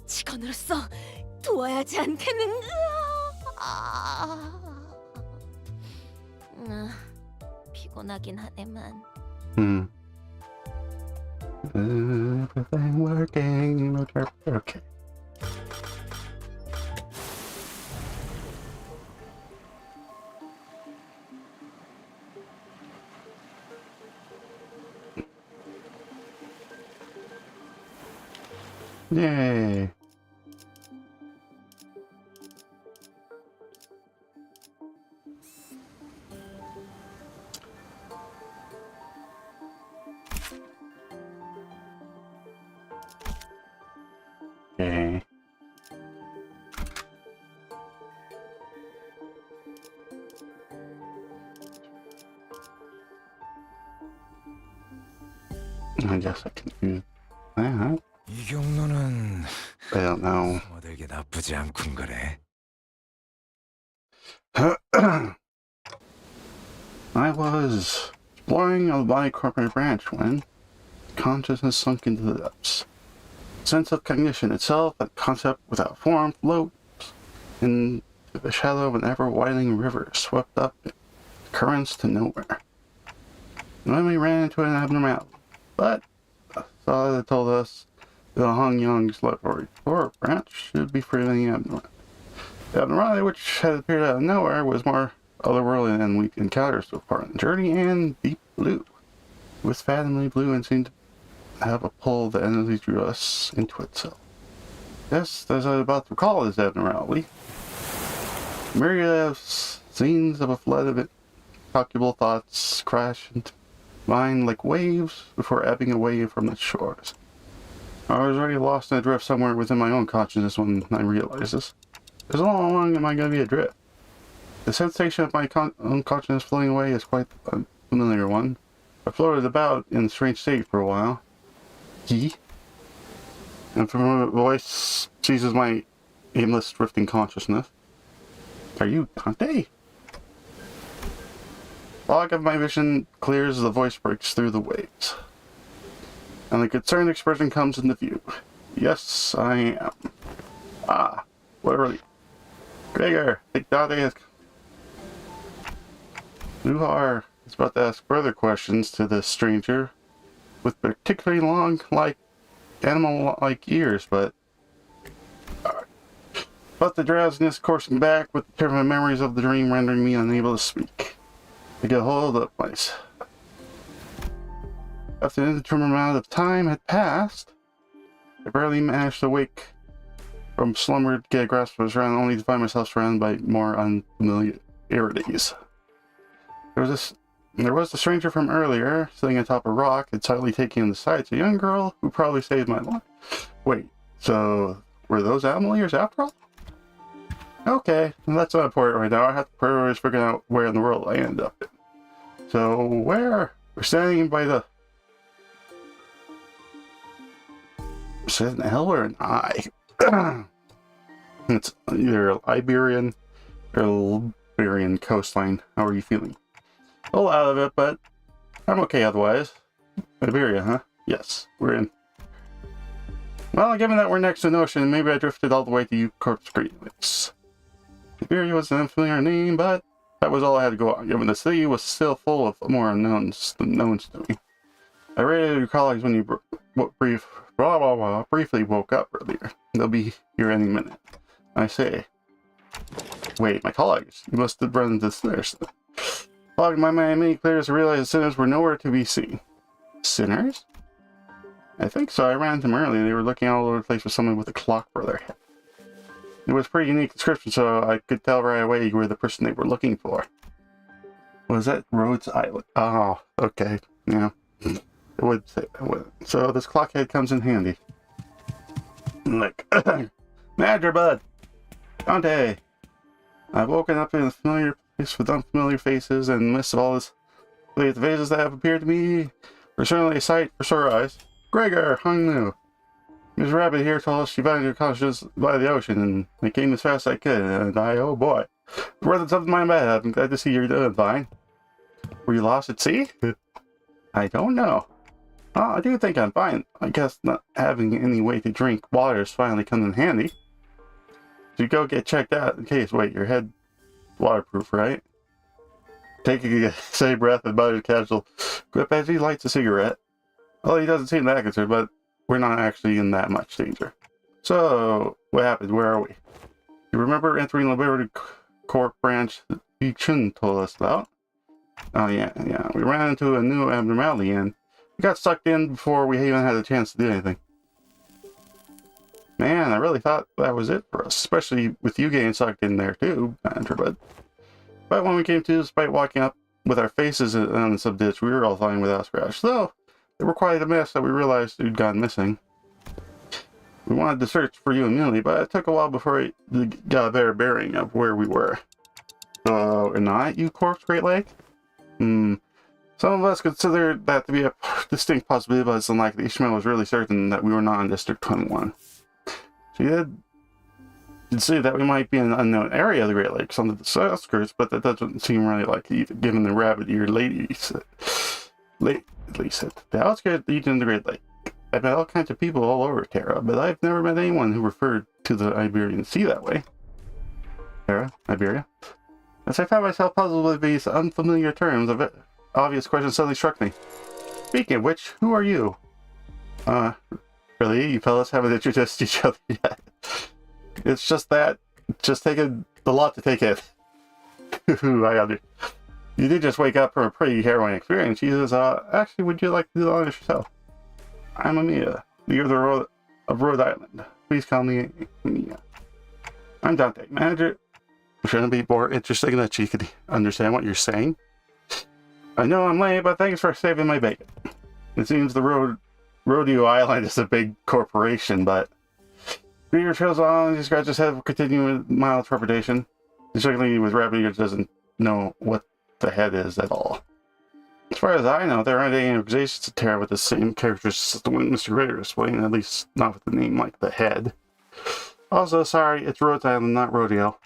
직원으로서 도와야 하지 않겠는가? 피곤하긴 하네만. Everything working. Okay. Yay. Okay. I guess I can do that. 이 경로는 I don't know. 모델게 나쁘지 않군 거래. I was exploring a body corporate branch when consciousness sunk into the depths. Sense of cognition itself, that concept without form, floats into the shadow of an ever-widening river, swept up in currents to nowhere. And then we ran into an abnormality, but the thought that told us the Hong Yong's laboratory floor branch should be freely abnormal. The abnormality, which had appeared out of nowhere, was more otherworldly than we'd encountered so far on the journey, and deep blue. It was fathomably blue and seemed to have a pull that endlessly drew us into itself. Yes, as I was about to recall this abnormality, myriad of scenes of a flood of incalculable thoughts crash into mine like waves before ebbing away from the shores. I was already lost in a drift somewhere within my own consciousness when I realized this. As long am I going to be adrift? The sensation of my own consciousness floating away is quite a familiar one. I floated about in a strange state for a while. And from a voice seizes my aimless drifting consciousness. Are you Dante? Fog of my vision clears as the voice breaks through the waves. And the concerned expression comes into view. Yes, I am. Ah, what a relief. Gregor, take Dante. Luhar is about to ask further questions to this stranger with particularly long, animal-like ears, but the drowsiness coursing back with the terrible memories of the dream rendering me unable to speak. I get hold of the place. After an indeterminate amount of time had passed, I barely managed to wake from slumber to get a grasp of the surroundings, only to find myself surrounded by more unfamiliarities. There was the stranger from earlier, sitting atop a rock and silently taking in the sights, a young girl who probably saved my life. Wait, so were those animal ears after all? Okay, well, that's not important right now. I have to prioritize figuring out where in the world I end up in. So, where? We're standing by the... Is it an L or an I? It's either Iberian or Liberian coastline. How are you feeling? A little out of it, but I'm okay otherwise. Iberia, huh? Yes, we're in. Well, given that we're next to an ocean, maybe I drifted all the way to Corpse Creek. Iberia was an unfamiliar name, but that was all I had to go on, given the city was still full of more unknowns than knowns to me. I rated your colleagues when you briefly woke up earlier. They'll be here any minute. I say. Wait, my colleagues? You must have run into sinners. Fogging my mind made clear to realize the sinners were nowhere to be seen. Sinners? I think so. I ran into them earlier. They were looking all over the place for someone with a clock for their head. It was a pretty unique description, so I could tell right away you were the person they were looking for. Was that Rhodes Island? Oh, okay. Yeah. It would say that would. So this clock head comes in handy. Like, Madra Bud! Dante! I've woken up in a familiar place with unfamiliar faces, and amidst all this, the faces that have appeared to me were certainly a sight for sore eyes. Gregor, Hung Nu. Miss Rabbit here told us she found your conscious by the ocean, and I came as fast as I could, and oh boy. It's worth something my bad. I'm glad to see you're doing fine. Were you lost at sea? I don't know. Oh, I do think I'm fine. I guess not having any way to drink water has finally come in handy. You go get checked out in case. Wait, your head waterproof, right? Taking a steady breath and mutters casual grip as he lights a cigarette. Well, he doesn't seem that concerned, but we're not actually in that much danger. So, what happened? Where are we? You remember entering the Liberty Corp branch that Chun told us about? Oh, yeah. We ran into a new abnormality and we got sucked in before we even had a chance to do anything. Man, I really thought that was it for us, especially with you getting sucked in there too, Andrew. But when we came to, despite walking up with our faces on some ditch, we were all fine without a scratch. So, they were quite a mess that we realized you'd gone missing. We wanted to search for you immediately, but it took a while before we got a better bearing of where we were. So, not you, Corpse Great Lake? Some of us considered that to be a distinct possibility, but it's unlikely. Ishmael was really certain that we were not in District 21. She did say that we might be in an unknown area of the Great Lakes on the outskirts, but that doesn't seem really likely, given the rabbit-eared lady said. The outskirts region of the Great Lake. I've met all kinds of people all over Terra, but I've never met anyone who referred to the Iberian Sea that way. Terra? Iberia? As I found myself puzzled with these unfamiliar terms, a obvious question suddenly struck me. Speaking of which, who are you? Really? You fellas haven't introduced each other yet? It's just that. Just taking a lot to take in. You did just wake up from a pretty harrowing experience. She says, actually, would you like to do the honors yourself? I'm Amia, leader of Rhode Island. Please call me Amia. I'm Dante, manager. Shouldn't it be more interesting that she could understand what you're saying? I know I'm late, but thanks for saving my bacon. It seems the Rodeo Island is a big corporation, but Peter trails on, he scratches his head, continuing with mild trepidation. Particularly with Rabbit Ears doesn't know what the head is at all. As far as I know, there aren't any organizations to Terra with the same characters as the one Mr. Grader explained, at least not with the name like the head. Also, sorry, it's Rhode Island, not Rodeo.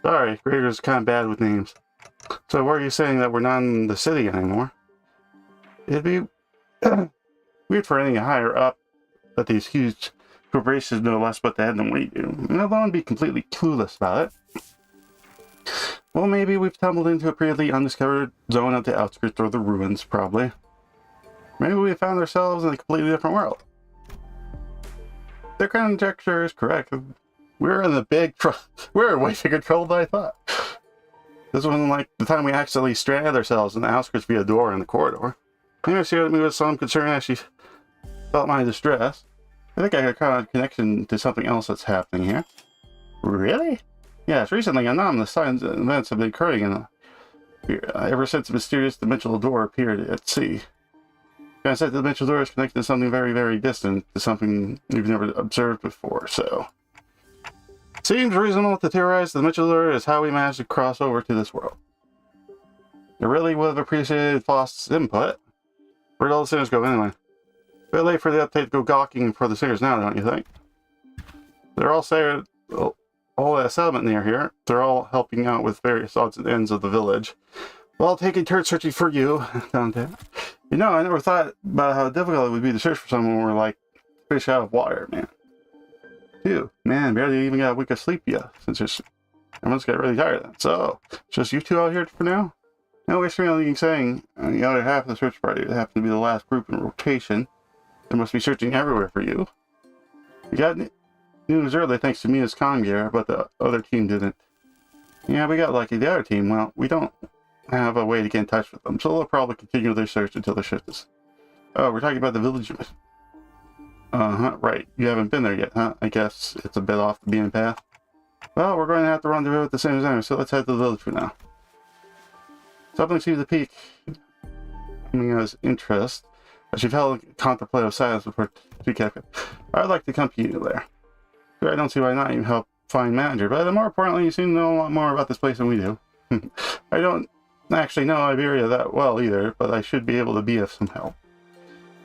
Sorry, Grader's kind of bad with names. So why are you saying that we're not in the city anymore? It'd be weird for anything higher up that these huge corporations know less about the head than we do, and alone be completely clueless about it. Well, maybe we've tumbled into a previously undiscovered zone at the outskirts or the ruins, probably. Maybe we found ourselves in a completely different world. Their conjecture is correct. We're in a big trouble. We're in way bigger trouble than I thought. This wasn't like the time we accidentally stranded ourselves in the outskirts via a door in the corridor. Maybe she looked at me with some concern as she felt my distress. I think I got a connection to something else that's happening here. Really? Yes, recently anomalous signs and events have been occurring ever since the mysterious dimensional door appeared at sea. I said the dimensional door is connected to something very, very distant, to something we've never observed before, so... Seems reasonable to theorize the dimensional door is how we managed to cross over to this world. I really would have appreciated Faust's input. Where'd all the sinners go anyway? A bit late for the update to go gawking for the sinners now, don't you think? They're all saying... all that settlement near here. They're all helping out with various odds and ends of the village. While taking turns searching for you, Dante. You know, I never thought about how difficult it would be to search for someone when we're like fish out of water, man. Phew, man, barely even got a week of sleep yet, since everyone's got really tired of that. So, just you two out here for now? No, it's really saying the other half of the search party would happen to be the last group in rotation. They must be searching everywhere for you. You got news early thanks to Mina's comm gear, but the other team didn't. Yeah, we got lucky. The other team, well, we don't have a way to get in touch with them, so they'll probably continue their search until the shift is... Oh, we're talking about the village mission. Right. You haven't been there yet, huh? I guess it's a bit off the beaten path. Well, we're going to have to rendezvous at the same time, so let's head to the village for now. Something seems to pique Mina's interest, as she's held contemplative silence before she kept it. I'd like to accompany you there. I don't see why not. You help find manager, but more importantly, you seem to know a lot more about this place than we do. I don't actually know Iberia that well either, but I should be able to be of some help.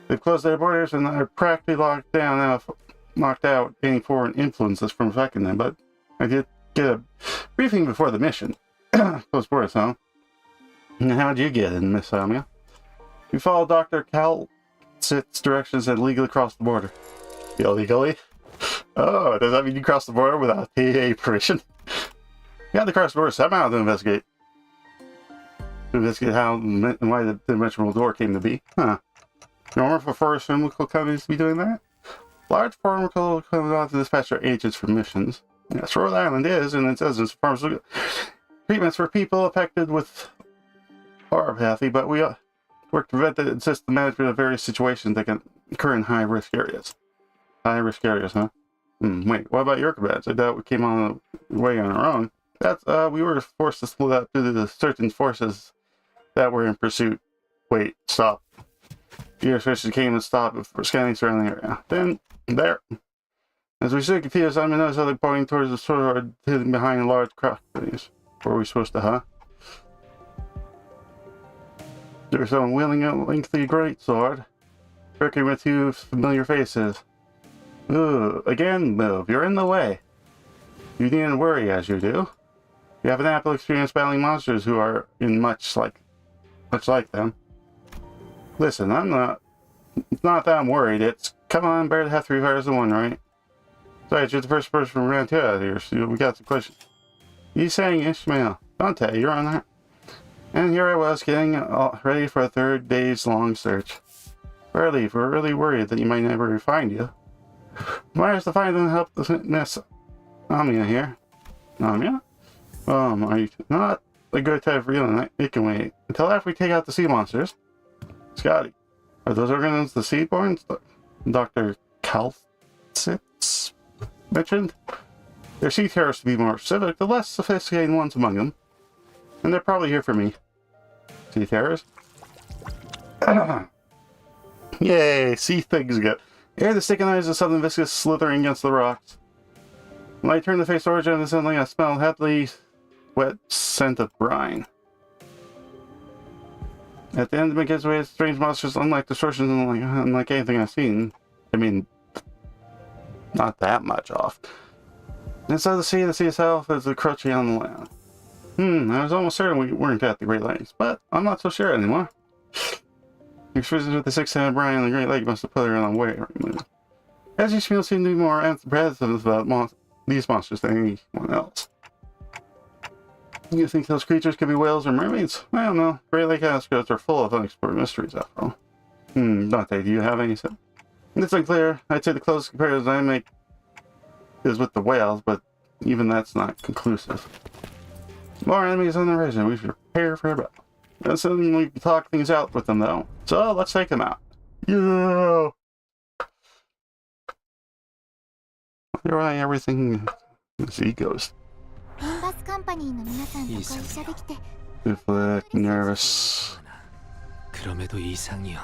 They've closed their borders and are practically locked out any foreign influences from affecting them, but I did get a briefing before the mission. Close borders, huh? How'd you get in, Miss Amia? We followed Dr. its directions and legally cross the border. Illegally? Oh, does that mean you cross the border without PA permission? You had to cross the border somehow to investigate. To investigate how and why the dimensional door came to be. Huh. Normal for pharmaceutical companies to be doing that? Large pharmaceutical companies ought to dispatch their agents for missions. Yes, Rhode Island is, and it says it's pharmaceutical treatments for people affected with neuropathy, but we work to prevent the assist the management of various situations that can occur in high-risk areas. High-risk areas, huh? Wait, what about your commands? I doubt we came on the way on our own. That's, we were forced to split up due to the certain forces that were in pursuit. Wait, stop. Your forces came and stopped for scanning surrounding area. Then, there. As we stood confused, I noticed other pointing towards the sword hidden behind large crocodiles. Where are we supposed to, huh? There's someone wielding a lengthy great sword, working with two familiar faces. Ooh, again, move. You're in the way. You needn't worry as you do. You have an ample experience battling monsters who are in much like them. Listen, it's not that I'm worried. It's, come on, better to have 3 fires than 1, right? Besides, you're the first person from around 2 out of here, so we got some questions. You saying Ishmael? Dante, you're on that. And here I was getting ready for a 3rd days-long search. We're really worried that you might never find you. Where's to find and help the Miss Amia here? Amia? Are you not a good type of reeling? It can wait until after we take out the sea monsters. Scotty, are those organisms the seaborns? Dr. Calcitz mentioned? They're sea terrors to be more specific, the less sophisticated ones among them. And they're probably here for me. Sea terrors? Yay, sea things again. Hear the sticky noise of something viscous slithering against the rocks. When I turned to face origin, suddenly I smelled heavily wet scent of brine. At the end of it gives way to strange monsters, unlike distortions and unlike anything I've seen. I mean, not that much off. Inside the sea itself is encroaching on the land. I was almost certain we weren't at the Great Lakes, but I'm not so sure anymore. Experiences with the 6-headed brine and the Great Lake must have put her on the way. As these females seem to be more apprehensive about these monsters than anyone else. You think those creatures could be whales or mermaids? I don't know. Great Lake Ascots are full of unexplored mysteries, after all. Dante, do you have any? It's unclear. I'd say the closest comparison I make is with the whales, but even that's not conclusive. More enemies on the horizon. We should prepare for a battle. That's something we can talk things out with them, though. So let's take them out. Yeah. Wonder why everything is egos. Limbus Company の皆さんとご一緒できて Deflect, nervous. 그럼에도 이상이요.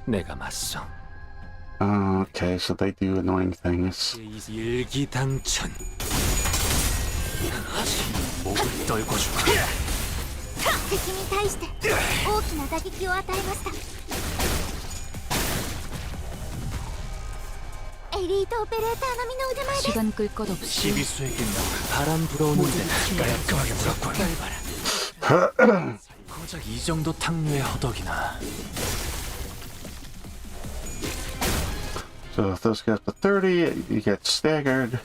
내가 맞서. Oh, okay, so they do annoying things. 일기당천. 목을 떨궈주마. 敵に対して大きな打撃を与えました。エリートオペレーター並みの腕前です。 시간 끌 것 없이 시비수에게 바람 불어오는데 깔끔하게 불었군. 고작 이 정도 탕류의 허덕이나. So if those get to 30, you get staggered.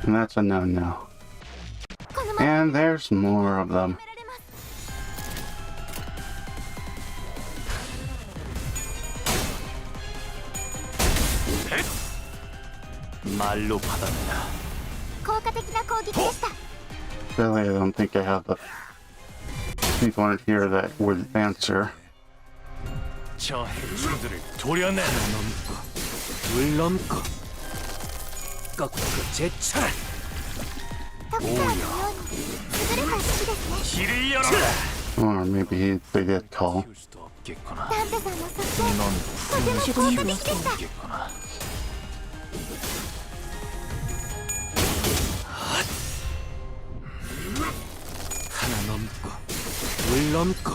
And that's a no-no. And there's more of them. 말로 받았다. 効果的な攻撃でした。 Really, I don't think I have the people in here that would answer. 저 해충들을 도려내. 물 넘고 꺾고 제쳐라. ドクターのように優れた指揮ですね。 길을 열어라. Or maybe they did call. 키울 수도 없겠구나. ダンテさんの側近넌 とても効果的でした。 없겠구나. 하나 넘고 물 넘고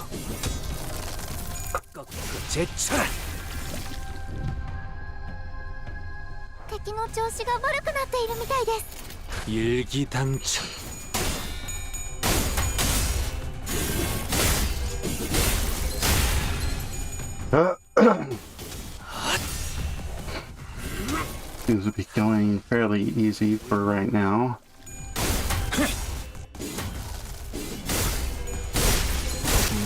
꺾고 제쳐라. 敵の調子が悪くなっているみたいです。 일기당천. Seems to be going fairly easy for right now.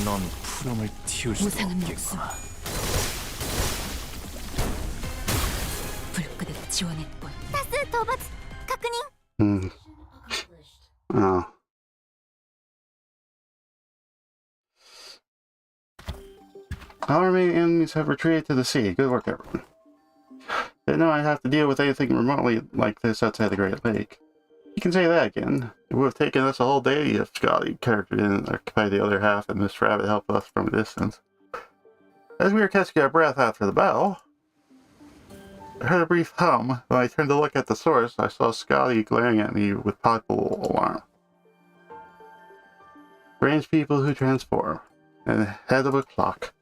넌 푸름을 틔울 수 무상은 없겠구나. 불끄득 지원했군. 多数討伐確認 Hmm. Oh. All remaining enemies have retreated to the sea. Good work, everyone. Didn't know I'd have to deal with anything remotely like this outside the Great Lake. You can say that again. It would have taken us a whole day if Scotty character didn't occupy the other half and Miss Rabbit helped us from a distance. As we were catching our breath after the battle, I heard a brief hum. When I turned to look at the source, I saw Scotty glaring at me with palpable alarm. Strange people who transform. And the head of a clock.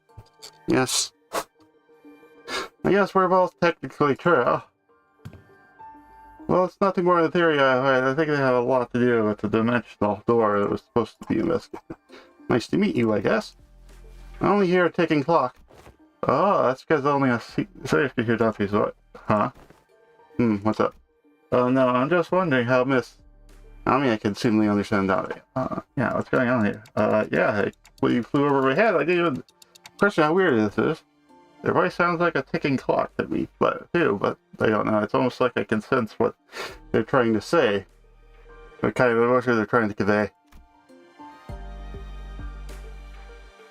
Yes. I guess we're both technically true. Well, it's nothing more than a theory I heard. I think they have a lot to do with the dimensional door that was supposed to be investigated. Nice to meet you, I guess. I only hear a ticking clock. Oh, that's because only a safe can hear Duffy's voice. Huh? What's up? Oh no, I'm just wondering how Miss... I mean, I can seemingly understand that. Yeah, what's going on here? Yeah, when you flew over my head, I didn't even question how weird this is. Their voice sounds like a ticking clock to me, but I don't know. It's almost like I can sense what they're trying to say. What kind of emotion they're trying to convey.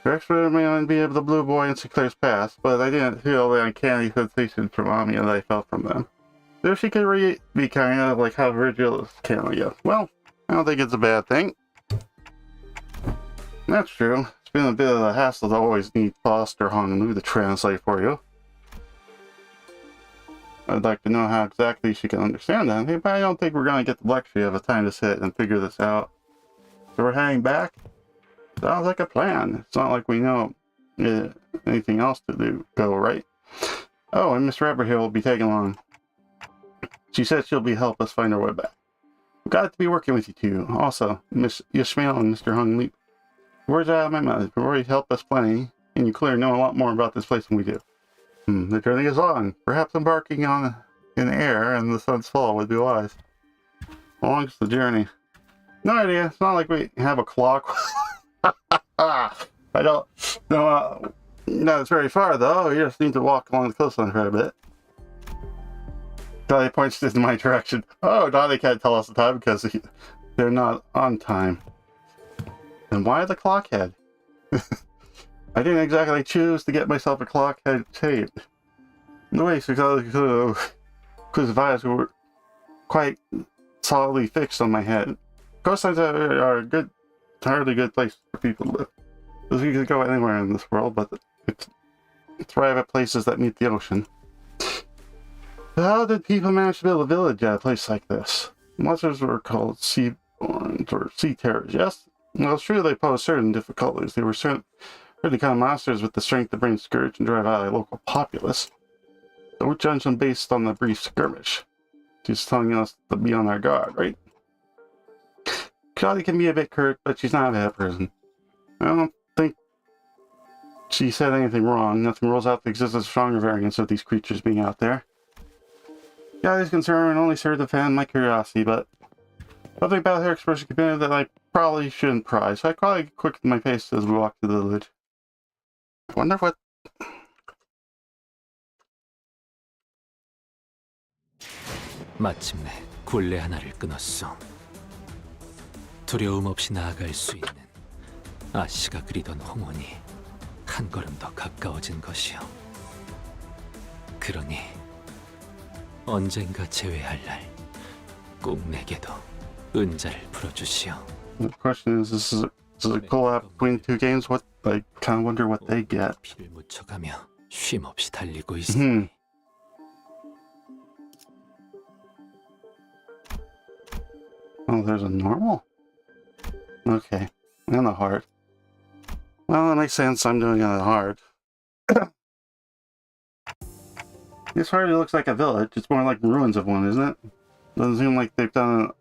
Your expert may be able to blue boy in Sinclair's past, but I didn't feel the uncanny sensation from Ami that I felt from them. So she could be kind of like how Virgil can, I guess. Well, I don't think it's a bad thing. That's true. It's been a bit of a hassle to always need Foster Honolulu to translate for you. I'd like to know how exactly she can understand that, but I don't think we're going to get the luxury of a time to sit and figure this out. So we're heading back? Sounds like a plan. It's not like we know anything else to go, right? Oh, and Miss Rubber here will be tagging along. She said she'll help us find our way back. I'm glad to be working with you two. Also, Miss Yashmael and Mr. Hung Leap. Words out of my mouth. You've already helped us plenty, and you clearly know a lot more about this place than we do. The journey is long. Perhaps embarking on in air and the sun's fall would be wise. How long is the journey? No idea. It's not like we have a clock. I don't know. Not it's very far though. You just need to walk along the coastline for a bit. Dottie points in my direction. Oh, Dottie can't tell us the time because they're not on time. And why the clock head? I didn't exactly choose to get myself a clock head shaped. The way because vibes were quite solidly fixed on my head. Coastlines are a good, hardly good place for people to live. Because you could go anywhere in this world, but it's thrive at places that meet the ocean. How did people manage to build a village at a place like this? Monsters were called seaborns or sea terrors, yes? Well, it's true they posed certain difficulties. They were certain the kind of monsters with the strength to bring scourge and drive out a local populace. So we're judging them based on the brief skirmish. She's telling us to be on our guard, right? Shotty can be a bit curt, but she's not a bad person. I don't think she said anything wrong. Nothing rules out the existence of stronger variants of these creatures being out there. Shotty's concern only served to defend my curiosity, but something about her expression committed that I probably shouldn't pry, so I probably quickened my pace as we walked to the village. I wonder what... 마침내 굴레 하나를 끊었어. 두려움 없이 나아갈 수 있는 아씨가 그리던 홍원이 한 걸음 더 가까워진 것이요. 그러니 언젠가 재회할 날 꼭 내게도 은자를 풀어주시오. The question is, this is a collab between two games. What I kind of wonder what they get. 피를 묻혀가며 쉼 없이 달리고 있으니 Oh, there's a normal? Okay. And a hard. Well, that makes sense. I'm doing it on hard. This hardly looks like a village. It's more like ruins of one, isn't it? Doesn't seem like they've done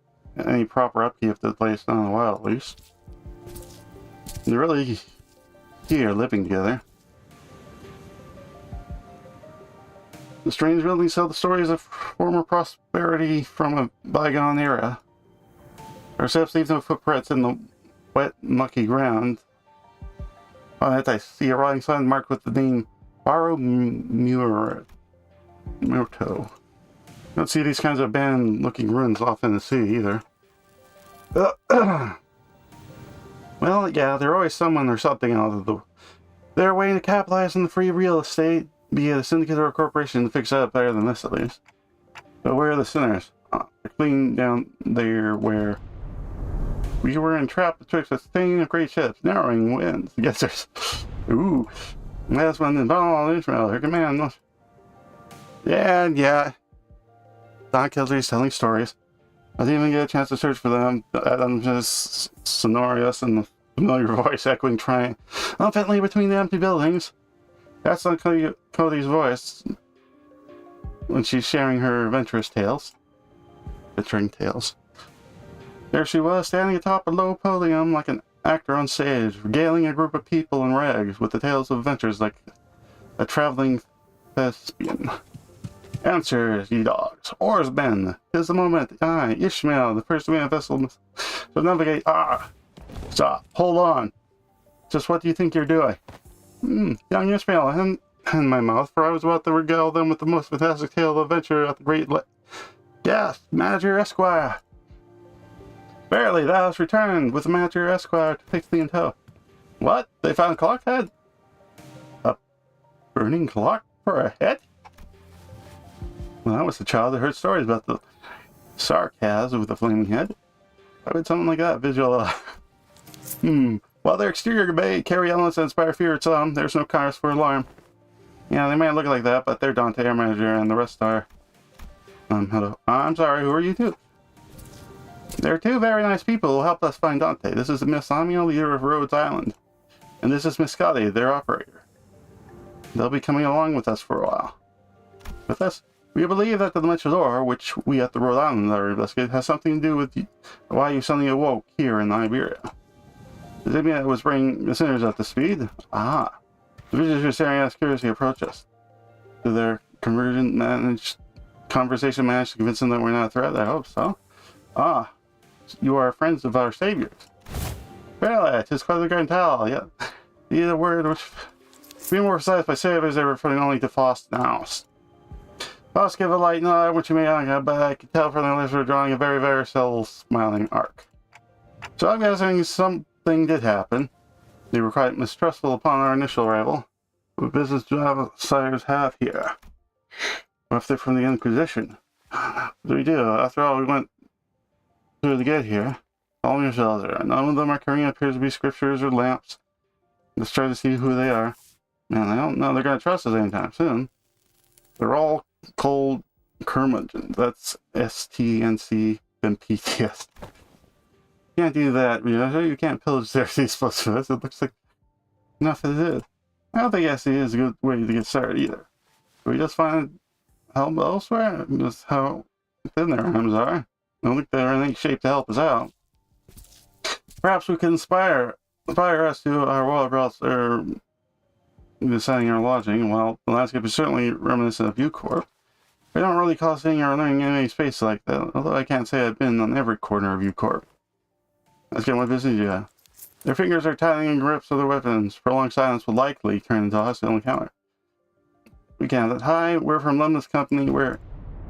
any proper upkeep to the place, not in a while at least. They're really here living together. The strange buildings tell the stories of former prosperity from a bygone era. Our steps leave no footprints in the wet, mucky ground. On it, I see a rotting sign marked with the name Baro Murto. Don't see these kinds of abandoned-looking ruins off in the sea either. Well, yeah, there's always someone or something out of the... They're waiting to capitalize on the free real estate, be it a syndicate or a corporation, to fix it up better than this at least. But where are the sinners? They're clean down there where... We were entrapped betwixt a thing of great ships, narrowing winds. Yes, there's... Ooh. Last one in Ball, Ishmael, her command. Yeah. Don Kildre's telling stories. I didn't even get a chance to search for them. I'm just sonorous and the familiar voice echoing triumphantly between the empty buildings. That's not Cody's voice when she's sharing her adventurous tales. Adventuring tales. There she was, standing atop a low podium like an actor on stage, regaling a group of people in rags with the tales of adventures like a traveling thespian. Answers, ye dogs. Oarsmen. 'Tis the moment. I, Ishmael, the first man vessel, must navigate. Stop. Hold on. Just what do you think you're doing? Young Ishmael, hand my mouth, for I was about to regale them with the most fantastic tale of adventure at the great Yes, Manager Esquire. Verily, thou hast returned with the Manager Esquire to fix thee in tow. What? They found a clock head? A burning clock for a head? Well, that was the child that heard stories about the sarcasm with the flaming head. Why would something like that visualize? While their exterior may carry elements that inspire fear at some, there's no cause for alarm. Yeah, they might look like that, but they're Dante, our manager, and the rest are... hello. I'm sorry, who are you two? They're two very nice people who helped us find Dante. This is Miss Amio, leader of Rhodes Island. And this is Miss Scotty, their operator. They'll be coming along with us for a while. With us? We believe that the dimensional door, which we at the Rhode Island are investigating, has something to do with why you suddenly awoke here in Iberia. Does it mean that it was bringing the sinners up to speed? The visitors are staring at us curiously approach us. Did their conversation manage to convince them that we're not a threat? I hope so. You are friends of our saviors. Well, 'tis quite the grand tale, yet the word which, to be more precise, by saviors they were referring only to Faust and House. Faust gave a light nod, which you may not, but I could tell from their lips were drawing a very, very subtle smiling arc. So I'm guessing something did happen. They were quite mistrustful upon our initial arrival. What business do outsiders have here? What if they're from the Inquisition? What do we do? After all, we went through to get here. Follow yourselves there. None of them are carrying what appears to be scriptures or lamps. Let's try to see who they are. Man, I don't know they're going to trust us anytime soon. They're all cold curmudgeons. That's STNC and PTS. Can't do that. You can't pillage their seats close to us. It looks like enough as it is. I don't think ST is a good way to get started either. Should we just find help elsewhere? Just how thin their arms are. I don't think they're in any shape to help us out. Perhaps we could inspire us to our whereabouts or deciding our lodging. Well, the landscape is certainly reminiscent of U-Corp. They don't really call seeing or learning in any space like that, although I can't say I've been on every corner of U-Corp. Let's get what business you have. Their fingers are tightening grips of their weapons. Prolonged silence will likely turn into a hostile encounter. We can't have that. Hi, we're from Limbus Company. We're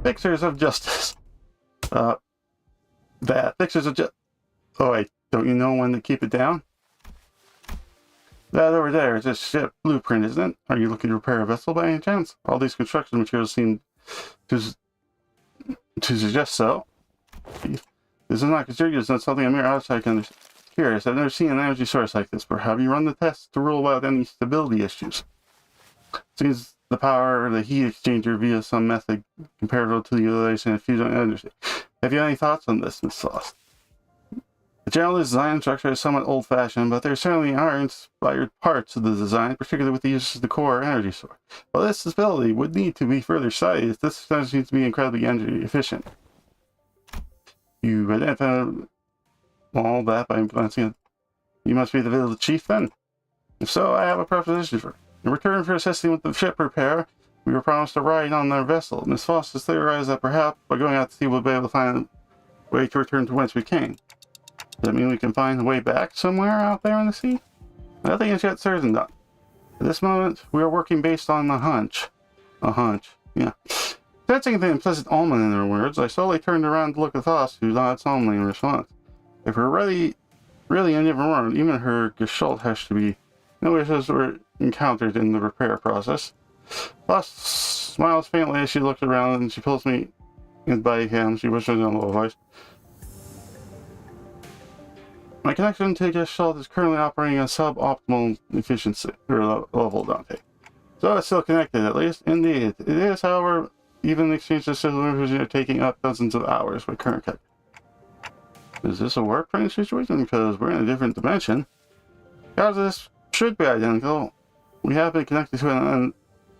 fixers of justice. Fixers of justice. Oh wait, don't you know when to keep it down? That over there is a ship blueprint, isn't it? Are you looking to repair a vessel by any chance? All these construction materials seem to suggest so. This is not considered. It's not something a mere outside can understand. Curious, I've never seen an energy source like this, but have you run the tests to rule out any stability issues? Seems the power of the heat exchanger via some method comparable to the utilization of fusion energy. Have you any thoughts on this, Miss Sauce? The general design structure is somewhat old-fashioned, but there certainly are inspired parts of the design, particularly with the use of the core energy source. While this stability would need to be further studied, this needs to be incredibly energy efficient. You identified all that by glancing at... You must be the village chief then? If so, I have a proposition for you. In return for assisting with the ship repair, We were promised a ride on their vessel. Miss Foss has theorized that perhaps by going out to sea we'll be able to find a way to return to whence we came. Does that mean we can find a way back somewhere out there in the sea? Nothing is yet certain, though. At this moment, we are working based on a hunch. A hunch, yeah. Sensing the implicit omen in their words, I slowly turned around to look at Foss, who nodded solemnly in response. If we're really in different world, even her gestalt has to be. No issues were encountered in the repair process. Foss smiles faintly as she looks around and she pulls me in by the hand. She whispers in a low voice. My connection to Gestalt is currently operating at suboptimal efficiency or level, Dante. So it's still connected, at least. Indeed. It is, however, even the exchange of system information are taking up dozens of hours with current tech. Is this a warp train situation? Because we're in a different dimension. How this should be identical. We have been connected to an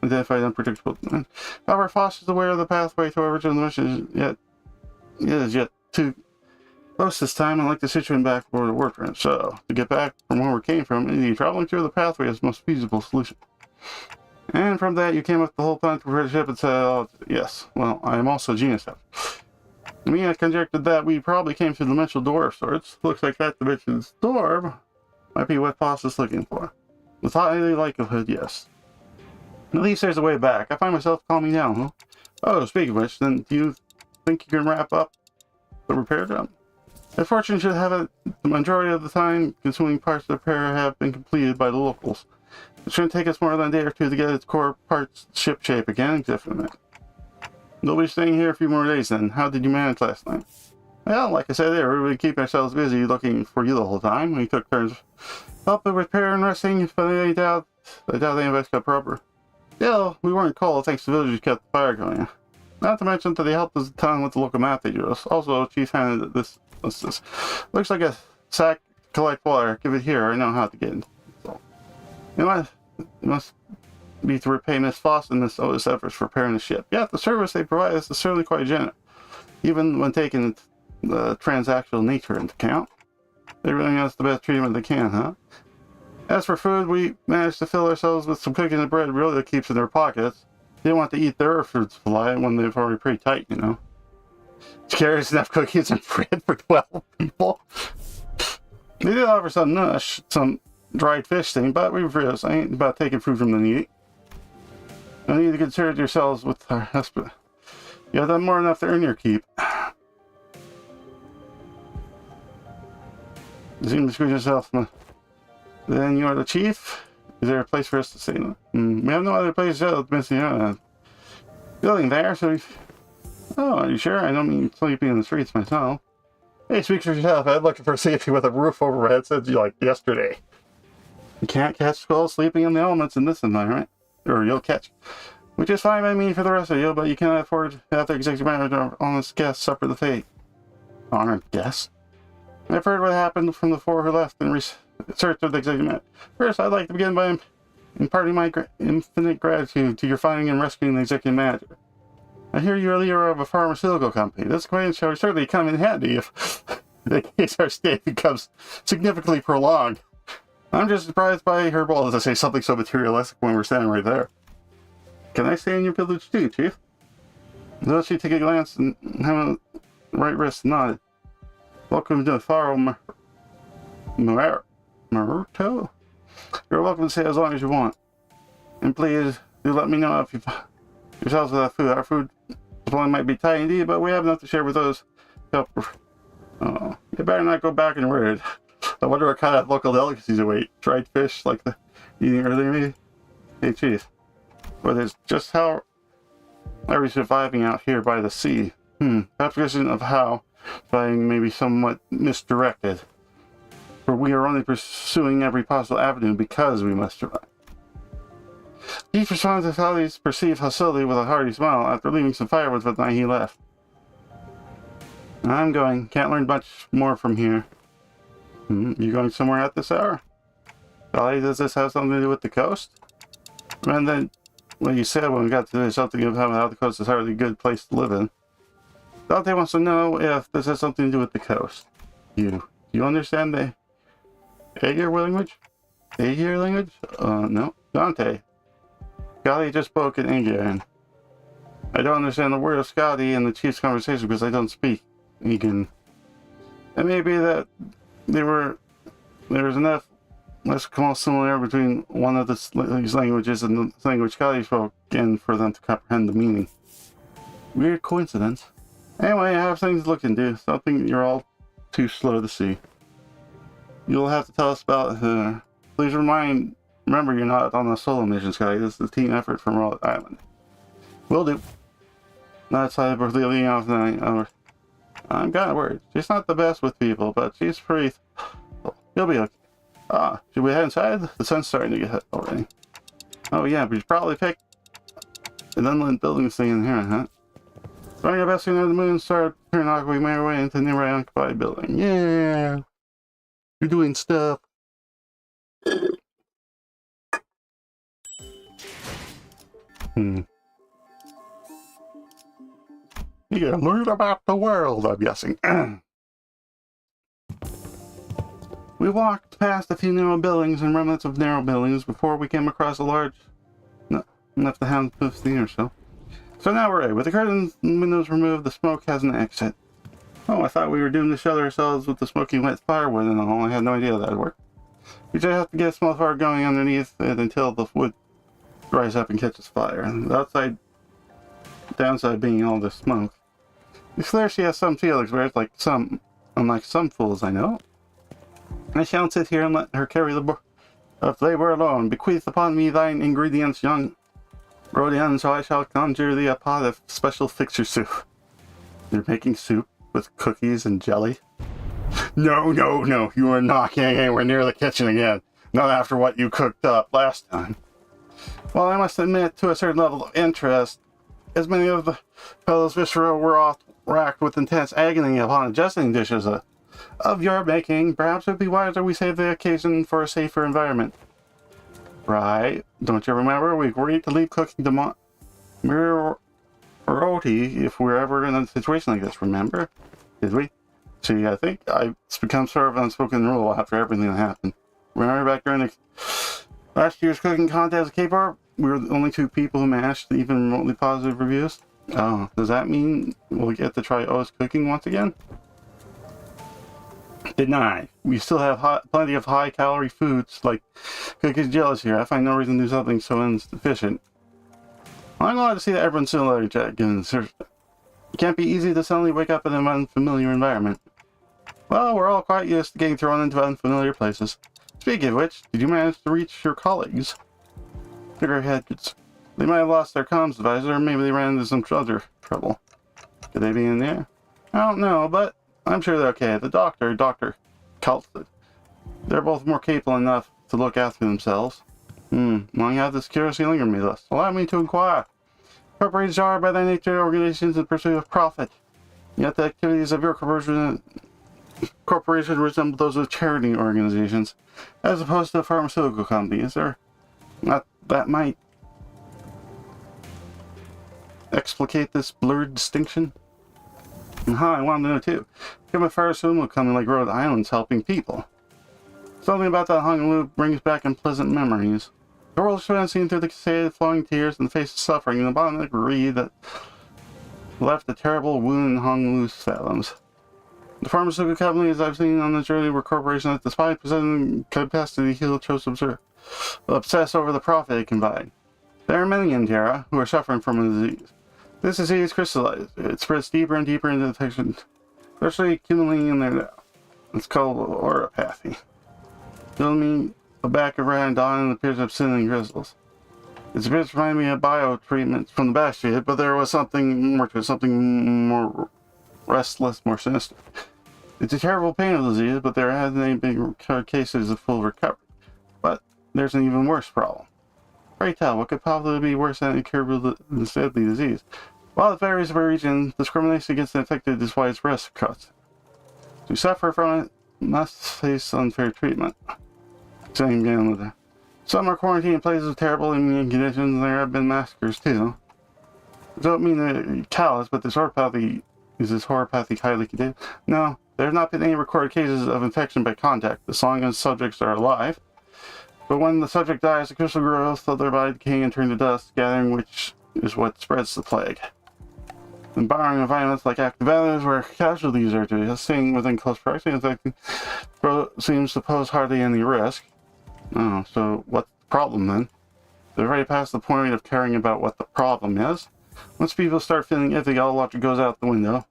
unidentified, unpredictable dimension. However, Foss is aware of the pathway to our original dimension is yet too close this time, and like the situation back for the warp train. So, to get back from where we came from, indeed, traveling through the pathway is the most feasible solution. And from that, you came up with the whole plan to prepare the ship and said, oh, yes, well, I am also a genius. I mean, I conjectured that we probably came through the dimensional door of sorts. Looks like that dimension's door might be what Foss is looking for. With highly likelihood, yes. At least there's a way back. I find myself calming down, huh? Oh, speaking of which, then do you think you can wrap up the repair job? Unfortunately, should have it. The majority of the time, consuming parts of the repair have been completed by the locals. It shouldn't take us more than a day or two to get its core parts ship shape again, except for a minute. We'll be staying here a few more days then. How did you manage last night? Well, like I said there, we would keep ourselves busy looking for you the whole time. We took turns helping repair and resting, but I doubt any of us got proper. Still, we weren't cold thanks to villagers kept the fire going. Not to mention that they helped us a ton with the local map they drew us. Also, Chief handed this. What's this? Looks like a sack to collect water. Give it here. I know how to get it. So, it must be to repay Miss Foss and Miss Otis' efforts for repairing the ship. Yeah, the service they provide us is certainly quite generous, even when taking the transactional nature into account. They're giving us the best treatment they can, huh? As for food, we managed to fill ourselves with some cooking and bread really that keeps in their pockets. They don't want to eat their food supply when they've already pretty tight, you know. Carries enough cookies and bread for 12 people. They did offer some nush, some dried fish thing, but we realized I ain't about taking food from the needy. I need to consider yourselves with our husband. You have done more than enough to earn your keep. You seem to squeeze yourself. Then you are the chief? Is there a place for us to stay? We have no other place to missing building there, so oh, are you sure? I don't mean sleeping in the streets myself. Hey, speak for yourself. I'm looking for safety with a roof overhead since like yesterday. You can't catch squalls sleeping in the elements in this environment. Or you'll catch. Which is fine by me for the rest of you, but you cannot afford to have the executive manager on this guest suffer the fate. Honored guest? I've heard what happened from the four who left in search of the executive manager. First, I'd like to begin by imparting my infinite gratitude to your finding and rescuing the executive manager. I hear you're a leader of a pharmaceutical company. This acquaintance shall certainly come in handy if the case our stay becomes significantly prolonged. I'm just surprised by her boldness to say something so materialistic when we're standing right there. Can I stay in your village too, Chief? Does she take a glance and have a right wrist nod? Welcome to Faro Maruto. You're welcome to stay as long as you want. And please do let me know if you yourselves without food. Our food supply might be tight indeed, but we have enough to share with those. Oh, you better not go back and word. I wonder what kind of local delicacies await. Dried fish like the eating earlier maybe? Hey Chief. But it's just how are we surviving out here by the sea? Perhaps vision of how surviving may be somewhat misdirected. For we are only pursuing every possible avenue because we must survive. Chief responds to Sally's perceived hostility with a hearty smile after leaving some firewood for the night he left. I'm going. Can't learn much more from here. You going somewhere at this hour? Sally, does this have something to do with the coast? And then, what you said when we got to this, something about how the coast is hardly a good place to live in. Dante wants to know if this has something to do with the coast. Do you understand the Aegir language? Aegir language? No. Dante. Scotty just spoke in Indian. I don't understand the word of Scotty and the chief's conversation because I don't speak Indian. It may be that there was enough lexical similarity between one of these languages and the language Scotty spoke in for them to comprehend the meaning. Weird coincidence. Anyway, I have things to look into, something you're all too slow to see. You'll have to tell us about please remember you're not on a solo mission, Scotty. This is a team effort from Rhode Island. Will do. Not excited for leaving off the night. I'm kind of worried. She's not the best with people, but she's pretty. You'll be okay. Should we head inside? The sun's starting to get hot already. Oh yeah, but you probably picked an unlit building thing in here, huh? Starting our best thing on the moon, start turning off, we made our way into the nearby occupied building. Yeah! You're doing stuff. You gotta learn about the world, I'm guessing. We walked past a few narrow buildings and remnants of narrow buildings before we came across a large... No, enough to have 15 or so. So now we're ready. With the curtains and windows removed, the smoke has an exit. Oh, I thought we were doomed to shelter ourselves with the smoking wet firewood and all. I had no idea that would work. We just have to get a small fire going underneath it until the wood dries up and catches fire. And the downside being all the smoke. It's clear she has some feelings, whereas unlike some fools I know. I shan't sit here and let her carry the of labor alone. Bequeath upon me thine ingredients, young Rodian, so I shall conjure thee a pot of special fixture soup. You're making soup with cookies and jelly? No, you are not getting anywhere near the kitchen again. Not after what you cooked up last time. Well, I must admit to a certain level of interest, as many of the fellows viscera were oft racked with intense agony upon adjusting dishes of your making. Perhaps it would be wiser we save the occasion for a safer environment. Right. Don't you remember? We agreed to leave cooking to Miroti if we're ever in a situation like this, remember? Did we? See, I think it's become sort of an unspoken rule after everything that happened. Remember back during the last year's cooking contest at K-Bar? We were the only two people who matched even remotely positive reviews. Oh, does that mean we'll get to try O's cooking once again? Denied. We still have plenty of high-calorie foods like cookies and jellies here. I find no reason to do something so insufficient. I'm glad to see that everyone's still allergic. It can't be easy to suddenly wake up in an unfamiliar environment. Well, we're all quite used to getting thrown into unfamiliar places. Speaking of which, did you manage to reach your colleagues? Figureheads. They might have lost their comms advisor, or maybe they ran into some other trouble. Could they be in there? I don't know, but I'm sure they're okay. The Dr. Kaltford. They're both more capable enough to look after themselves. Long have this curiosity lingering me thus. Allow me to inquire. Corporations are by their nature organizations in pursuit of profit. Yet the activities of your corporation resemble those of charity organizations, as opposed to pharmaceutical companies. That might explicate this blurred distinction? I wanted to know too. Become a pharmaceutical company like Rhode Island's helping people. Something about that Honolulu brings back unpleasant memories. The world should have seen through the cascade of flowing tears and the face of suffering and the bottom of the greed that left a terrible wound in Honolulu's fathoms. The pharmaceutical companies I've seen on the journey were corporations that, despite possessing capacity to heal, chose to obsess over the profit it can buy. There are many in Terra who are suffering from a disease. This disease crystallized. It spreads deeper and deeper into the patient, especially accumulating in there. It's called oropathy. Filling me the back of her hand on and appears obsidian crystals. Its appearance reminded me of bio-treatment from the Bastion, but there was something more to it, something more restless, more sinister. It's a terrible pain of disease, but there hasn't any big cases of full recovery. But there's an even worse problem. Pray tell, what could possibly be worse than incurable this deadly disease? While it varies by region, discrimination against the infected is widespread across. To suffer from it must face unfair treatment. Same again with it. Some are quarantined in places of terrible immune conditions, and there have been massacres too. I don't mean to callous, but this horopathy highly contagious? No, there have not been any recorded cases of infection by contact. As long as subjects are alive, But when the subject dies, the crystal grows, thereby decaying and turning to dust, gathering, which is what spreads the plague. And barring environments like active battles where casualties are to staying within close proximity, seems to pose hardly any risk. Oh, so what's the problem then? They're already past the point of caring about what the problem is. Once people start feeling iffy, all logic goes out the window.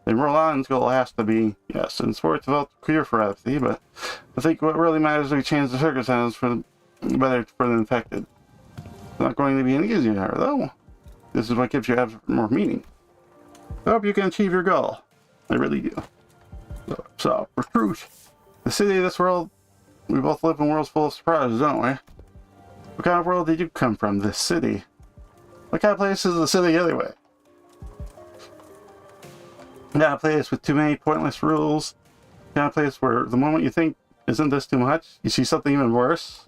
Then Roland's goal has to be, yes, in sports develop a cure for apathy, but I think what really matters is we change the circumstances for the better for the infected. It's not going to be any easier, though. This is what gives your absence more meaning. I hope you can achieve your goal. I really do. So, recruit. The city of this world, we both live in worlds full of surprises, don't we? What kind of world did you come from, this city? What kind of place is the city anyway? Not a place with too many pointless rules. Not a place where the moment you think, isn't this too much, you see something even worse.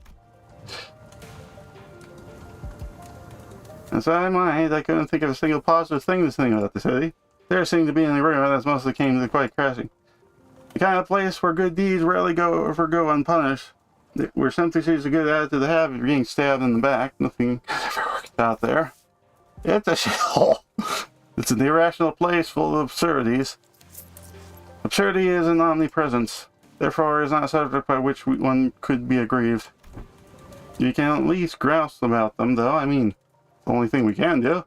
As I might, I couldn't think of a single positive thing to think about the city. There seemed to be in the room that mostly came to quiet crashing. The kind of place where good deeds rarely go unpunished. Where simply sees a good attitude to have if you're getting stabbed in the back. Nothing ever worked out there. It's a shithole. It's an irrational place full of absurdities. Absurdity is an omnipresence. Therefore, it is not a subject by which one could be aggrieved. You can at least grouse about them, though. I mean, the only thing we can do.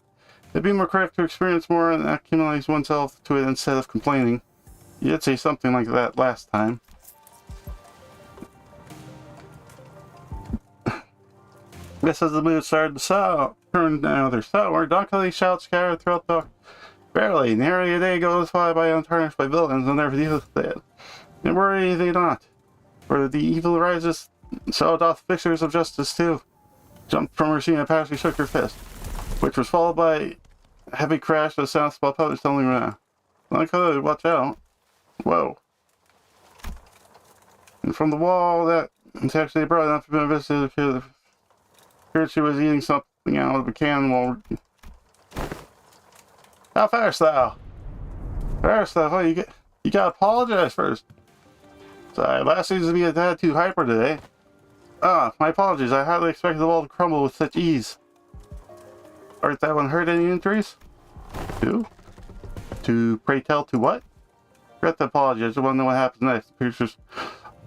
It'd be more correct to experience more and accumulate oneself to it instead of complaining. You did say something like that last time. Just as the mood started to turn another sour, donkey shouts scattered throughout the... Barely, nearly a day goes by untarnished by villains and never deals with it. And worry they not. For the evil rises, so doth fixers of justice too. Jumped from her seat and passively shook her fist, which was followed by a heavy crash that sounds while public telling around. Like, watch out. Whoa. And from the wall that it's actually brought up to be visited, appeared she was eating something out of a can while... How fast thou? Fast thou? Oh, you gotta apologize first. Sorry, last seems to be a tad too hyper today. Ah, my apologies. I hardly expected the wall to crumble with such ease. Art thou unhurt any injuries? To pray tell to what? Regret the apology. I just want to know what happens next. Pictures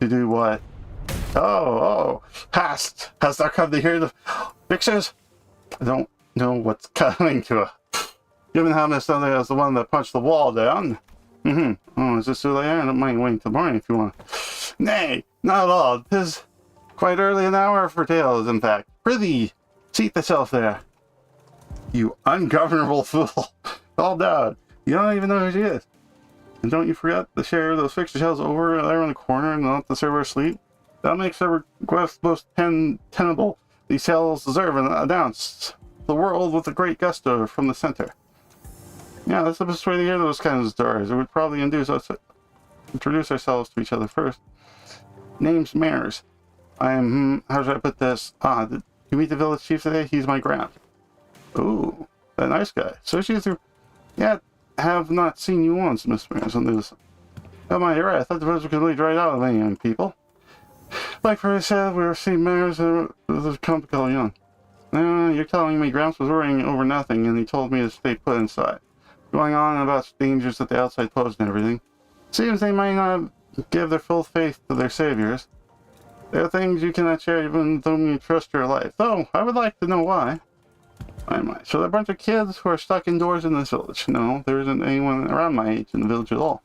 to do what? Oh. Hast thou come to hear the pictures? I don't know what's coming to us. Given how Miss Sunday is the one that punched the wall down. Oh, is this too late? I don't mind waiting till morning if you want. Nay, not at all. 'Tis quite early an hour for tales, in fact. Prithee, seat thyself there. You ungovernable fool. All down. You don't even know who she is. And don't you forget to share those fixture shells over there in the corner and let the server sleep. That makes the request most tenable. These cells deserve and announce the world with a great gusto from the center. Yeah, that's the best way to hear those kinds of stories. It would probably induce us to introduce ourselves to each other first. Name's Mares. I am, how should I put this? Did you meet the village chief today? He's my grand. Ooh, that nice guy. So she's through. Yeah, have not seen you once, Miss Mares, on this. Oh my, you're right. I thought the village was completely dried out of many young people. Like Freddy said, we were seeing Mares with a company called young. You're telling me Gramps was worrying over nothing and he told me to stay put inside. Going on about dangers that the outside pose and everything. Seems they might not give their full faith to their saviors. There are things you cannot share even though you trust your life. Though, I would like to know why. I might. So there are a bunch of kids who are stuck indoors in this village. No, there isn't anyone around my age in the village at all.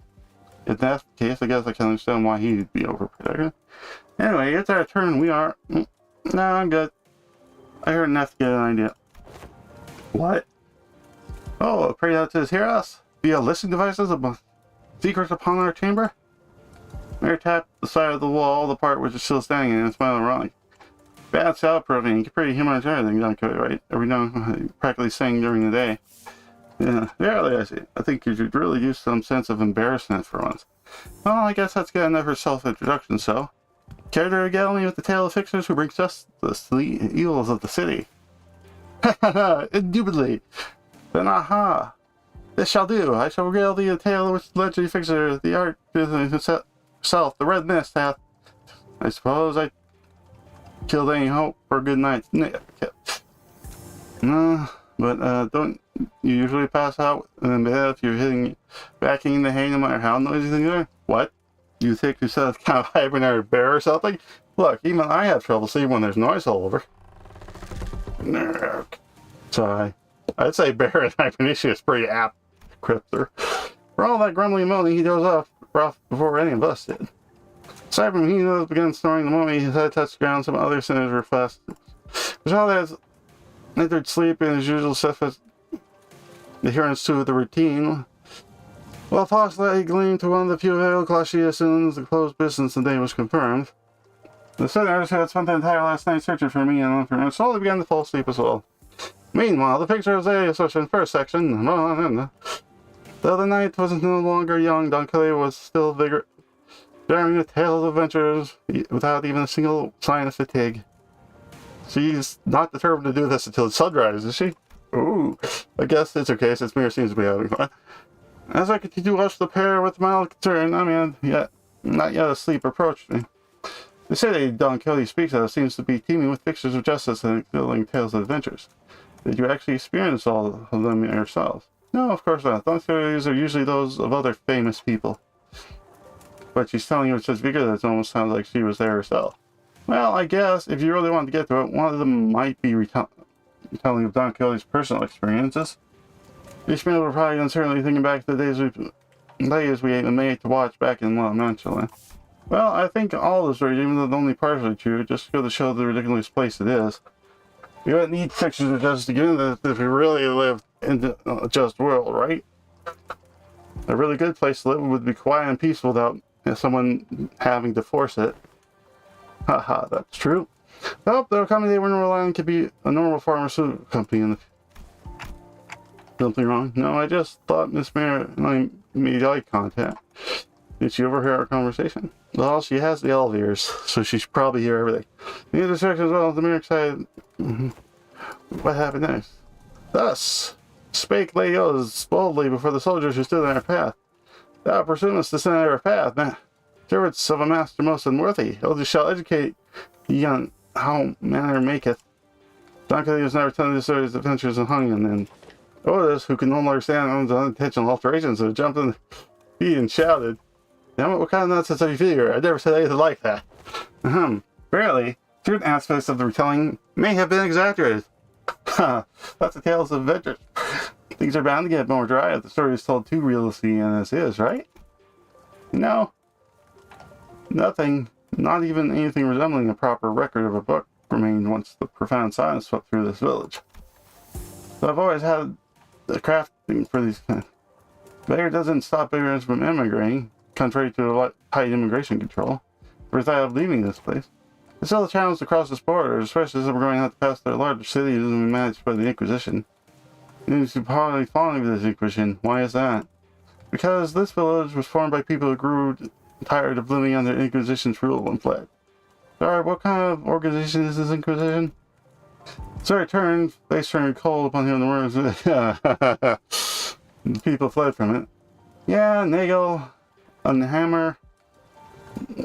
If that's the case, I guess I can understand why he'd be overprotected. Anyway, it's our turn. We are... No, I'm good. I heard enough to get an idea. What? Oh, pray that to hear us via listening devices of secrets upon our chamber? Mary tapped the side of the wall, the part which is still standing, and smiled wrong. Bad soundproofing. You can pretty humanize everything, don't you, right? Every now practically sing during the day. Yeah, really, I see. I think you should really use some sense of embarrassment for once. Well, I guess that's good enough for self-introduction, so. Care to regale me with the tale of fixers who brings justice to the evils of the city? Ha ha ha! Indubitably! Then aha! This shall do. I shall regale thee a tale which legendary fixer, the art business himself, the red mist hath. I suppose I killed any hope for a good night's nap. No, but don't you usually pass out in bed if you're backing the hay no matter how noisy they are? What? You think you said kind of hibernary bear or something? Look, even I have trouble sleeping when there's noise all over. So I'd say bear and hibernation is pretty apt, Crypter. For all that grumbling and moaning, he dozed off before any of us did. Aside from he began snoring the moment his head touched the ground, some other sinners were fast. Michelle has entered sleep in his usual adherence to the routine. While flashlight gleamed to one of the few available classes as soon as the closed business of the day was confirmed. The sinners who had spent the entire last night searching for me and for slowly began to fall asleep as well. Meanwhile, the picture of Zay, especially in the first section, though the night was no longer young, Don Kelly was still vigorous, sharing the tales of adventures without even a single sign of fatigue. She's not determined to do this until sunrise, is she? Ooh, I guess it's her case. Its mirror seems to be having fun. As I continue to watch the pair with mild concern, not yet asleep, approached me. They say that Don Kelly speaks of seems to be teeming with pictures of justice and thrilling tales of adventures. Did you actually experience all of them yourselves? No, of course not. Don Kelly's are usually those of other famous people. But she's telling you with such vigor that it almost sounds like she was there herself. Well, I guess if you really want to get to it, one of them might be telling of Don Kelly's personal experiences. Ishmael were probably uncertainly thinking back to the days we made to watch back in La Mancha. Well, I think all is right, even though it's only partially true, just to go to show the ridiculous place it is. We wouldn't need pictures of justice to get into this if we really lived in a just world, right? A really good place to live would be quiet and peaceful without someone having to force it. Haha, that's true. Well, there'll come a day when Rhode Island could be a normal pharmaceutical company in the Something wrong? No, I just thought Miss Mary and I made eye contact. Did she overhear our conversation? Well, she has the elevators, so she's probably hear everything. The intersection as well as the mirror side. What happened next? Thus spake Lady Oz boldly before the soldiers who stood in our path. Thou presumest to send our path, man. Servants of a master most unworthy. Elders shall educate ye on how manner maketh. Don Kelly was never telling the stories of adventures and hung and Otis, who could no longer stand on his unintentional alterations, so jumped in the feet and shouted, "Damn it, what kind of nonsense are you figure? I never said anything like that." Barely. Certain aspects of the retelling may have been exaggerated. That's the tales of adventures. Things are bound to get more dry if the story is told too realistically as is, right? No. Nothing, not even anything resembling a proper record of a book, remained once the profound silence swept through this village. So I've always had the crafting for these kind. Beggar doesn't stop immigrants from immigrating, contrary to the tight immigration control, for the thought of leaving this place. There's still a challenge to cross this border, especially as we're going to have to pass their larger cities and be managed by the Inquisition. You should probably fall into this Inquisition. Why is that? Because this village was formed by people who grew tired of living under Inquisition's rule and fled. Sorry, what kind of organization is this Inquisition? Sorry, face turned cold upon hearing the words. The people fled from it. Yeah, Nagel and the hammer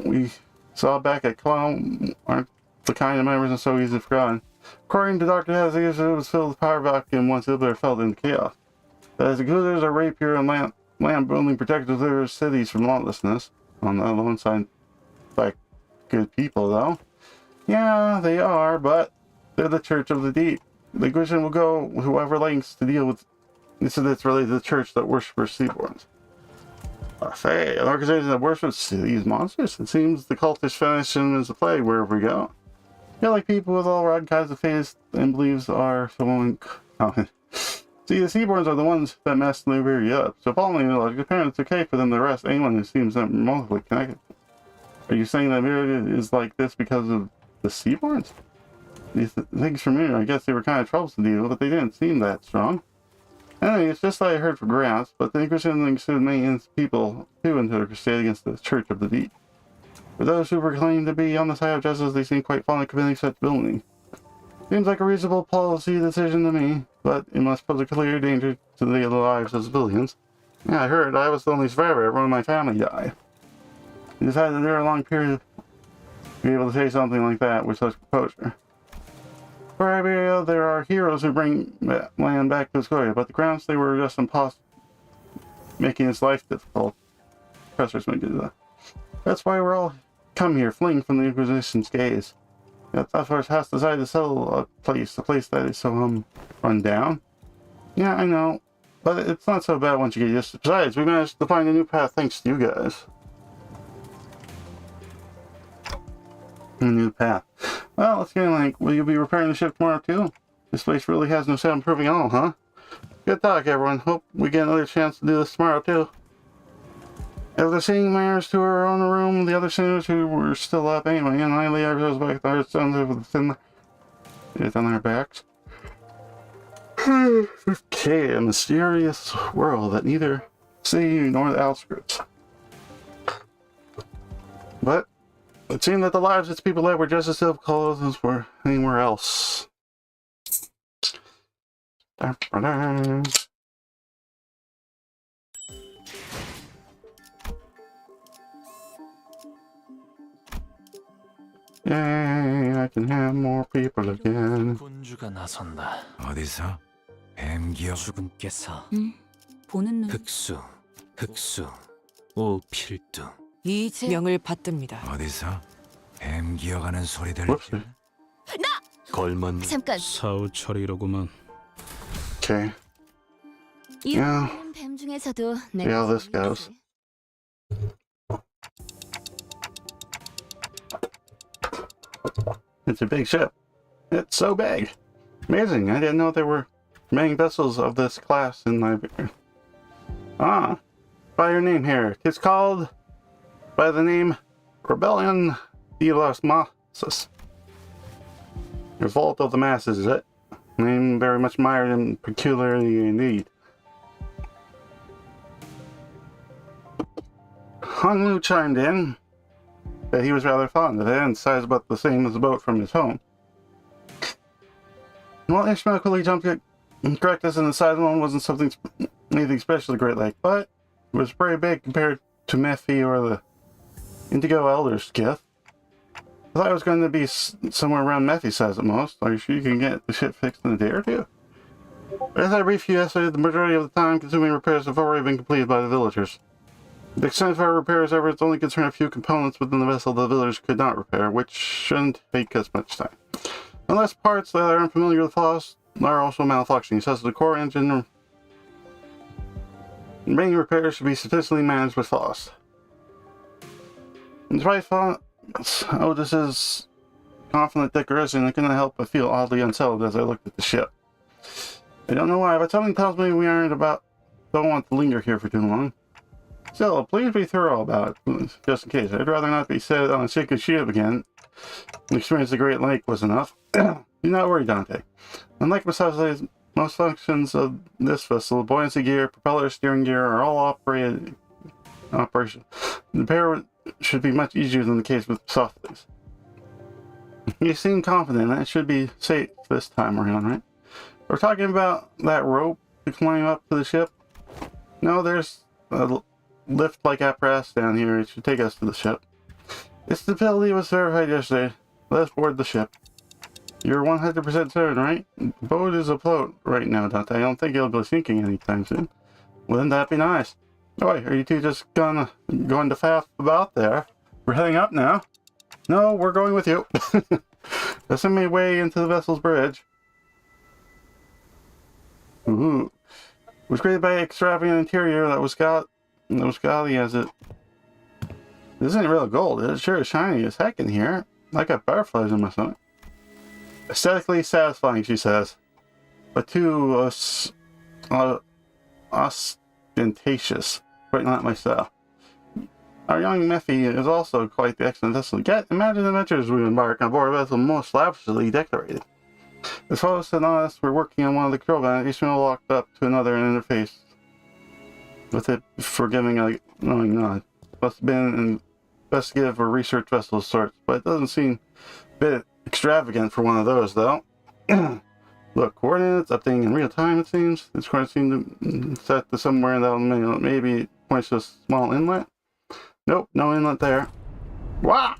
we saw back at Cologne aren't the kind of memories and so easily forgotten. According to Dr. Hazard, it was filled with power vacuum once Ibler fell into chaos. The executors are rapier and land-building protectors of their cities from lawlessness. On the lone side, like good people, though. Yeah, they are, but they're the Church of the Deep. The Inquisition will go whoever lengths to deal with incidents related to the church that worships seaborns. Say, an organization that worships these monsters? It seems the cultish fanatism is the plague wherever we go. Yeah, like people with all kinds of faiths and beliefs are so uncommon. See, the Seaborns are the ones that mess and rear you up, so following the logic, apparently it's okay for them to arrest anyone who seems not remotely connected. Are you saying that Mirror is like this because of the Seaborns? These things from Mirror, I guess they were kind of troublesome to deal with, but they didn't seem that strong. Anyway, it's just like I heard from Grass, but the Inquisition included many people too into a crusade against the Church of the Deep. For those who proclaim to be on the side of justice, they seem quite fond of committing such villainy. Seems like a reasonable policy decision to me, but it must pose a clear danger to the lives of civilians. Yeah, I heard I was the only survivor when my family died. We just had to endure a long period be able to say something like that with such composure. For Iberia, there are heroes who bring land back to Scoria, but the grounds they were just impossible, making its life difficult. Professors may do that. That's why we're all come here, fleeing from the Inquisition's gaze. Yet that force has decided to settle a place that is so run down. Yeah, I know, but it's not so bad once you get used to it. Besides, we managed to find a new path thanks to you guys. A new path. Well, it's getting like, will you be repairing the ship tomorrow too? This place really has no sound improving at all, huh? Good talk, everyone. Hope we get another chance to do this tomorrow too. After seeing Myers to her own room, the other senators who were still up anyway, and I lay ourselves back to our sons within on our backs. Okay, a mysterious world that neither sea nor the outskirts. But it seemed that the lives its people led were just as difficult as were anywhere else. Yay, I can have more people again. 군주가 나선다. 어디서? 뱀기업 주군께서 보는 눈 흑수, 오필두. 이제 명을 받듭니다. 어디서? 뱀 기어가는 소리들. Whoopsie. 걸만 잠깐. 사우철이로구만. Okay. 이런 뱀 중에서도 See how this goes. It's a big ship. It's so big. Amazing. I didn't know there were many vessels of this class in Liberia. Ah, by your name here. It's called by the name Rebellion de los Masses. Revolt of the Masses, is it? Name very much mired in peculiarity indeed. Hanlu chimed in that he was rather fond of it and size about the same as the boat from his home. Well, Ishmael quickly jumped to correct us, and the size one wasn't anything especially great like, but it was very big compared to Mephi or the Indigo Elder's gift. I thought it was going to be somewhere around Mephi's size at most. Are you sure you can get the ship fixed in a day or two? As I briefed you yesterday, the majority of the time-consuming repairs have already been completed by the villagers. The extent of our repairs efforts only concern a few components within the vessel the villagers could not repair, which shouldn't take us much time. Unless parts that are unfamiliar with FOSS are also malfunctioning, such as the core engine. Many repairs should be sufficiently managed with FOSS. Despite Otis's confident declaration, I couldn't help but feel oddly unsettled as I looked at the ship. I don't know why, but something tells me we don't want to linger here for too long. Still, please be thorough about it, just in case. I'd rather not be set on a sinking ship again. The experience of the Great Lake was enough. Do not worry, Dante. Unlike most functions of this vessel, buoyancy gear, propeller, steering gear are all operation. The repair should be much easier than the case with Sophies. You seem confident that it should be safe this time around, right? We're talking about that rope to climb up to the ship? No, there's a lift-like apparatus down here. It should take us to the ship. Its stability was verified yesterday. Let's board the ship. You're 100% certain, right? The boat is afloat right now, Dante. I don't think it'll be sinking anytime soon. Wouldn't that be nice? Oi, are you two just going to faff about there? We're heading up now. No, we're going with you. Let's make our way into the vessel's bridge. Ooh. It was created by an extravagant interior that was gaudy as it. This isn't real gold. It sure is shiny as heck in here. I got butterflies in my stomach. Aesthetically satisfying, she says, but too ostentatious. Quite not my style. Our young Mephi is also quite the excellent vessel. Yet, imagine the adventures we embark on board a vessel most lavishly decorated. As Phyllis and us were working on one of the control vents, Ishmael walked up to another and interfaced with it, forgiving a knowing nod. Must have been an investigative or research vessel of sorts, but it doesn't seem a bit extravagant for one of those, though. Look, coordinates updating in real time, it seems. This coordinate seemed to set to somewhere in that menu. Maybe it points to a small inlet? Nope, no inlet there. Wow!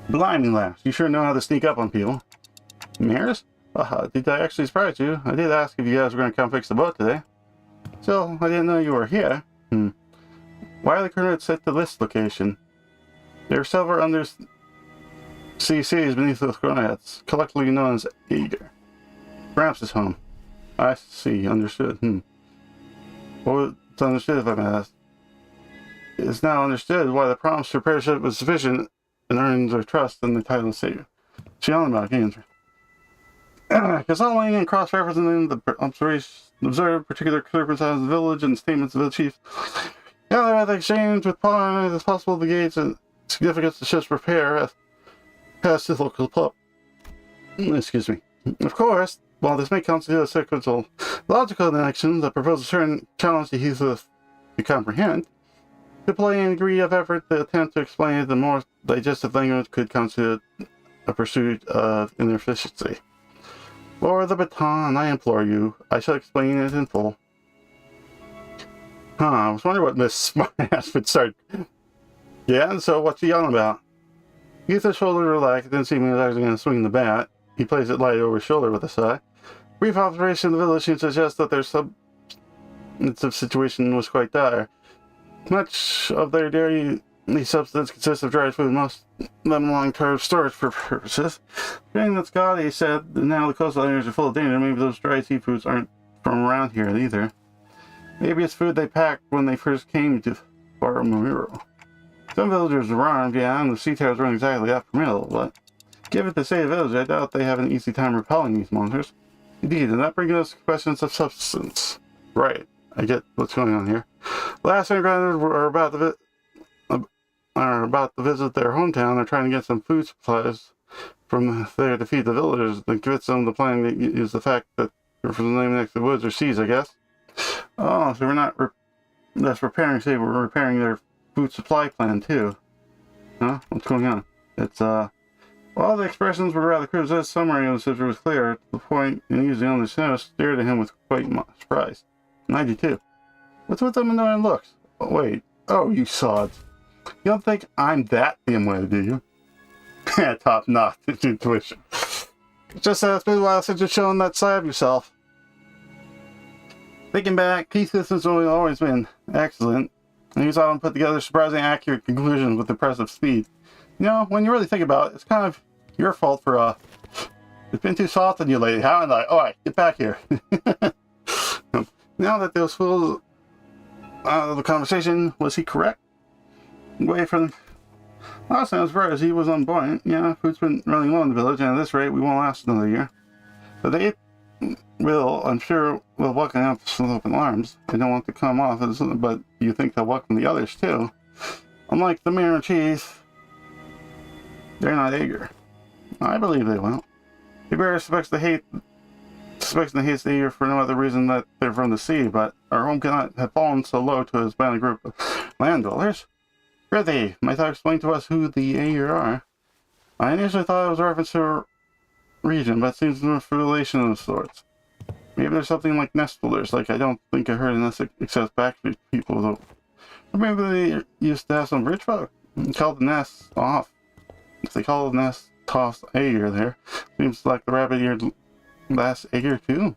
Blimey, lass, you sure know how to sneak up on people. Mares? Did I actually surprise you? I did ask if you guys were going to come fix the boat today. Still, I didn't know you were here. Why are the coordinates set to this location? There are several undersea cities beneath those coordinates, collectively known as Eager. Gramps' home. I see, understood. Well, it's understood if I may ask. It's now understood why the promise to repair ship was sufficient and earns their trust in the title of savior. She on about games. Consolidating and cross-referencing the observed particular circumstances of the village and statements of the chief. Gather the exchange with partners as possible the gates and significance of the ship's repair past the local pub. Excuse me. Of course, while this may constitute a sequential logical action that proposes a certain challenge to use to comprehend, to play a degree of effort to attempt to explain it in more digestive language could constitute a pursuit of inefficiency. For the baton, I implore you, I shall explain it in full. I was wondering what Miss Smartass would start. Yeah, so what's he yelling about? Ethan's shoulder relaxed, didn't seem he was actually going to swing the bat. He placed it light over his shoulder with a sigh. Brief observation of the village seems to suggest that their situation was quite dire. Much of their dairy substance consists of dried food, most of them long-term storage for purposes. Being that Scotty said that now the coastal areas are full of danger, maybe those dried seafoods aren't from around here either. Maybe it's food they packed when they first came to Faramuro. Some villagers are armed, yeah, and the sea towers aren't exactly that formidable, but given the state of the village, I doubt they have an easy time repelling these monsters. Indeed, and that brings us to questions of substance. Right, I get what's going on here. Last undergrounders were about to visit their hometown. They're trying to get some food supplies from there to feed the villagers. They convince them the plan to use the fact that they're from the name next to the woods or seas, I guess. Oh, so we're not that's repairing, say we're repairing their food supply plan too. Huh? What's going on? It's well, the expressions were rather crude. This summary of the sister was clear to the point, and using on the snow stared at him with quite surprise. 92. What's with them annoying looks? Oh, wait. Oh, you sods. You don't think I'm that dimwit, do you? Top notch intuition. Just it's been a while since you've shown that side of yourself. Thinking back, Keith's systems have always been excellent, and he's often put together surprisingly accurate conclusions with impressive speed. You know, when you really think about it, it's kind of your fault for, it's been too soft on you lately, haven't I? Alright, get back here. Now that those fools out of the conversation, was he correct? Away from last time I was right, as he was on point. Yeah, food's been running low in the village, and at this rate, we won't last another year. But they will, I'm sure, will welcome up with open arms. They don't want to come off, but you think they'll welcome the others too. Unlike the mayor and chief, they're not eager. I believe they will. The bear suspects and hates the eager for no other reason that they're from the sea, but our home cannot have fallen so low to his band group of land dwellers. Prithee, might thou explain to us who the eager are? I initially thought it was a reference to a region, but it seems to be a relation of sorts. Maybe there's something like nest builders, like I don't think I heard unless it accepts backstreet people, though. Or maybe they used to have some rich folk and called the nest off. If they call the nest tossed Aegir there, seems like the rabbit-eared last Aegir too.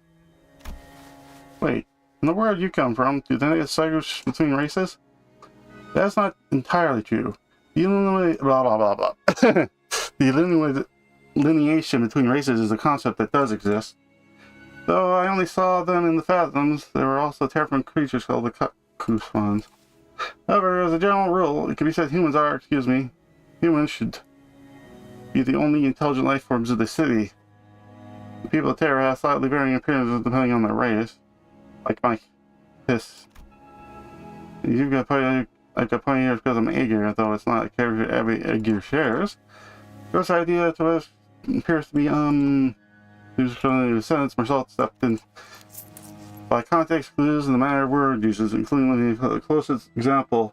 Wait, and where did you come from? Do they distinguish between races? That's not entirely true. The blah blah blah blah. The lineation between races is a concept that does exist. Though I only saw them in the Fathoms, there were also terrifying creatures called the Kuswans. However, as a general rule, it can be said humans should be the only intelligent life forms of the city. The people of Terra have slightly varying appearances depending on their race. Like my piss. You've got pioneers because I'm Aegir, though it's not a character every Aegir shares. This idea to us appears to be, who's from the descendants, Marcel stepped in by context clues and the manner of word uses, including the closest example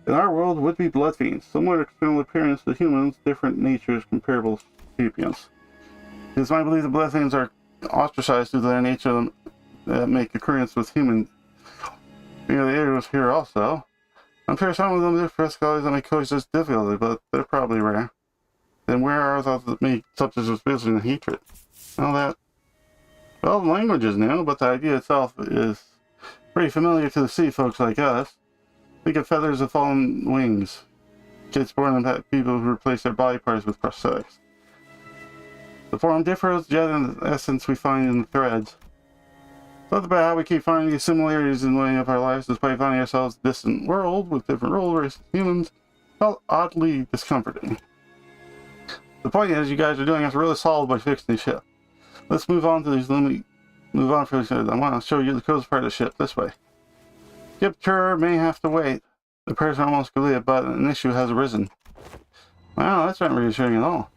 in our world would be blood fiends. Similar external appearance to humans, different natures, comparable sapiens. It is my belief that blood fiends are ostracized due to their nature that make occurrence with humans. The areas here also. I'm sure some of them do for scholars that may coexist difficultly, but they're probably rare. then where are those that make such as suspicion and hatred? Well, well, the language is new, but the idea itself is pretty familiar to the sea folks like us. Think of feathers of fallen wings. Kids born and people who replace their body parts with prosthetics. The form differs, yet in the essence we find in the threads. Thought about how we keep finding these similarities in the way of our lives despite finding ourselves in a distant world with different role races humans felt oddly discomforting. The point is, you guys are doing us really solid by fixing the ship. Let's move on to these move on for I want to show you the coolest part of the ship this way. Skip tour may have to wait. The person almost could leave, but an issue has arisen. Wow, that's not reassuring at all.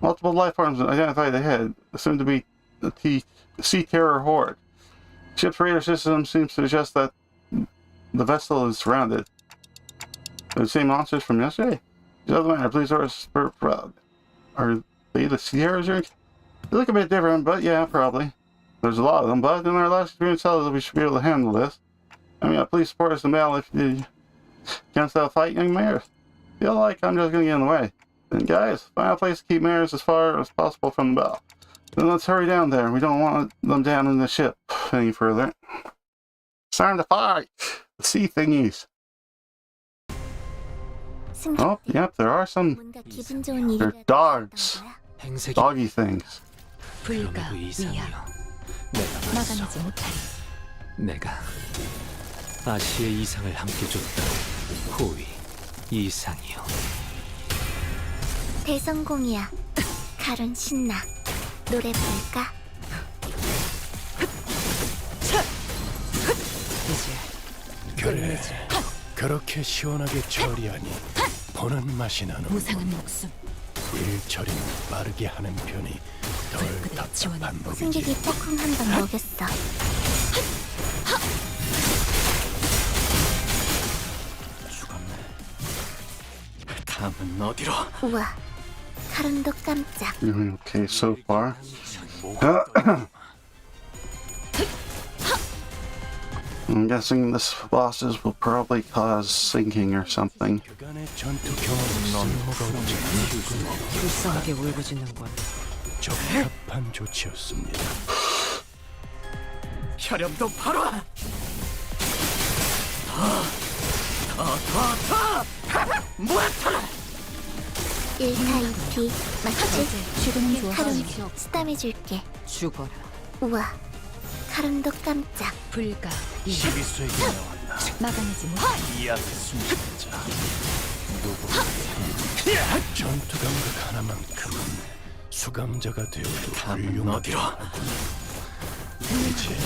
Multiple life forms identified ahead, assumed to be the Sea Terror Horde. Ship's radar system seems to suggest that the vessel is surrounded. Are the same monsters from yesterday? The other matter, please are they the Sea Terrors? They look a bit different, but yeah, probably. There's a lot of them, but in our last experience tells us we should be able to handle this. I mean, please support us in battle if you can't stop fight young mares. Feel like I'm just gonna get in the way. And guys, find a place to keep mares as far as possible from the bow. Then let's hurry down there. We don't want them down in the ship any further. It's time to fight! The sea thingies. Oh, yep, there are some. 뭔가 기분 좋은 They're 일이라도 dogs. 있었던 거야? Doggy things. 그럼에도 불가 이상이여. 위야 내가 맞서. 막아내지 못하리. 내가 아시의 이상을 함께 줬다. 호위 이상이여. 대성공이야. 칼은 신나. 노래 부를까? 이제 그래, 그렇게 시원하게 처리하니 보는 맛이 나는 무상한 목숨 일 처리는 빠르게 하는 편이 덜 그대 답답한 지원해. 법이지. 승객이 폭풍 한 번 먹였어. 죽었네. 다음은 어디로? 우와. 칼은도 깜짝. Doing okay so far. I'm guessing this bosses will probably cause sinking or something. 그간의 전투 경험은 쓸모가 없지만 불쌍하게 울부짖는군. 적합한 조치였습니다. 혈염도 바로 와! 무아타라! 1타 2피 맞지? 죽음은 칼은 좋아. 쓰담해줄게. 죽어라. 우와. 칼은도 깜짝. 불가 위야 시비수에게 나왔나? 막아내지 못하리. 이 앞에 숨쉬는 자 누구 전투 감각 하나만큼은 수감자가 되어도 훌륭하더라고. 이제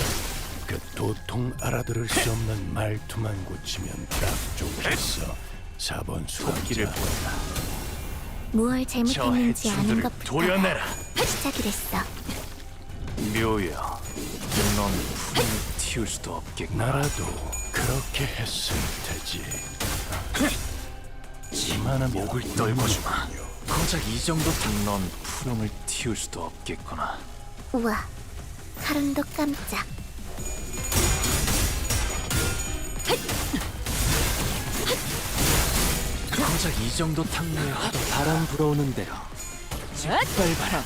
그 도통 알아들을 수 없는 말투만 고치면 딱 좋겠어. 4번 수감자. 무얼 잘못했는지 아는 것부터 도려내라. 시작이랬어. 묘야, 넌 풀을 틔울 수도 없겠구나. 나라도 그렇게 했을 테지. 이만한 목을 떨궈주마. 고작 이 정도 넌 푸름을 틔울 수도 없겠구나. 우와. 칼은도 깜짝. 고작 이 정도 탕로에 하도 바람 불어오는 대로. 빨바라.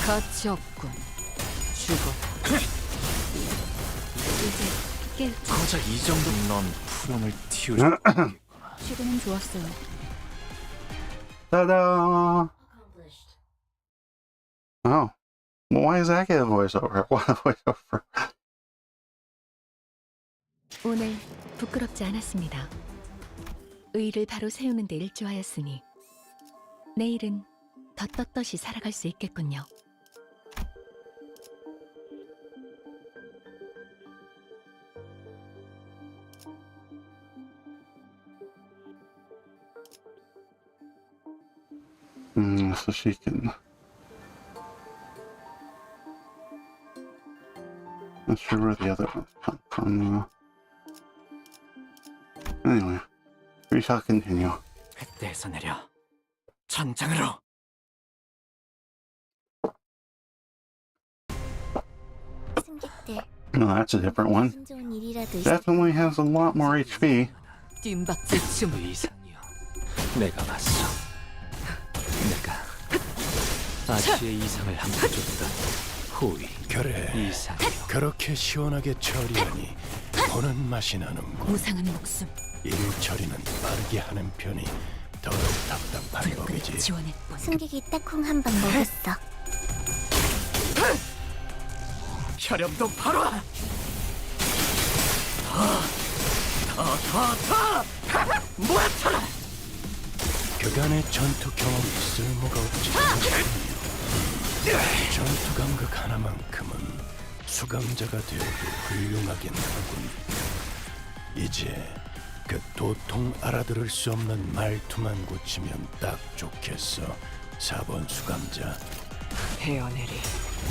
가치 없군. 죽어. 이제 깰 고작 이 정도 넌 푸름을 틔울 수도 없겠구나. 죽음은 좋았어요. Ta-da! Oh. Well, why does that get a voiceover? What a voiceover? 오늘 부끄럽지 않았습니다. 의의를 바로 세우는 데 일조하였으니 내일은 더 떳떳이 살아갈 수 있겠군요. So she can... Not sure where the other ones come from. Anyway, we shall continue. 햇대에서 내려 전장으로. 승객들. No, that's a different one. 기분 좋은 일이라도 있 Definitely has a lot more HP. 뜀박질 춤. 이상이여. 내가 맞서. 내가 아시의 이상을 함겨줬던 호의 그래, 이상이요. 그렇게 시원하게 처리하니 보는 맛이 나는군. 무상한 목숨. 일 처리는 빠르게 하는 편이 덜 답답한 불끈 법이지. 지원했군. 승객이 딱콩 한 방 먹었어. 혈염도 바로. 모아쳐라. 그간의 전투 경험이 쓸모가 없지 않군요. 전투 감각 하나만큼은 수감자가 되어도 훌륭하긴 하군. 이제 그 도통 알아들을 수 없는 말투만 고치면 딱 좋겠어. 4번 수감자. 헤어내리.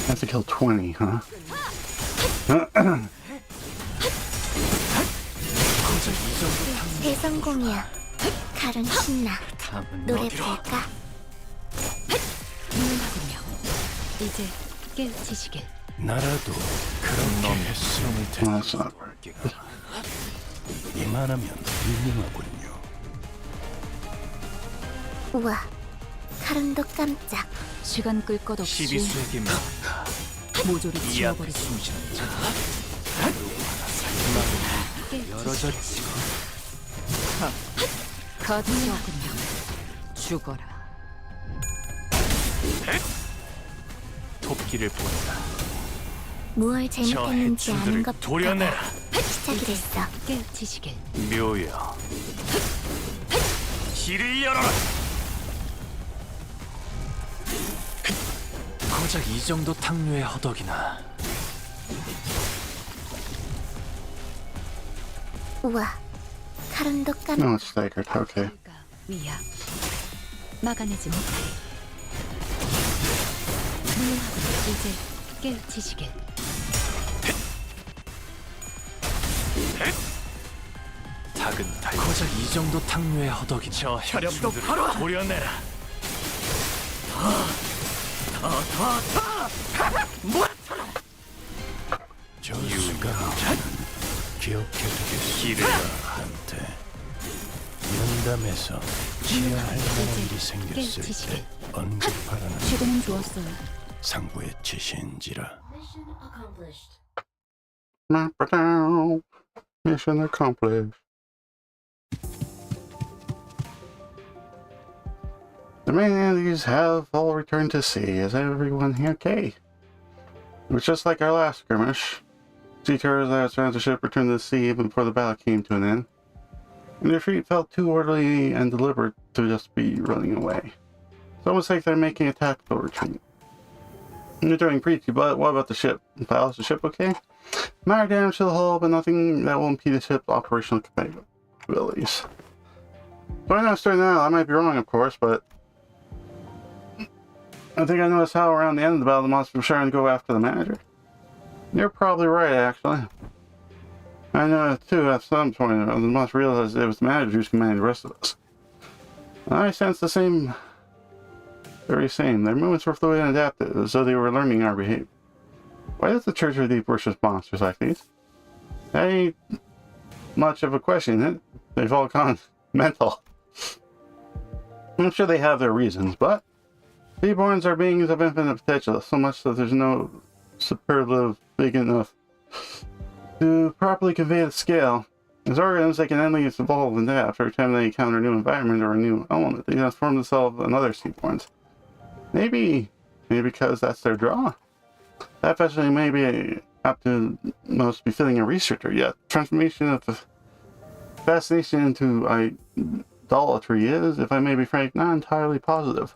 Have to kill 20, huh? 고작 이 정도 대성공이야. 칼은 신나. 탐은 노래 어디로? 부를까? 훌륭하군요. 이제 깨우치시길. 나라도 그렇게 했으면 Well, 텐데. that's not right. 이만하면 훌륭하군요. 우와. 칼음도 깜짝. 시간 끌 것 없이 시비수에게 모조리 이 앞에 지워버리지. 숨지는 자 열어졌지. 거두었군요. 죽어라. 토끼를 본다. 무얼 저 잘못했는지 아는 해충들을 것부터 도려내라. 시작이 됐어. 깨우치시길. 묘여. 길을 열어라. 고작 이 정도 탕류의 허덕이나. 우와. 칼음도 깜짝. No, it's staggered. Okay. 위야. 막아내지 못해. 훌륭하군요. 이제 깨우치시길. 닭은 달. 고작 이 정도 탕류의 허덕이나. 저 혈염도 바로 도려내라. 저 수감자는 기억해두겠습니다. 길을 한테 면담에서 지어야 할 만한 일이 생겼을 깨우치시길. 때 언급하라는 최근엔 좋았어요. 상부의 지시인지라. Mission accomplished. The main entities have all returned to sea. Is everyone here okay? It was just like our last skirmish. Seafarers that surrounded the ship returned to the sea even before the battle came to an end. And their retreat felt too orderly and deliberate to just be running away. It's almost like they're making a tactical retreat. You're doing preachy, but what about the ship? Is the ship okay? Minor damage to the hull, but nothing that will impede the ship's operational capabilities. So I know starting out, I might be wrong, of course, but I think I noticed how around the end of the battle, the monster was trying to go after the manager. You're probably right, actually. I know, too, at some point, the monster realized it was the manager who's commanding the rest of us. I sense the same, very same. Their movements were fluid and adaptive, as though they were learning our behavior. Why does the Church of Deep worship monsters like these? That ain't much of a question, is it? They've all gone mental. I'm sure they have their reasons, but Seaborns are beings of infinite potential, so much that there's no superlative big enough to properly convey the scale. As organisms, they can endlessly evolve and adapt. Every time they encounter a new environment or a new element, they transform themselves into other Seaborns. Maybe because that's their draw. That fascinating may be up to most befitting a researcher, yet transformation of the fascination into idolatry is, if I may be frank, not entirely positive.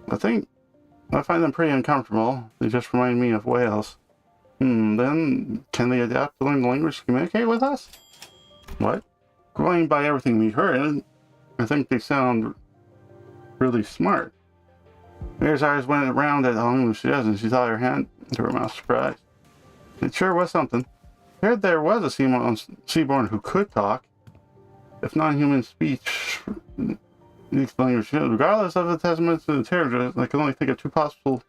I find them pretty uncomfortable. They just remind me of whales. Then can they adapt to learn the language to communicate with us? What? Going by everything we heard, I think they sound really smart. Mary's eyes went around at how long she was, and she thought her hand to her mouth, surprised. It sure was something. I heard there was a Seaborn who could talk, if non-human speech, language. Regardless of the testaments to the territory, I can only think of two possible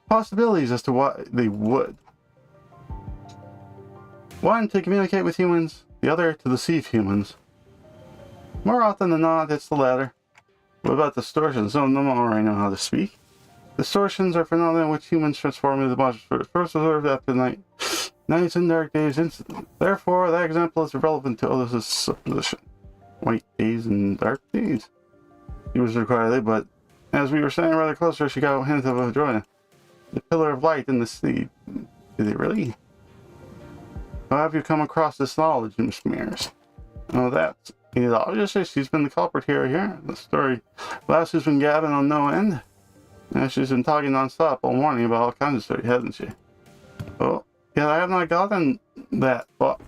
possibilities as to why they would. One, to communicate with humans, the other, to deceive humans. More often than not, it's the latter. What about distortion? Some of them already know how to speak. Distortions are phenomena in which humans transform into monsters first observed after nights and dark days incident. Therefore, that example is irrelevant to others' supposition. White days and dark days. She was quietly, but as we were standing rather closer, she got a hint of a joy. The pillar of light in the sea. Did it really? How have you come across this knowledge, Miss Mears? Oh, that's it. Obviously, she's been the culprit here. The story last has been gabbing on no end. And she's been talking non-stop all morning about all kinds of stories, hasn't she? Oh, yeah, I have not gotten that. But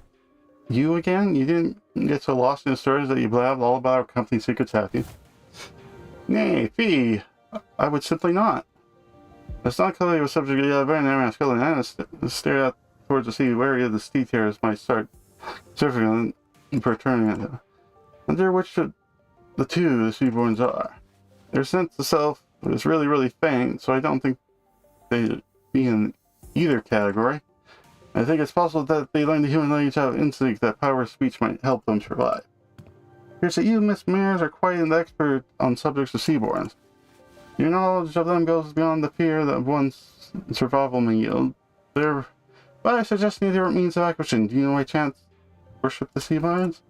you again? You didn't get so lost in the stories that you blabbed all about our company's secrets, have you? Nay, fee. I would simply not. It's not clearly a subject of the very narrow skull and stare out towards the sea, wary of the sea terrors might start surfing and returning at them. Under which the seaborns are. Their sense of self is really, really faint, so I don't think they'd be in either category. I think it's possible that they learn the human language out of instinct that power of speech might help them survive. Here's that you, Miss Mears, are quite an expert on subjects of seaborns. Your knowledge of them goes beyond the fear that one's survival may yield. But I suggest a different means of acquisition. Do you know by chance worship the seaborns?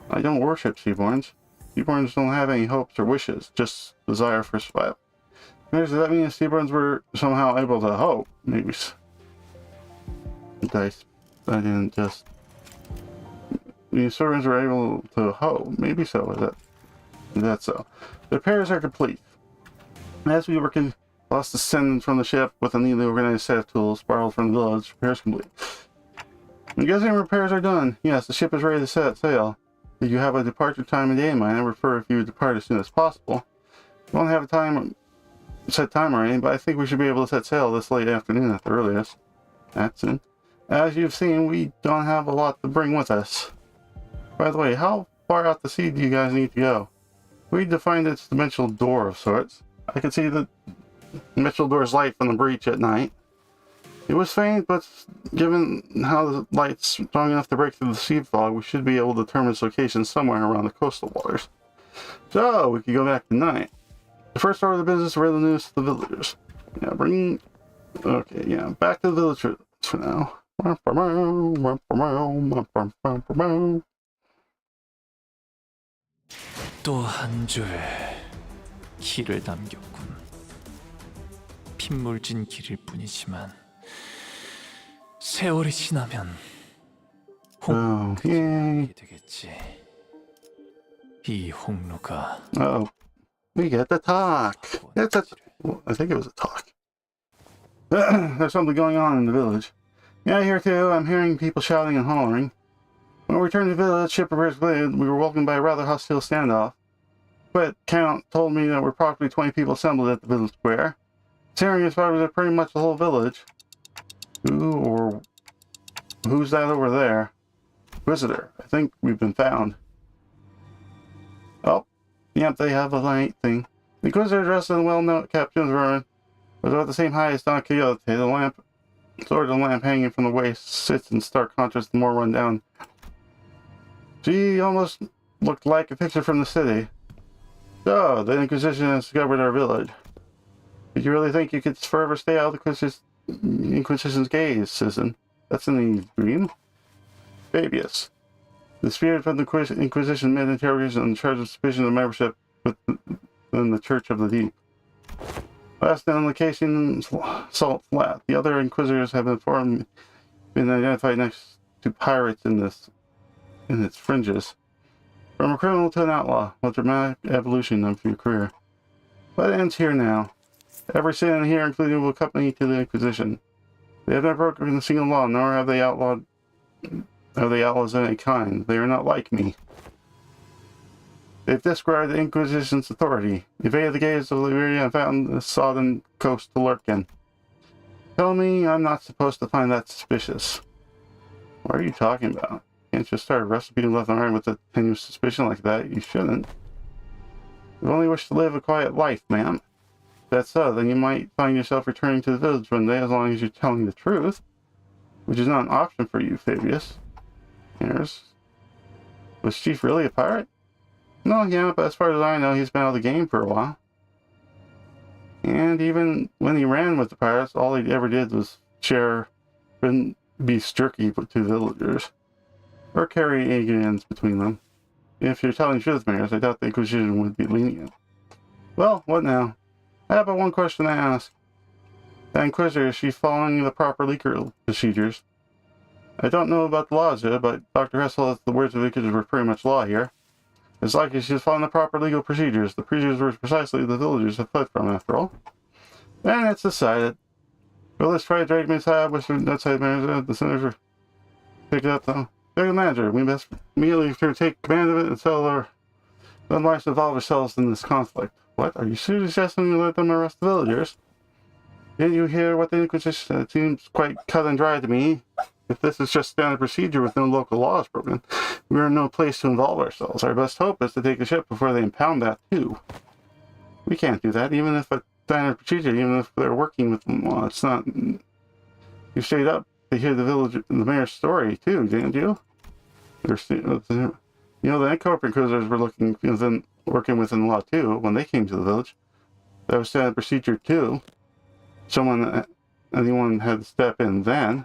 I don't worship seaborns. Seaborns don't have any hopes or wishes, just desire for survival. Does that mean the seaborns were somehow able to hope? Maybe. I didn't just. The seaborns were able to hope. Maybe so. Is that so? The repairs are complete. As we were lost descendants from the ship with a neatly organized set of tools borrowed from the village, repairs complete. I'm guessing repairs are done. Yes, the ship is ready to set sail. Did you have a departure time of day in mind? I prefer if you would depart as soon as possible. We won't have a set time or anything, but I think we should be able to set sail this late afternoon at the earliest. That's it. As you've seen, we don't have a lot to bring with us. By the way, how far out to sea do you guys need to go? We defined its dimensional door of sorts. I could see the dimensional door's light from the breach at night. It was faint, but given how the light's strong enough to break through the sea fog, we should be able to determine its location somewhere around the coastal waters. So, we could go back tonight. The first order of the business, read the news to the villagers. Back to the village for now. 또 한 줄 길을 남겼군. 핏물진 길일 뿐이지만 세월이 지나면 홍로가 되겠지. 이 홍로가 Oh, we get the talk. I think it was a talk. There's something going on in the village. Yeah, here too. I'm hearing people shouting and hollering. When we returned to the village, ship repairs completed, we were welcomed by a rather hostile standoff. But Count told me there were probably 20 people assembled at the village square. Tearing as far as pretty much the whole village. Who's that over there? Visitor. I think we've been found. Oh, yep, they have a light thing. The Inquisitor, dressed in a well-known captain's vermin, was about the same height as Don Quixote. The sword and lamp hanging from the waist sits in stark contrast to the more run-down. She almost looked like a picture from the city. So, the Inquisition has discovered our village. Did you really think you could forever stay out of the Inquisition's gaze, citizen? That's in the dream? Fabius. The spirit from the Inquisition made interrogation on the charge of suspicion of membership within the Church of the Deep. Last on location, Salt Flat. The other Inquisitors have been identified next to pirates in its fringes. From a criminal to an outlaw, a dramatic evolution of your career. But it ends here now. Every citizen here, including, will accompany to the Inquisition. They have not broken a single law, nor have they outlaws of any kind. They are not like me. They've described the Inquisition's authority, evaded the gaze of Liberia, and found the sodden coast to lurk in. Tell me I'm not supposed to find that suspicious. What are you talking about? Can't just start arresting people left and right with a tenuous suspicion like that. You shouldn't. You only wish to live a quiet life, ma'am. If that's so, then you might find yourself returning to the village one day as long as you're telling the truth. Which is not an option for you, Fabius. Was Chief really a pirate? No, yeah, but as far as I know, he's been out of the game for a while. And even when he ran with the pirates, all he ever did was share beef jerky to villagers, or carry egg between them. If you're telling truth, mayors, I doubt the Inquisition would be lenient. Well, what now? I have but one question to ask. The Inquisitor, is she following the proper legal procedures? I don't know about the laws yet, but Dr. Hessel has the words of the Inquisitor were pretty much law here. It's likely she's following the proper legal procedures. The procedures were precisely the villagers have fled from, after all. Then it's decided. Well, let's try Drake Mishab, which that's how the senators pick it up, though. Drake Manager, we must immediately take command of it and tell our unwise to involve ourselves in this conflict. What? Are you suggesting we let them arrest the villagers? Didn't you hear what the Inquisition said? It seems quite cut and dry to me. If this is just standard procedure with no local laws broken, we are in no place to involve ourselves. Our best hope is to take the ship before they impound that too. We can't do that, even if a standard procedure, even if they're working with them. Well, it's not. You stayed up to hear the mayor's story too, didn't you? You know, the incorporated cruisers were working within the law too when they came to the village. That was standard procedure too. Anyone had to step in then.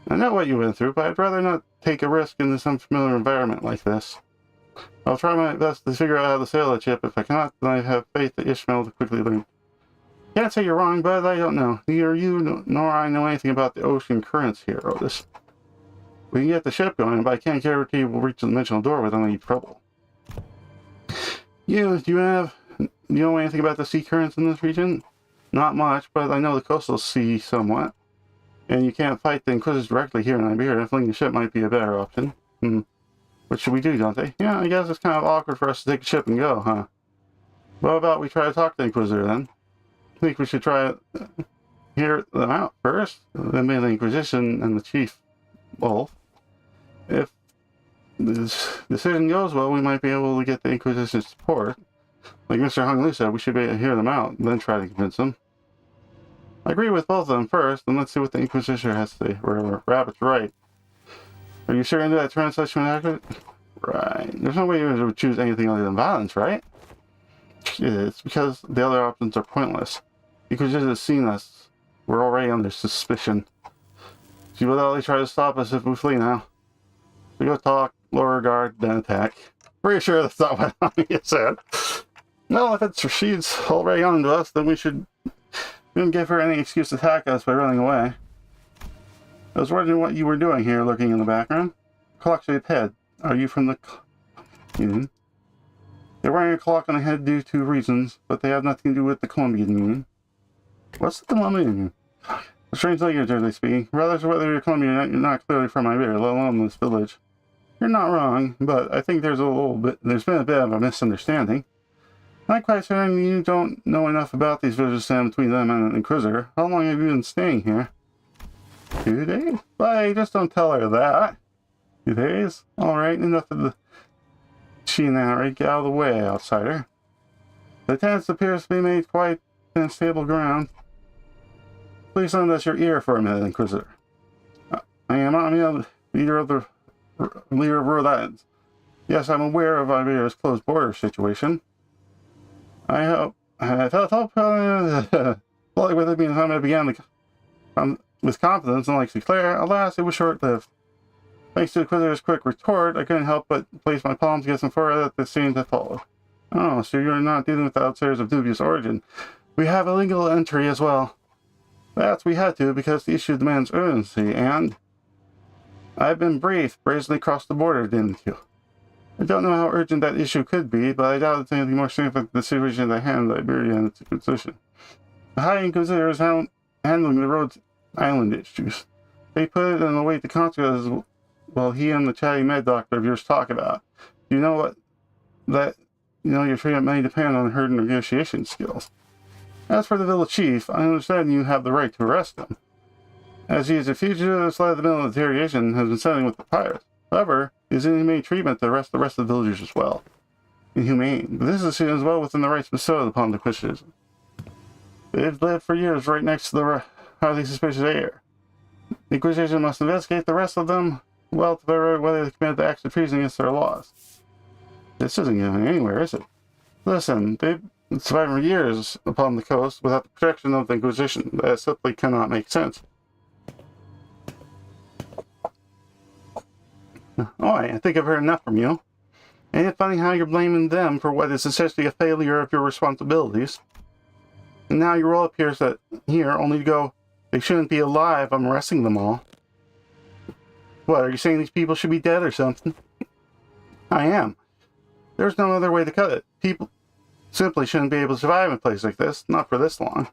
I know what you went through, but I'd rather not take a risk in this unfamiliar environment like this. I'll try my best to figure out how to sail that ship. If I cannot, then I have faith that Ishmael to quickly learn. Can't say you're wrong, but I don't know. Neither you nor I know anything about the ocean currents here, Otis. We can get the ship going, but I can't guarantee we'll reach the dimensional door without any trouble. Do you know anything about the sea currents in this region? Not much, but I know the coastal sea somewhat. And you can't fight the Inquisitors directly here in Iberia. Fleeing the ship might be a better option. What should we do, Dante? Yeah, I guess it's kind of awkward for us to take a ship and go, huh? What about we try to talk to the Inquisitor then? I think we should try to hear them out first. Then maybe the Inquisition and the Chief both. If this decision goes well, we might be able to get the Inquisition's support. Like Mr. Hung Lu said, we should be able to hear them out and then try to convince them. I agree with both of them first, and let's see what the Inquisition has to say. Rabbit's right. Are you sure into that translation accurate? Right. There's no way you would choose anything other than violence, right? It's because the other options are pointless. The Inquisition has seen us. We're already under suspicion. She will only try to stop us if we flee now. We go talk, lower guard, then attack. Pretty sure that's not what Ami said. No, if she's already on to us, then we shouldn't give her any excuse to attack us by running away. I was wondering what you were doing here, lurking in the background. Clock-shaped head. Are you from the Union? They're wearing a clock on the head due to reasons, but they have nothing to do with the Colombian Union. What's the Colombian Union? A strange language, are they speaking? Regardless of whether you're Colombian or not, you're not clearly from Iberia, let alone this village. You're not wrong, but I think there's been a bit of a misunderstanding. Not quite certain you don't know enough about these villages stand between them and an Inquisitor. How long have you been staying here? 2 days? Why, just don't tell her that. 2 days? Alright, enough of the chicanery. Get out of the way, outsider. The tenants appears to be made quite in stable ground. Please lend us your ear for a minute, Inquisitor. I am leader of the Rhodes. Yes, I'm aware of Iberia's closed border situation. I felt fully with it being time I began with confidence, and like Claire, alas, it was short-lived. Thanks to the Inquisitor's quick retort, I couldn't help but place my palms against them for at the scene that followed. Oh, so you're not dealing with outsiders of dubious origin. We have a legal entry as well. We had to, because the issue demands urgency, and I've been briefed, brazenly crossed the border, didn't you? I don't know how urgent that issue could be, but I doubt it's anything more significant than the situation at hand of Iberia and its Inquisition. The High Inquisitor is handling the Rhodes Island issues. They put it in the weight the consequences while he and the chatty med doctor of yours talk about. You know your treatment may depend on her negotiation skills. As for the village chief, I understand you have the right to arrest him. As he is a fugitive that's led the middle of interrogation has been settling with the pirates. However, his inhumane treatment to the rest of the villagers as well. Inhumane. But this is seen as well within the rights bestowed upon the Inquisitors. They've lived for years right next to the highly suspicious heir. The Inquisition must investigate the rest of them well to verify whether they committed the acts of treason against their laws. This isn't going anywhere, is it? Listen, they've surviving for years upon the coast without the protection of the Inquisition. That simply cannot make sense. Oh, I think I've heard enough from you. Ain't it funny how you're blaming them for what is essentially a failure of your responsibilities? And now your role appears that here only to go, they shouldn't be alive, I'm arresting them all. What, are you saying these people should be dead or something? I am. There's no other way to cut it. People simply shouldn't be able to survive in a place like this, not for this long.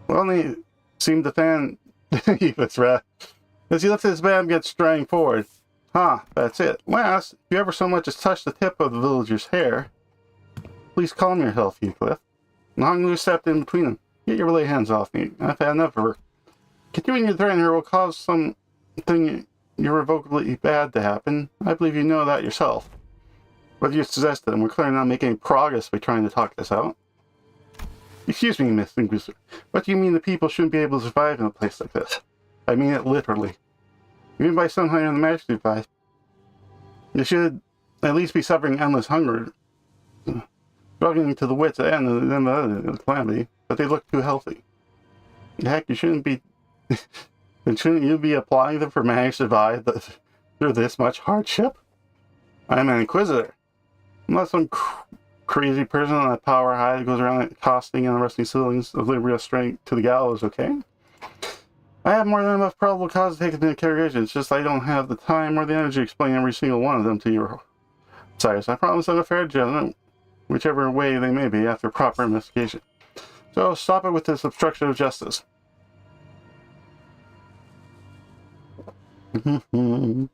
Well, they seem to fan Eva's wrath. As he lifts his bag and gets striding forward. That's it. Last, if you ever so much as touch the tip of the villager's hair, please calm yourself, Heathcliff. Longlu stepped in between them. Get your lay hands off me. I've had enough of her. Continuing to threaten her will cause something irrevocably bad to happen. I believe you know that yourself. Whether you suggest it, and we're clearly not making any progress by trying to talk this out. Excuse me, Miss Inquisitor. What do you mean the people shouldn't be able to survive in a place like this? I mean it literally. Even by some higher than the Majesty advice. They should at least be suffering endless hunger, struggling to the wits' end of the calamity, but they look too healthy. Heck, you shouldn't be... then shouldn't you be applying them for managing to survive through this much hardship? I'm an Inquisitor. I'm not some crazy person on a power high that goes around accosting and arresting civilians of liberty straight to the gallows, okay? I have more than enough probable cause to take into interrogation. It's just I don't have the time or the energy to explain every single one of them to you. Cyrus, I promise them a fair judgment, whichever way they may be, after proper investigation. So stop it with this obstruction of justice. You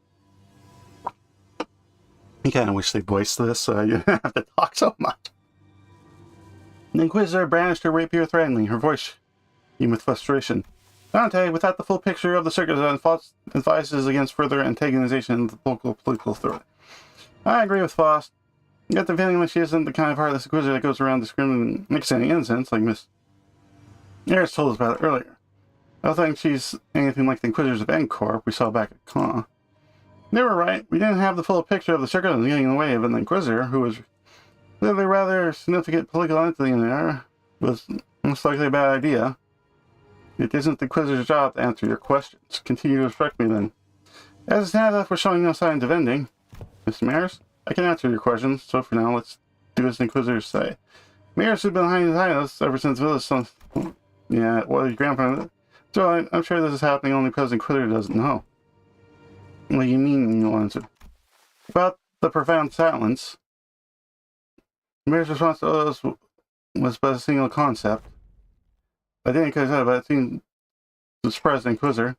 kind of wish they voiced this so you didn't have to talk so much. The Inquisitor brandished her rapier threateningly, her voice even with frustration. Dante, without the full picture of the circumstances, advises against further antagonization of the local political authority. I agree with Faust. You get the feeling that she isn't the kind of heartless Inquisitor that goes around discriminating mixing innocence like Miss Ayres told us about it earlier. I don't think she's anything like the Inquisitors of Encore we saw back at Caen. They were right. We didn't have the full picture of the circumstances getting in the way of an Inquisitor who was really a rather significant political entity in there. Was most likely a bad idea. It isn't the Inquisitor's job to answer your questions. Continue to respect me then. As it stands, if we're showing no signs of ending, Mr. Maris, I can answer your questions, so for now, let's do as the Inquisitors say. Maris has been behind his eyes ever since Village son. Yeah, well, his grandfather. So I'm sure this is happening only because the Inquisitor doesn't know. What do you mean, you'll answer? About the profound silence. Maris' response to us was but a single concept. I didn't catch that, but it seemed to surprise the Inquisitor.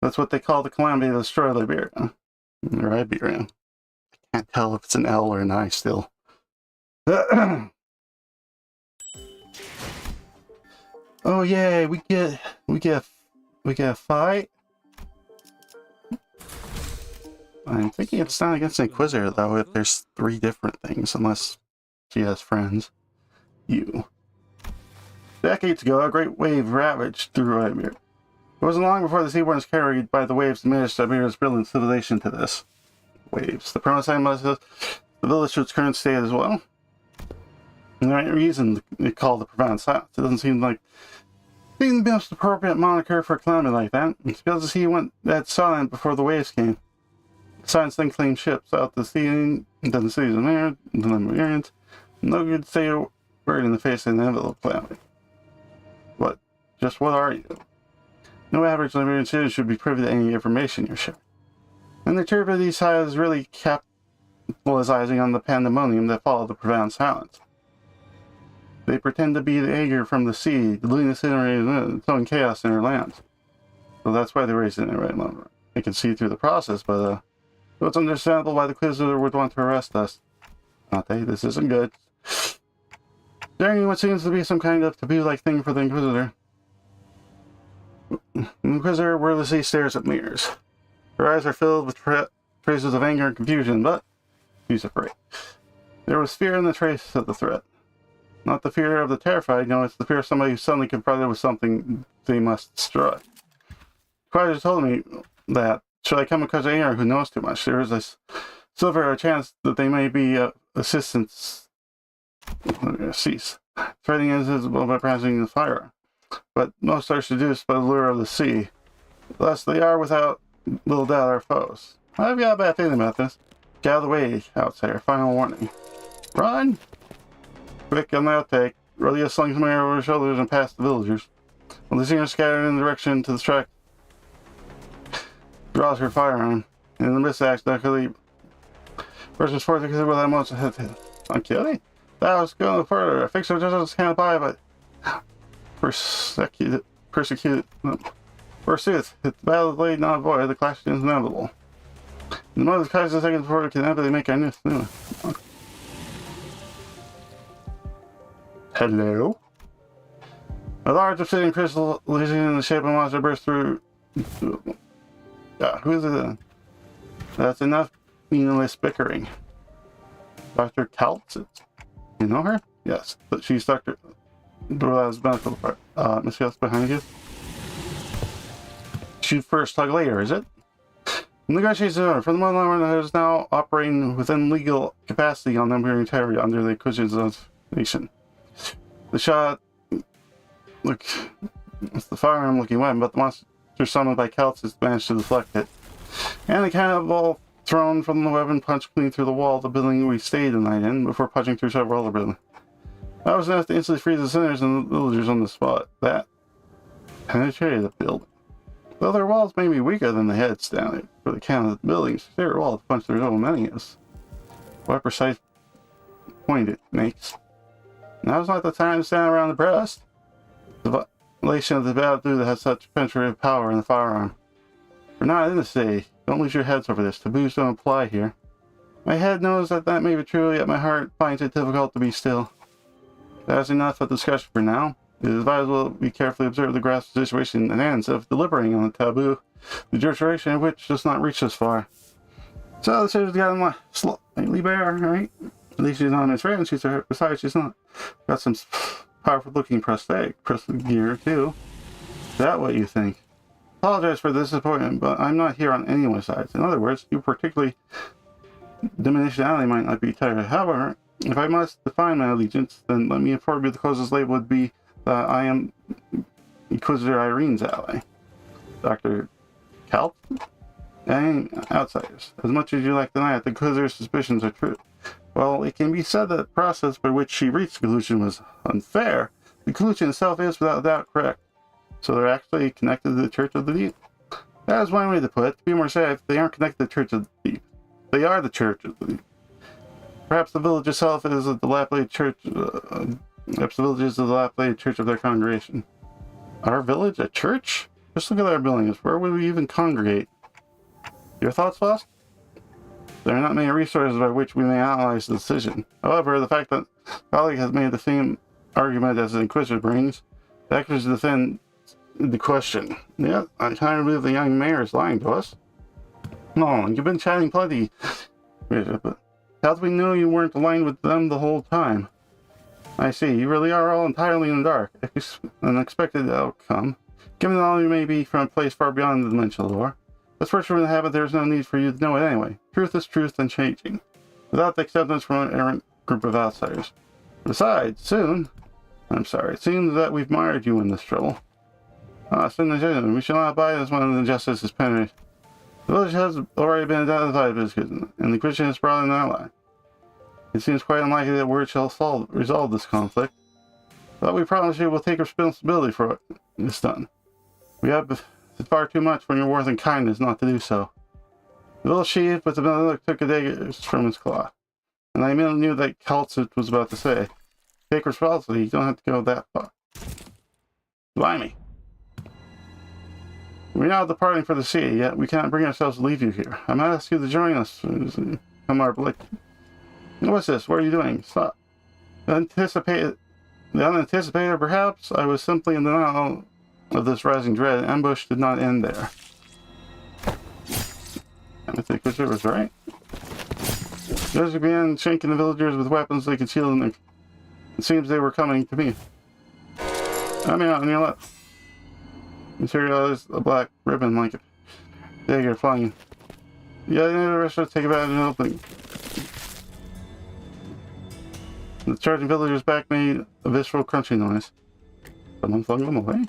That's what they call the calamity that destroyed Liberia. Or Iberia. I can't tell if it's an L or an I still. Oh yay, we get a fight. I'm thinking it's not against the Inquisitor though, if there's 3 different things, unless she has friends. You. Decades ago, a great wave ravaged through Iberia. It wasn't long before the seaborns carried by the waves diminished Iberia's brilliant civilization to this. Waves. The premise I must have the village to its current state as well. And the right reason they call the profound silence. It doesn't seem like being the most appropriate moniker for a calamity like that. It's because the sea went that silent before the waves came. Silence then claimed ships out to sea, and then the cities of Mayor, and then the Marians. No good to say a word in the face of an inevitable calamity. What? Just what are you? No average Liberian citizen should be privy to any information you're sharing. And the chirp of these has really capitalizing on the pandemonium that followed the profound silence. They pretend to be the Aegir from the sea, deluding the city throwing chaos in our lands. So that's why they raised it in the right number. I can see through the process, but so it's understandable why the Inquisitor would want to arrest us. Not they, this isn't good. During what seems to be some kind of taboo-like thing for the Inquisitor. The Inquisitor wordlessly stares at mirrors. Her eyes are filled with traces of anger and confusion, but she's afraid. There was fear in the trace of the threat. Not the fear of the terrified, no, it's the fear of somebody who's suddenly confronted with something they must destroy. The Inquisitor told me that, should I come across anyone who knows too much, there is a silver chance that they may be assistance cease. Threatening is visible by pressing the fire, but most are seduced by the lure of the sea. Thus, they are without little doubt our foes. I've got a bad feeling about this. Get out of the way, outsider. Final warning. Run! Quick on the outtake. Rolia slings some air over her shoulders and past the villagers. While the singers scattered in the direction to the track, draws her firearm. In the midst of action, Dakali bursts forth because without much hesitation. I'm kidding? That was going further. A fixer just can't buy, but persecuted. Forsooth, if the battle is laid not avoided, the clash is inevitable. The moment of crisis seconds before we can inevitably make our new one. Hello? A large obsidian crystal in the shape of a monster burst through. Who is it? That's enough meaningless bickering. Dr. Kaltz? You know her? Yes, but she's Dr. Dorla's medical part. Miss Yelt's behind you. Shoot first, tug later, is it? Negotiations are over. For the moment, that is now operating within legal capacity on neighboring territory under the Christians of nation. The shot, look, it's the firearm looking weapon, but the monster summoned by Celts has managed to deflect it. And the cannonball thrown from the weapon punched clean through the wall of the building we stayed the night in before punching through several other buildings. That was enough to instantly freeze the sinners and the villagers on the spot. That penetrated the building. Though their walls may be weaker than the heads down it for the count of the buildings, their walls punch their own menace. What precise point it makes. Now's not the time to stand around the breast. The violation of the battle that has such penetrative power in the firearm. We're not in the city. Don't lose your heads over this. Taboos don't apply here. My head knows that may be true, yet my heart finds it difficult to be still. That's enough of discussion for now. It is advisable we carefully observe the grasp of the situation and ends of deliberating on the taboo, the duration of which does not reach this far. So the sister's got him slightly bare, right? At least she's not his friend. Besides, she's not. Got some powerful looking prosthetic gear too. Is that what you think? Apologize for the disappointment, but I'm not here on anyone's side. In other words, you particularly dimensionality might not be tired. However, if I must define my allegiance, then let me inform you the closest label would be that I am Inquisitor Irene's ally. Dr. Kalp? And outsiders. As much as you like to deny it, the Inquisitor's suspicions are true. While it can be said that the process by which she reached the conclusion was unfair, the conclusion itself is without doubt correct. So they're actually connected to the Church of the Deep? That is one way to put it. To be more safe, they aren't connected to the Church of the Deep. They are the Church of the Deep. Perhaps the village itself is a dilapidated church. Perhaps the village is a dilapidated church of their congregation. Our village? A church? Just look at our buildings. Where would we even congregate? Your thoughts, boss? There are not many resources by which we may analyze the decision. However, the fact that colleague has made the same argument as the Inquisitor brings, that could defend the question. Yeah, I kind of believe the young mayor is lying to us. No, you've been chatting plenty, but how do we know you weren't aligned with them the whole time? I see, you really are all entirely in the dark. An unexpected outcome. Given that all you may be from a place far beyond the dimensional lore. As first from the habit, there is no need for you to know it anyway. Truth is truth and changing. Without the acceptance from an errant group of outsiders. Besides, it seems that we've mired you in this trouble. Soon we shall not abide as one of the injustice is penetrated. The village has already been identified as good, and the Christian has brought in an ally. It seems quite unlikely that word shall resolve this conflict, but we promise you we'll take responsibility for what is done. We have far too much from your worth and kindness not to do so. The little chief with the look took a dagger from his cloth, and I immediately knew that Kaltsit was about to say, take responsibility, you don't have to go that far. Blimey. We're now departing for the sea, yet we cannot bring ourselves to leave you here. I might ask you to join us from our blade. What's this? What are you doing? Stop. The unanticipated, perhaps? I was simply in denial of this rising dread. An ambush did not end there. I think Inquisitor was right. Those began shanking the villagers with weapons they concealed in their... It seems they were coming to me. I mean, on your left. Materialized a black ribbon like a dagger flying. Yeah, the rest of us take about an opening. The charging villagers back made a visceral crunching noise. Someone flung them away.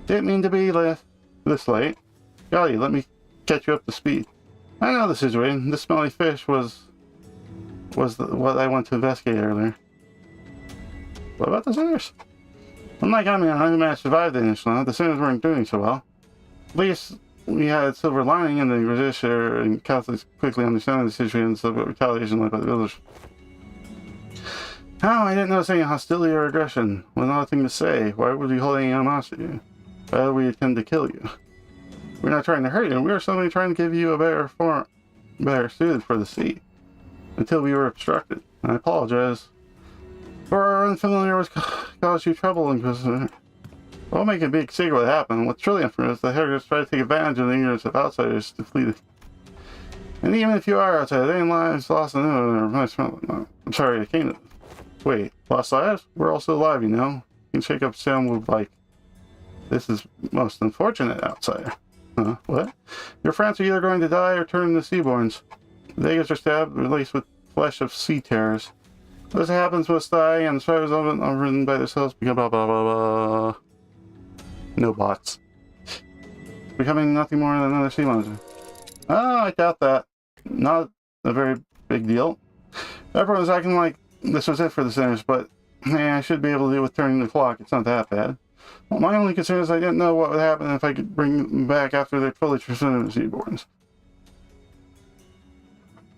Didn't mean to be this late. Golly, let me catch you up to speed. I know the situation. This smelly fish was what I went to investigate earlier. What about the sinners? Unlike I managed to survive the initial round, the sinners weren't doing so well. At least we had a silver lining, and the Inquisition and Catholics quickly understanding the situation, so what retaliation led by the village. How? I didn't notice any hostility or aggression. Well, nothing to say. Why would we hold any animosity? Why would we intend to kill you? We're not trying to hurt you. We are simply trying to give you a better suited for the sea. Until we were obstructed. I apologize for our unfamiliar was caused you trouble, Inquisitor. I'll make a big secret what happened. What's truly unfamiliar is the Heretics tried to take advantage of the ignorance of outsiders to flee. And even if you are outsiders, any lives lost in I'm sorry, I can't. Wait, lost lives? We're all still alive, you know. You can shake up sound with like, this is most unfortunate outsider. Huh? What? Your friends are either going to die or turn into seaborns. The Vegas are stabbed, released with flesh of sea terrors. This happens must die, and the spiders overridden by themselves become blah blah blah blah. No bots. Becoming nothing more than another sea monster. Oh, I doubt that. Not a very big deal. Everyone was acting like this was it for the sinners, but I should be able to deal with turning the clock. It's not that bad. Well, my only concern is I didn't know what would happen if I could bring them back after they're fully transcended to seaborns.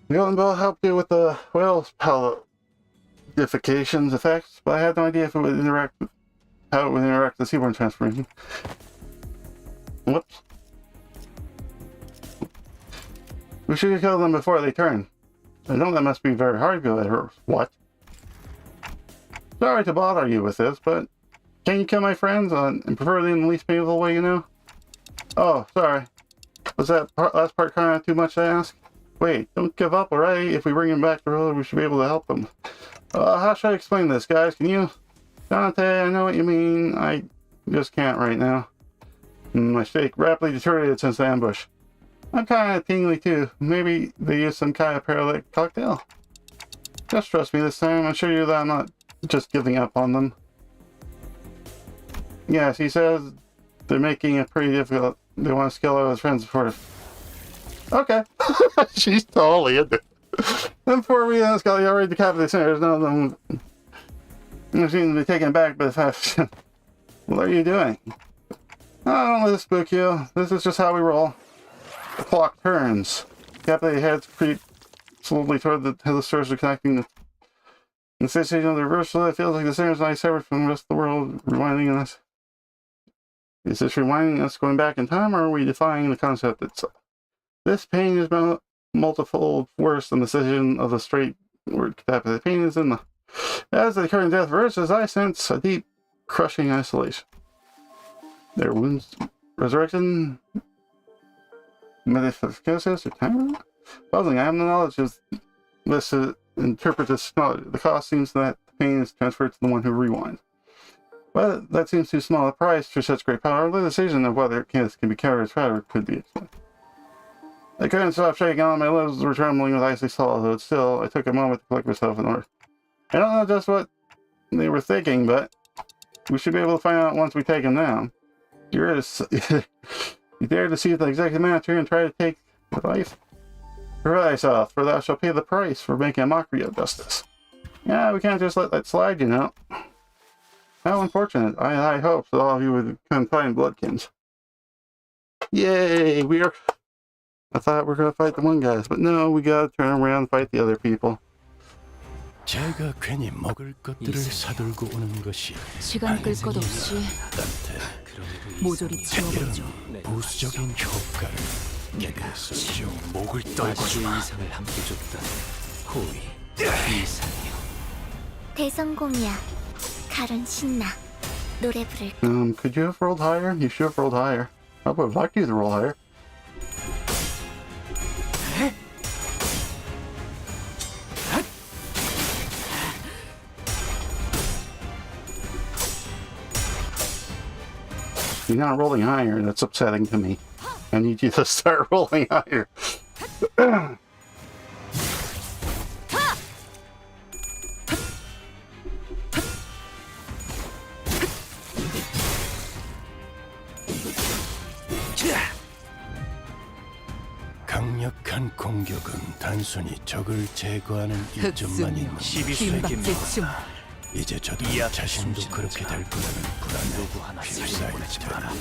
The Golden Bell helped deal with the whale's palidification's effects, but I had no idea if it would how it would interact with the seaborn transformation. Whoops. We should have killed them before they turned. I know that must be very hard to do. What? Sorry to bother you with this, but can you kill my friends, and preferably in the least painful way, you know? Oh, sorry. Was that last part kind of too much to ask? Wait, don't give up, alright? If we bring him back to Roller, we should be able to help him. How should I explain this, guys? Can you? Dante, I know what you mean. I just can't right now. My steak rapidly deteriorated since the ambush. I'm kind of tingly too. Maybe they used some kind of paralytic cocktail. Just trust me this time. I assure you that I'm not just giving up on them. Yes, he says they're making it pretty difficult. They want to kill all his friends before. Okay. She's totally into it. Then before we Scully already decapitated sinners, none of them seem to be taken back by the fact. What are you doing? Oh, don't let this spook you. This is just how we roll. The clock turns. Decapitated heads creep slowly toward the source of connecting the sensation of the reversal. It feels like the sinners and I severed from the rest of the world, rewinding us. Is this rewinding us going back in time, or are we defying the concept itself? This pain is multifold worse than the decision of the straight word decapitated. Pain is in the... As the current death verses, I sense a deep, crushing isolation. Their wounds, resurrection, metaphysics, or time? Puzzling, I have no knowledge of this to interpret this knowledge. The cost seems that the pain is transferred to the one who rewinds. But that seems too small a price for such great power. The decision of whether it can be carried as power could be explained. I couldn't stop shaking on. My lips were trembling with icy solitude. Still, I took a moment to collect myself in order. I don't know just what they were thinking, but we should be able to find out once we take him down. You dare to see the executive manager and try to take the life? Prepare thyself, for thou shalt pay the price for making a mockery of justice. Yeah, we can't just let that slide, you know. How unfortunate. I hoped that all of you would find bloodkins. Yay, we are... I thought we were going to fight the one guys, but no, we got to turn around and fight the other people. 제가 괜히 먹을 것들을 사들고 오는 것이 시간 끌 것 없이 모조리 치워버리죠. 부수적인 효과를 내겠었죠. 목을 떨고 아시의 이상을 함께 줬던 호의 이상이요. 대성공이야. 가론 신나. 노래 부를. Could you have rolled higher? You should have rolled higher. I would have liked you to roll higher. You're not rolling higher, that's upsetting to me. I need you to start rolling higher. 한 공격은 단순히 적을 제거하는 이점만 있는 빈박제춤. 이제 저도 이악 자신도 숨지는 그렇게 자. 될 거라는 불안에 누구 하나 살려보내지 휩싸일 마라.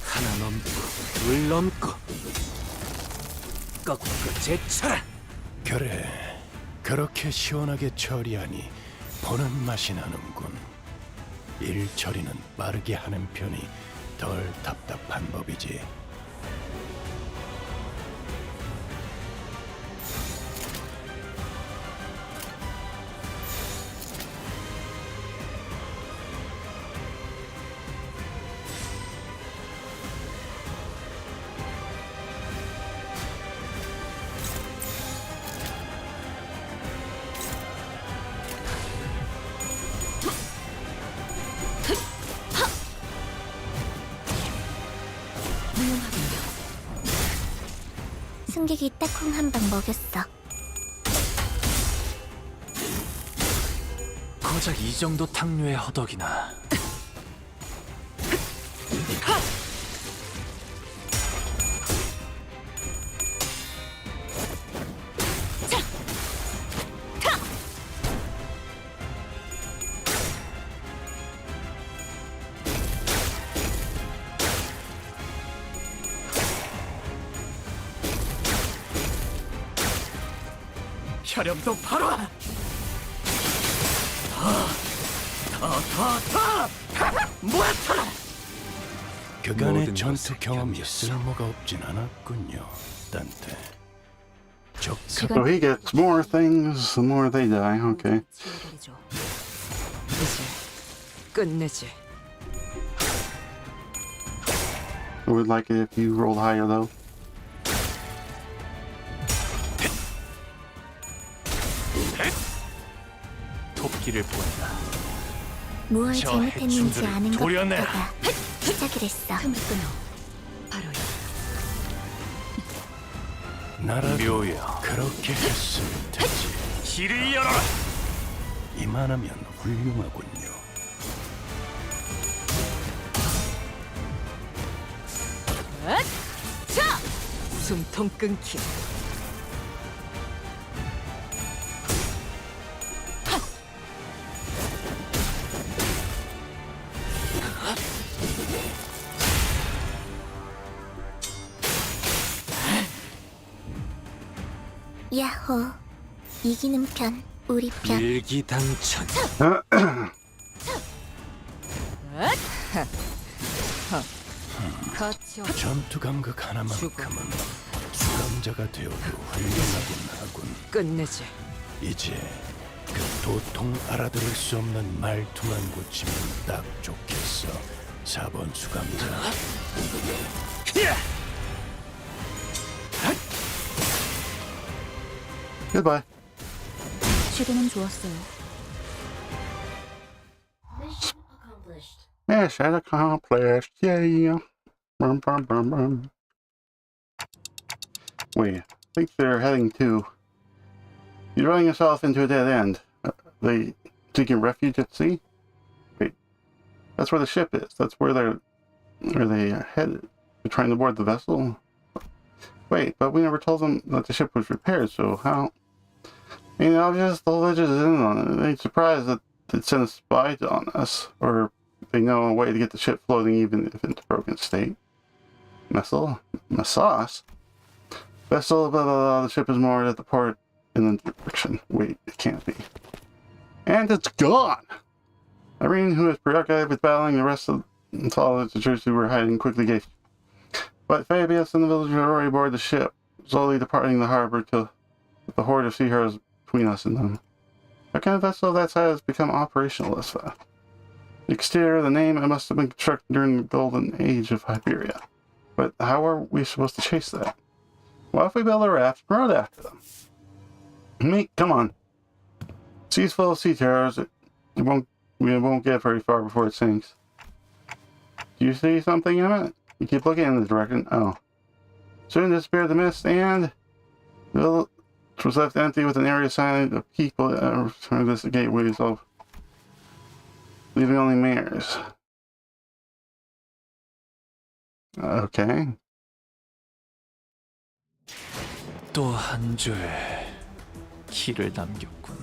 하나 넘고 둘 넘고 꺾고 제쳐라. 그래, 그렇게 시원하게 처리하니 보는 맛이 나는군. 일 처리는 빠르게 하는 편이 덜 답답한 법이지. 무용하군요. 승객이 딱콩 한 방 먹였어. 고작 이 정도 탕류의 허덕이나. 혈염도 바로 와! 모아쳐라! 그간의 모든 전투 것을 경험이 견뎠어. 쓸모가 없진 않았군요, 딴테. 적합 시간 So he gets more things the more they die. Okay. 치워버리죠. 이제 끝내지. I would like it if you rolled higher though. 토끼를 보낸다. 무얼 저 잘못했는지 해충들을 아는 도려내라. 것부터가 시작이랬어. 틈을 끊어. 바로요. 나라도 묘여. 그렇게 했을 테지. 길을 열어라! 이만하면 훌륭하군요. 자! 숨통 끊기. 야호. 이기는 편, 우리 편. 일기당천. 같이 전투 감각 하나만큼은 수감자가 되어도 훌륭하긴 하군. 끝내지. 이제 그 도통 알아들을 수 없는 말투만 고치면 딱 좋겠어. 4번 수감자. Goodbye. 시도는 좋았어요. Mission accomplished. Yeah. Brum, brum, brum, brum. Wait, I think they're heading to. You're running yourself into a dead end. They taking refuge at sea? Wait, that's where the ship is. That's where they headed. They're trying to board the vessel? Wait, but we never told them that the ship was repaired, so how? I mean, obviously the legend is in on it. They're surprised that it sent a spy on us, or they know a way to get the ship floating even if it's broken state. Vessel? Sauce? Vessel, blah, blah, blah. The ship is moored at the port in the direction. Wait, it can't be. And it's gone! Irene, who is preoccupied with battling the rest of the followers the church who were hiding, quickly gave. But Fabius and the villagers are already aboard the ship, slowly departing the harbor till the horde of sea heroes between us and them. How can a vessel of that size become operational this fast? The exterior, the name, it must have been constructed during the golden age of Iberia. But how are we supposed to chase that? What if we build a raft and rode after them? Come on. Sea's full of sea terrors. We won't get very far before it sinks. Do you see something in it? You keep looking in the direction. Oh. Soon disappeared the mist, and the village was left empty with an area silent of people returned this gateways of leaving only mares. Okay. 또 한 줄 길을 남겼군.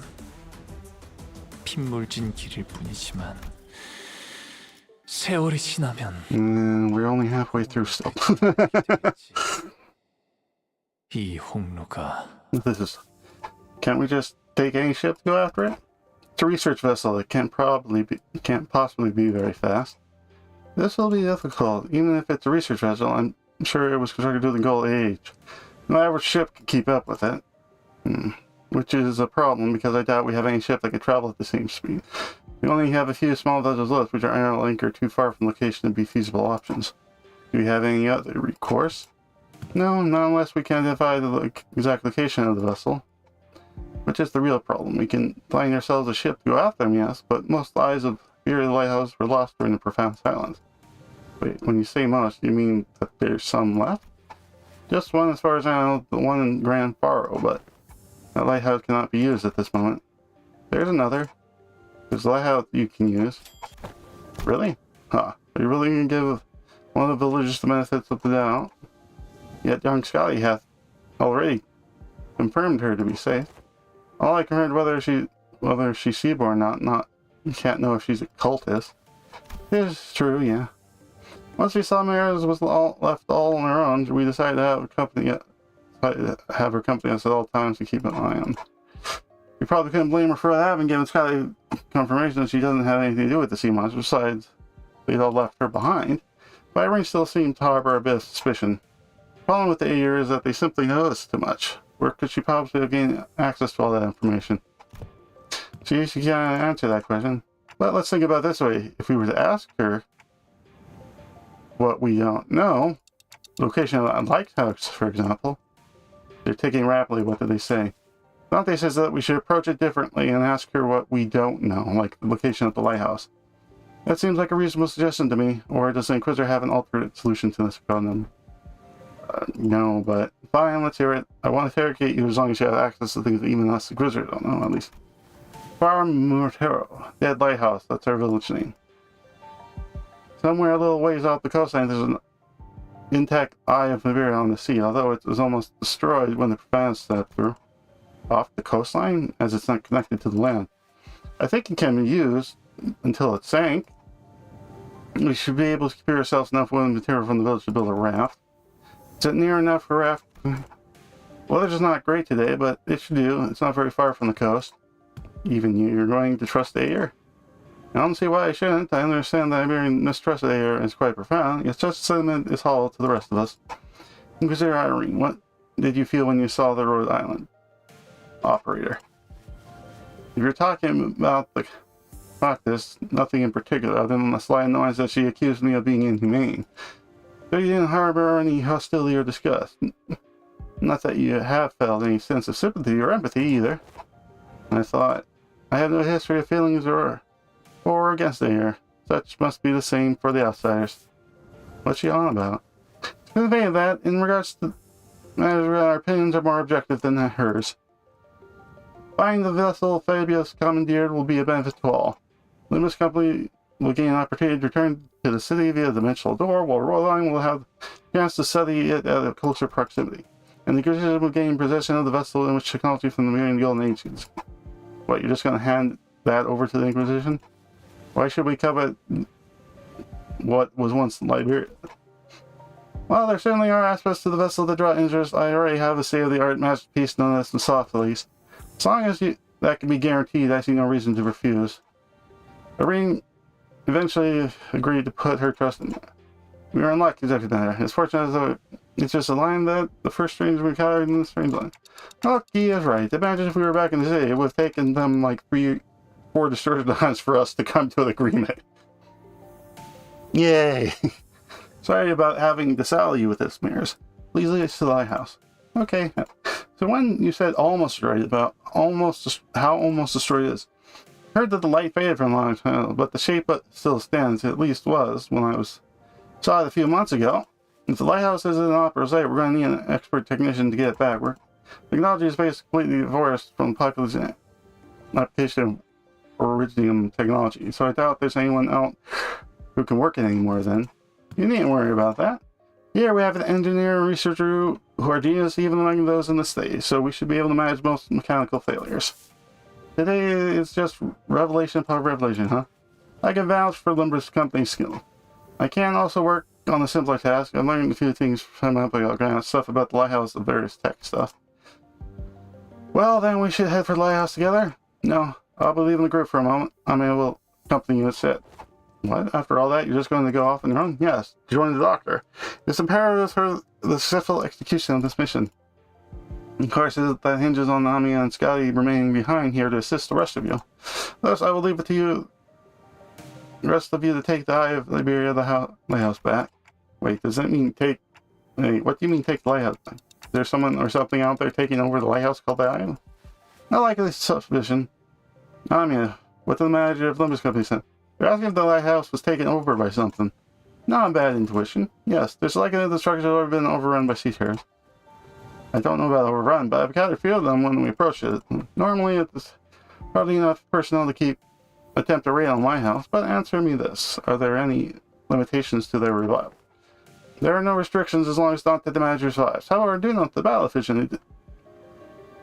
핏물진 길일 뿐이지만 세월이 지나면 We're only halfway through still. 이 홍로가 Can't we just take any ship to go after it? It's a research vessel. It can't possibly be very fast. This will be difficult. Even if it's a research vessel, I'm sure it was constructed during the Golden Age. No average ship can keep up with it. Which is a problem because I doubt we have any ship that can travel at the same speed. We only have a few small vessels left, which are anchored too far from location to be feasible options. Do we have any other recourse? No, not unless we can identify the exact location of the vessel. Which is the real problem. We can find ourselves a ship to go after them, yes, but most lives of here the lighthouse were lost during the profound silence. Wait, when you say most, you mean that there's some left? Just one, as far as I know, the one in Grand Faro, but that lighthouse cannot be used at this moment. There's another. There's a lighthouse you can use. Really? Huh. Are you really going to give one of the villagers the benefits of the doubt? Yet young Scotty hath already confirmed her to be safe. All I confirmed whether she's seaborn or not. You can't know if she's a cultist. It's true, yeah. Once we saw Maris was left all on her own, we decided to have her accompany us at all times to keep an eye on. You probably couldn't blame her for that, having given Scotty confirmation that she doesn't have anything to do with the sea monster. Besides, they'd all left her behind. But Irene still seemed to harbor a bit of suspicion. The problem with the AU is that they simply noticed too much. Where could she possibly have gained access to all that information? She can't answer that question. But let's think about it this way. If we were to ask her what we don't know, location of a lighthouse, for example, they're taking rapidly. What do they say? Dante says that we should approach it differently and ask her what we don't know, like the location of the lighthouse. That seems like a reasonable suggestion to me. Or does the Inquisitor have an alternate solution to this problem? No, but fine, let's hear it. I want to interrogate you as long as you have access to things that even us Inquisitor don't know, at least. Far Mortero, Dead Lighthouse, that's our village name. Somewhere a little ways off the coastline, there's an intact Eye of Nibiru on the sea, although it was almost destroyed when the Profanus stepped through. Off the coastline, as it's not connected to the land. I think it can be used until it sank. We should be able to secure ourselves enough wood material from the village to build a raft. Is it near enough for a raft? Weather's not great today, but it should do. It's not very far from the coast. Even you're going to trust the air? I don't see why I shouldn't. I understand that Iberian mistrust of the air is quite profound. It's just a sentiment is hollow to the rest of us. Inquisitor Irene, what did you feel when you saw the Rhode Island operator? If you're talking about this, nothing in particular, other than the slight noise that she accused me of being inhumane. So you didn't harbor any hostility or disgust. Not that you have felt any sense of sympathy or empathy either. I thought, I have no history of feelings or against the air. Such must be the same for the outsiders. What's she on about? In the vein of that, in regards to matters where our opinions are more objective than hers. Finding the vessel Fabius commandeered will be a benefit to all. Limbus Company will gain an opportunity to return to the city via the dimensional door, while Royline will have a chance to study it at a closer proximity. And the Inquisition will gain possession of the vessel in which technology from the Marian Golden Age is. What, you're just going to hand that over to the Inquisition? Why should we covet what was once Liberia? Well, there certainly are aspects to the vessel that draw interest. I already have a state-of-the-art masterpiece known as the Softlease. As long as that can be guaranteed, I see no reason to refuse. Irene eventually agreed to put her trust in me. We were unlucky as everything there. It's fortunate as It's just a line that the first stranger we encountered in the strange line. Oh, he is right. Imagine if we were back in the city, it would have taken them like 4 distorted lines for us to come to an agreement. Yay! Sorry about having to saddle you with this, Mirrors. Please lead us to the lighthouse. Okay. So when you said almost destroyed, about how almost destroyed it is. Heard that the light faded from a long time, but the shape still stands. At least was when I saw it a few months ago. If the lighthouse is an opera site, we're going to need an expert technician to get it back. Technology is basically completely divorced from the application of originium technology, so I doubt there's anyone out who can work it anymore then. You needn't worry about that. Here we have an engineer and researcher who are genius even among those in the state, so we should be able to manage most mechanical failures. Today is just revelation upon revelation, huh? I can vouch for Limbus company skill. I can also work on a simpler task. I learned a few things from my stuff about the lighthouse and various tech stuff. Well, then we should head for the lighthouse together? No, I'll be leaving the group for a moment. I mean, I will accompany you instead. What? After all that, you're just going to go off on your own? Yes, join the doctor. It's imperative for the successful execution of this mission. Of course, that hinges on Nami and Scotty remaining behind here to assist the rest of you. Thus, I will leave it to you, the rest of you, to take the Eye of Liberia, the lighthouse back. Wait, does that mean take... Wait, what do you mean take the lighthouse back? Is there someone or something out there taking over the lighthouse called the Eye? Not likely suspicion. Nami, what did the manager of Limbus Company say? They're asking if the lighthouse was taken over by something. Not a bad intuition. Yes, there's likely the structure has already been overrun by seafarers. I don't know about overrun, but I've got a few of them when we approach it. Normally, it's probably enough personnel to attempt a raid on my house, but answer me this. Are there any limitations to their revival? There are no restrictions as long as not that the manager survives. However, do note the battle efficiency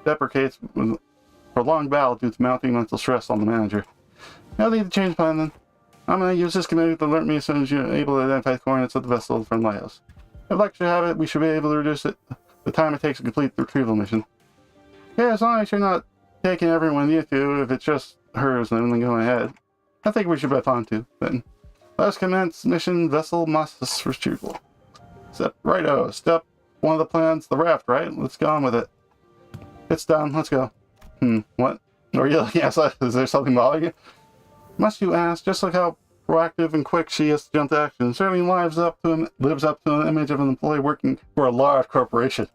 deprecates with prolonged battle due to mounting mental stress on the manager. I'll need to change plan then. I'm going to use this committee to alert me as soon as you're able to identify the coordinates of the vessel from the lighthouse. If luck should have it, we should be able to reduce the time it takes to complete the retrieval mission. Yeah, as long as you're not taking everyone with you, if it's just hers, then go ahead. I think we should bet on to, then. Let us commence mission vessel mass retrieval. Righto, step one of the plans, the raft, right? Let's go on with it. It's done, let's go. What? Are you looking at? Is there something bothering you? Must you ask? Just like how proactive and quick she is to jump to action, certainly lives up to an image of an employee working for a large corporation.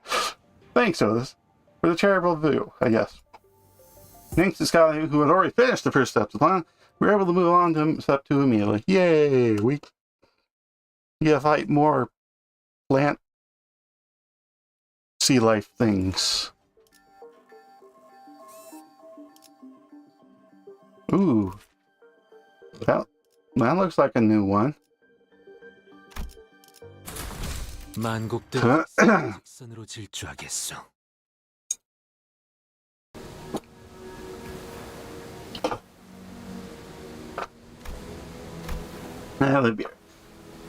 Thanks, Otis. For the charitable view, I guess. Thanks to Scotty, who had already finished the first step of the plan, we were able to move on to step 2 immediately. Yay! We get to fight more plant sea life things. Ooh. That looks like a new one. 만곡대로 직선으로 질주하겠어.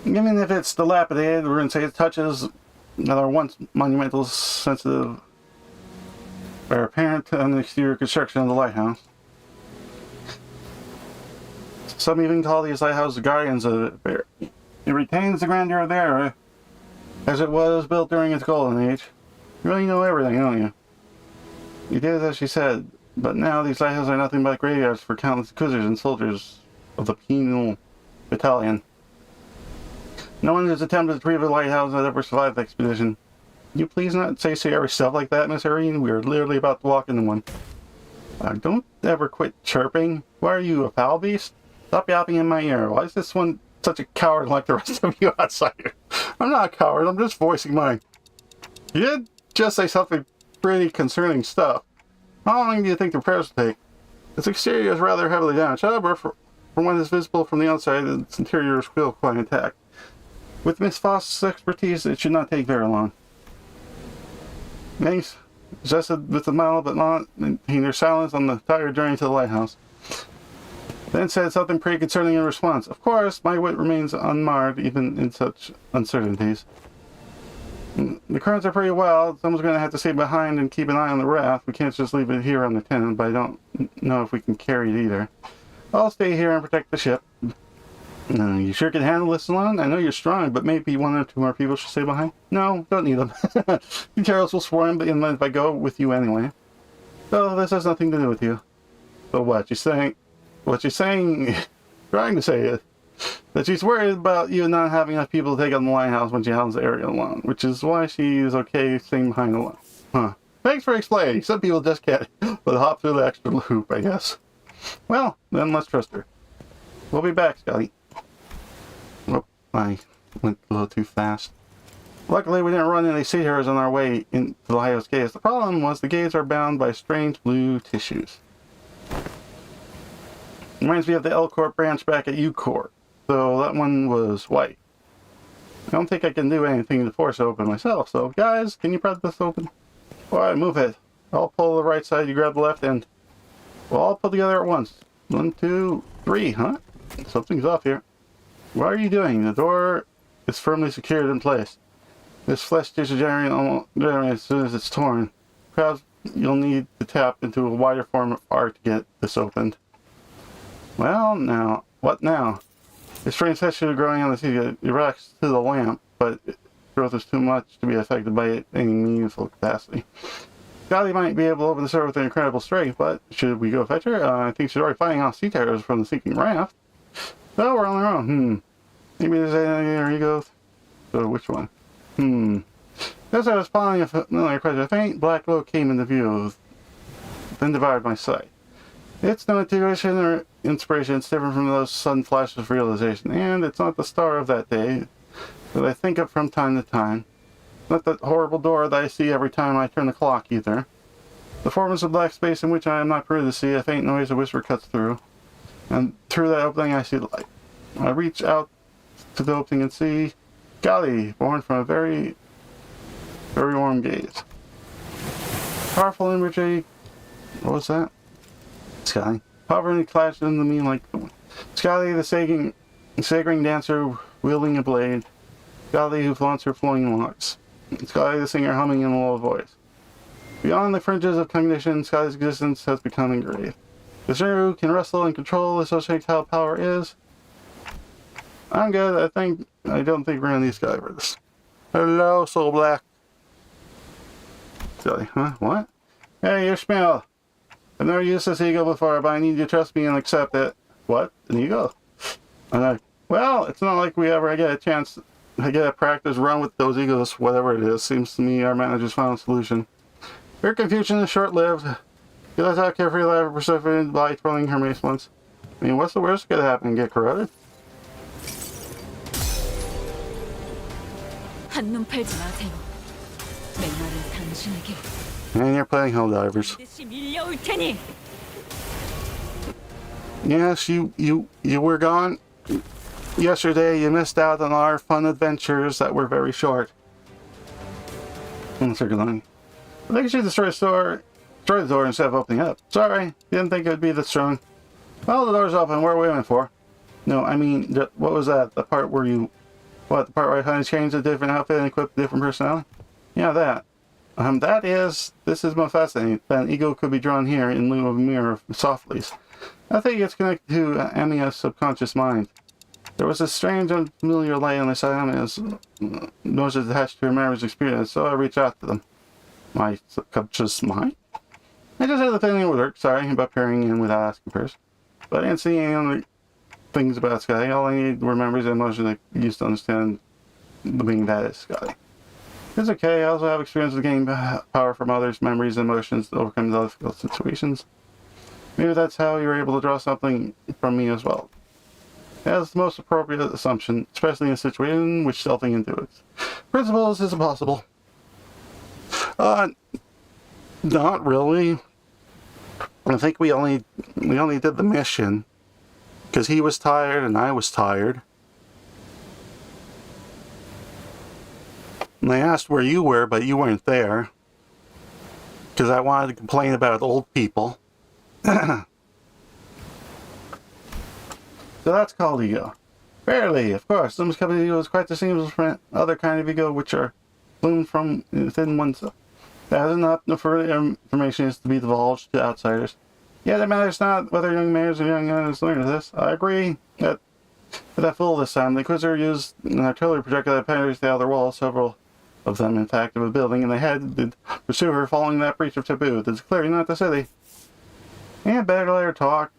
Even if it's dilapidated, we're going to say it touches that are once monumental, sensitive, are apparent on the exterior construction of the lighthouse. Some even call these lighthouses the guardians of it. It retains the grandeur of the era, as it was built during its golden age. You really know everything, don't you? You did as she said, but now these lighthouses are nothing but graveyards for countless inquisitors and soldiers of the penal battalion. No one has attempted to retrieve a lighthouse that ever survived the expedition. Can you please not say scary stuff like that, Miss Irene? We are literally about to walk into one. Don't ever quit chirping. Why are you, a foul beast? Stop yapping in my ear. Why is this one such a coward like the rest of you outsiders? I'm not a coward, I'm just voicing mine. You did just say something pretty concerning stuff. How long do you think the repairs will take? Its exterior is rather heavily damaged. However, from what is visible from the outside, its interior is still quite intact. With Miss Foss's expertise, it should not take very long. Thanks. Suggested with a smile, but not in their silence on the entire journey to the lighthouse. Then said something pretty concerning in response. Of course, my wit remains unmarred even in such uncertainties. The currents are pretty wild. Someone's going to have to stay behind and keep an eye on the raft. We can't just leave it here on the tenant, but I don't know if we can carry it either. I'll stay here and protect the ship. You sure can handle this alone? I know you're strong, but maybe one or two more people should stay behind. No, don't need them. You terrorists will swarm, but if I go with you anyway. So this has nothing to do with you. So what you're saying? What you're saying? Trying to say is that she's worried about you not having enough people to take on the lighthouse when she handles the area alone, which is why she's okay staying behind alone. Huh? Thanks for explaining. Some people just can't, but hop through the extra loop, I guess. Well, then let's trust her. We'll be back, Scotty. Oh, I went a little too fast. Luckily, we didn't run any sea hares on our way into the lighthouse gates. The problem was the gates are bound by strange blue tissues. Reminds me of the L Corp branch back at U Corp, so that one was white. I don't think I can do anything to force it open myself, so guys, can you press this open? Alright, move it. I'll pull the right side, you grab the left end. We'll all pull together at once. 1, 2, 3, huh? Something's off here. What are you doing? The door is firmly secured in place. This flesh tissue generates as soon as it's torn. Perhaps you'll need to tap into a wider form of art to get this opened. Well, now, what now? The strange tissue growing on the sea erects to the lamp, but its growth is too much to be affected by any meaningful capacity. Scotty might be able to open the door with an incredible strength, but should we go fetch her? I think she's already fighting off sea terrors from the sinking raft. So we're on our own. Maybe there's anything there you go. So which one? As I was following a familiar question, a faint black glow came into view, then devoured my sight. It's no intuition or inspiration, it's different from those sudden flashes of realization, and it's not the star of that day that I think of from time to time. Not that horrible door that I see every time I turn the clock, either. The formless of black space in which I am not permitted to see, a faint noise of whisper cuts through, and through that opening I see the light. I reach out to the opening and see Scotty, born from a very, very warm gaze. Powerful imagery. What was that? Scotty. Hovering clashed into me like Scotty, the sagging dancer wielding a blade. Scotty who flaunts her flowing locks. Scotty the singer humming in a low voice. Beyond the fringes of cognition, Scotty's existence has become engraved. The singer who can wrestle and control associates how power is. I'm good. I don't think we're gonna need Scotty for this. Hello, Soul Black. Scotty, huh? What? Hey, you smell. I've never used this ego before, but I need you to trust me and accept it. What? An ego? I'm like, well, it's not like we ever get a chance to get a practice run with those egos, whatever it is. Seems to me our manager's found a solution. Your confusion is short-lived. You let out carefree life of Persephone by twirling her mace once. I mean, what's the worst that could happen? Get corroded? 한눈 팔지 마세요. 맹활은 당신에게 And you're playing Helldivers. 반드시 밀려올 테니. Yes, you were gone yesterday. You missed out on our fun adventures that were very short. I think you should destroy the door instead of opening up. Sorry, didn't think it would be this strong. Well, the door's open. What are we waiting for? No, I mean, what was that? The part where you... What, the part where I kind of changed a different outfit and equipped a different personality? Yeah, that. This is more fascinating. That an ego could be drawn here in lieu of a mirror of Softly's. I think it's connected to Amia's subconscious mind. There was a strange, unfamiliar light on the side of Amia's nose attached to her memory's experience, so I reached out to them. My subconscious mind? I just had the feeling it would work. Sorry about peering in without asking first. But I didn't see any other things about Scotty. All I needed were memories and emotions I used to understand the being that is Scotty. It's okay. I also have experience with gaining power from others' memories and emotions to overcome difficult situations. Maybe that's how you were able to draw something from me as well. That's the most appropriate assumption, especially in a situation which delving into its principles is impossible. Not really. I think we only did the mission because he was tired and I was tired. And I asked where you were, but you weren't there. Because I wanted to complain about old people. So that's called ego. Barely, of course. Some kind of ego is quite the same as other kind of ego which are bloomed from within oneself. That is enough for information is to be divulged to outsiders. Yet it matters not whether young mayors or young guys learn of this. I agree that But that fool this time, the Inquisitor used an artillery projectile that penetrated the outer wall, several of them, in fact, of a building, and they had to pursue her following that breach of taboo. It's clearly not the city. And better let her talk.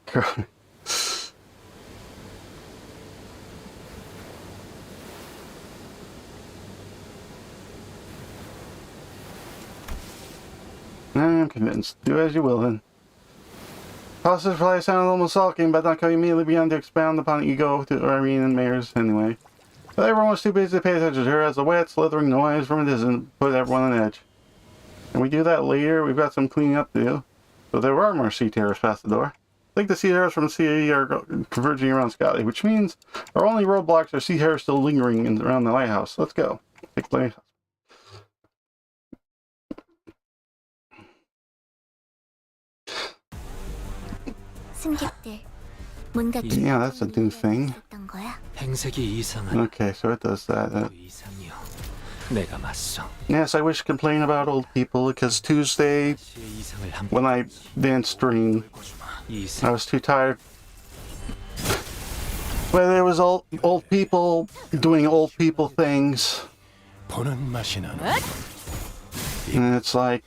I am convinced. Do as you will, then. Positive reply sounded almost sulking, but not immediately began to expound upon ego to Irene and Mayor's anyway. But everyone was too busy to pay attention to her as the wet, slithering noise from a distance put everyone on edge. Can we do that later? We've got some cleaning up to do. But there are more sea terrors past the door. I think the sea terrors from the sea are converging around Scotty, which means our only roadblocks are sea terrors still lingering around the lighthouse. Let's go. Take the lighthouse. Yeah, that's a new thing. 행색이 이상한 Okay, so it does that. 이상이요. 내가 맞서. Yes, I wish to complain about old people because Tuesday, 시의 이상을 함께 when I didn't stream, I was too tired. But there was old people doing old people things, 보는 맛이 나는 and it's like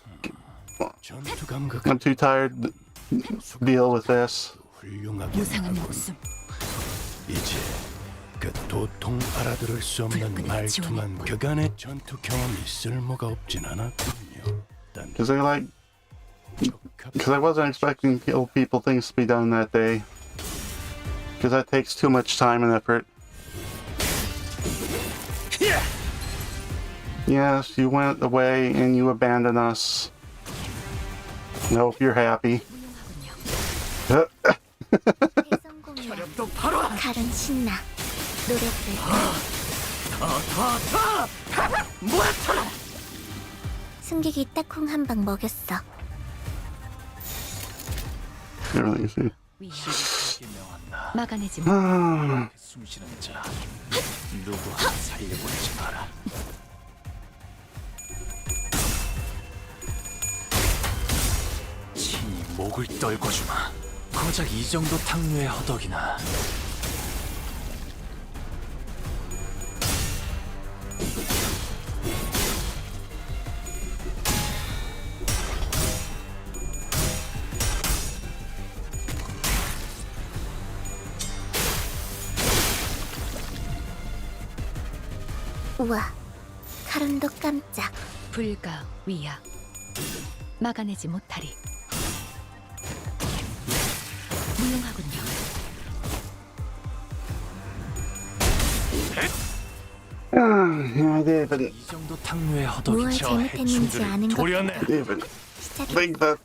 전투 감각 I'm too tired to deal with this. 훌륭하게 무상한 하군. 목숨. 이제 그 도통 알아들을 수 없는 말투만 그간의 전투 경험이 쓸모가 없진 않았군요. 단 Because I wasn't expecting old people things to be done that day. Because that takes too much time and effort. Yes, you went away and you abandoned us. I hope you're happy. 칼은 신나. 노래들. 승객이 딱콩 한 방 먹였어. Everything's 위야. 명한다. 막아내지 숨쉬는 자 누구 하나 살려보내지 마라. 친히 목을 떨궈주마. 고작 이 정도 탕류의 허덕이나. 우와, 칼음도 깜짝. 불가 위야. 막아내지 못하리. 무용하군요. Yeah, I did, but 이 정도 탕류의 허덕이 무얼 저 잘못했는지 해충들을 아는 도려내. I did, but 시작이 think that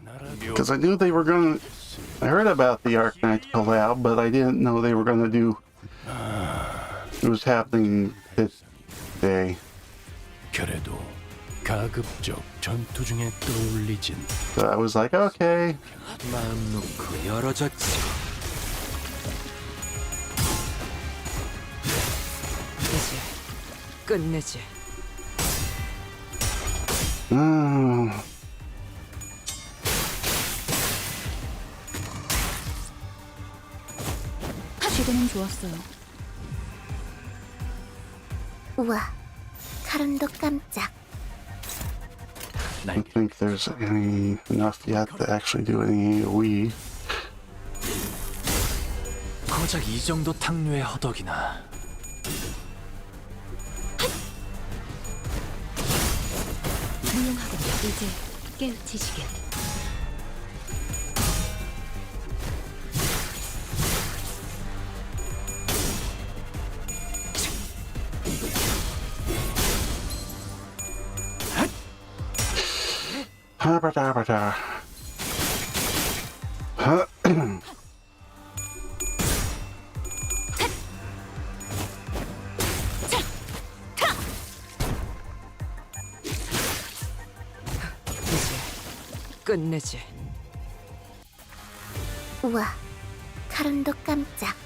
나라교 because I knew they were gonna. I heard about the Arc Knight collab, but I didn't know they were gonna do. It was happening this day, 그래도 가급적 전투 중에 떠올리진 so I was like, okay. 마음 놓고 열어줬지. 이제 끝내지. 시도는 좋았어요. 우와, 칼음도 깜짝. I don't think there's any enough yet to actually do any AOE. 고작 이 정도 탕류의 허덕이나. 무용하군요. 이제 깨우치시게. Habadabada. Huh. 이제 끝내지. 우와, 칼음도 깜짝.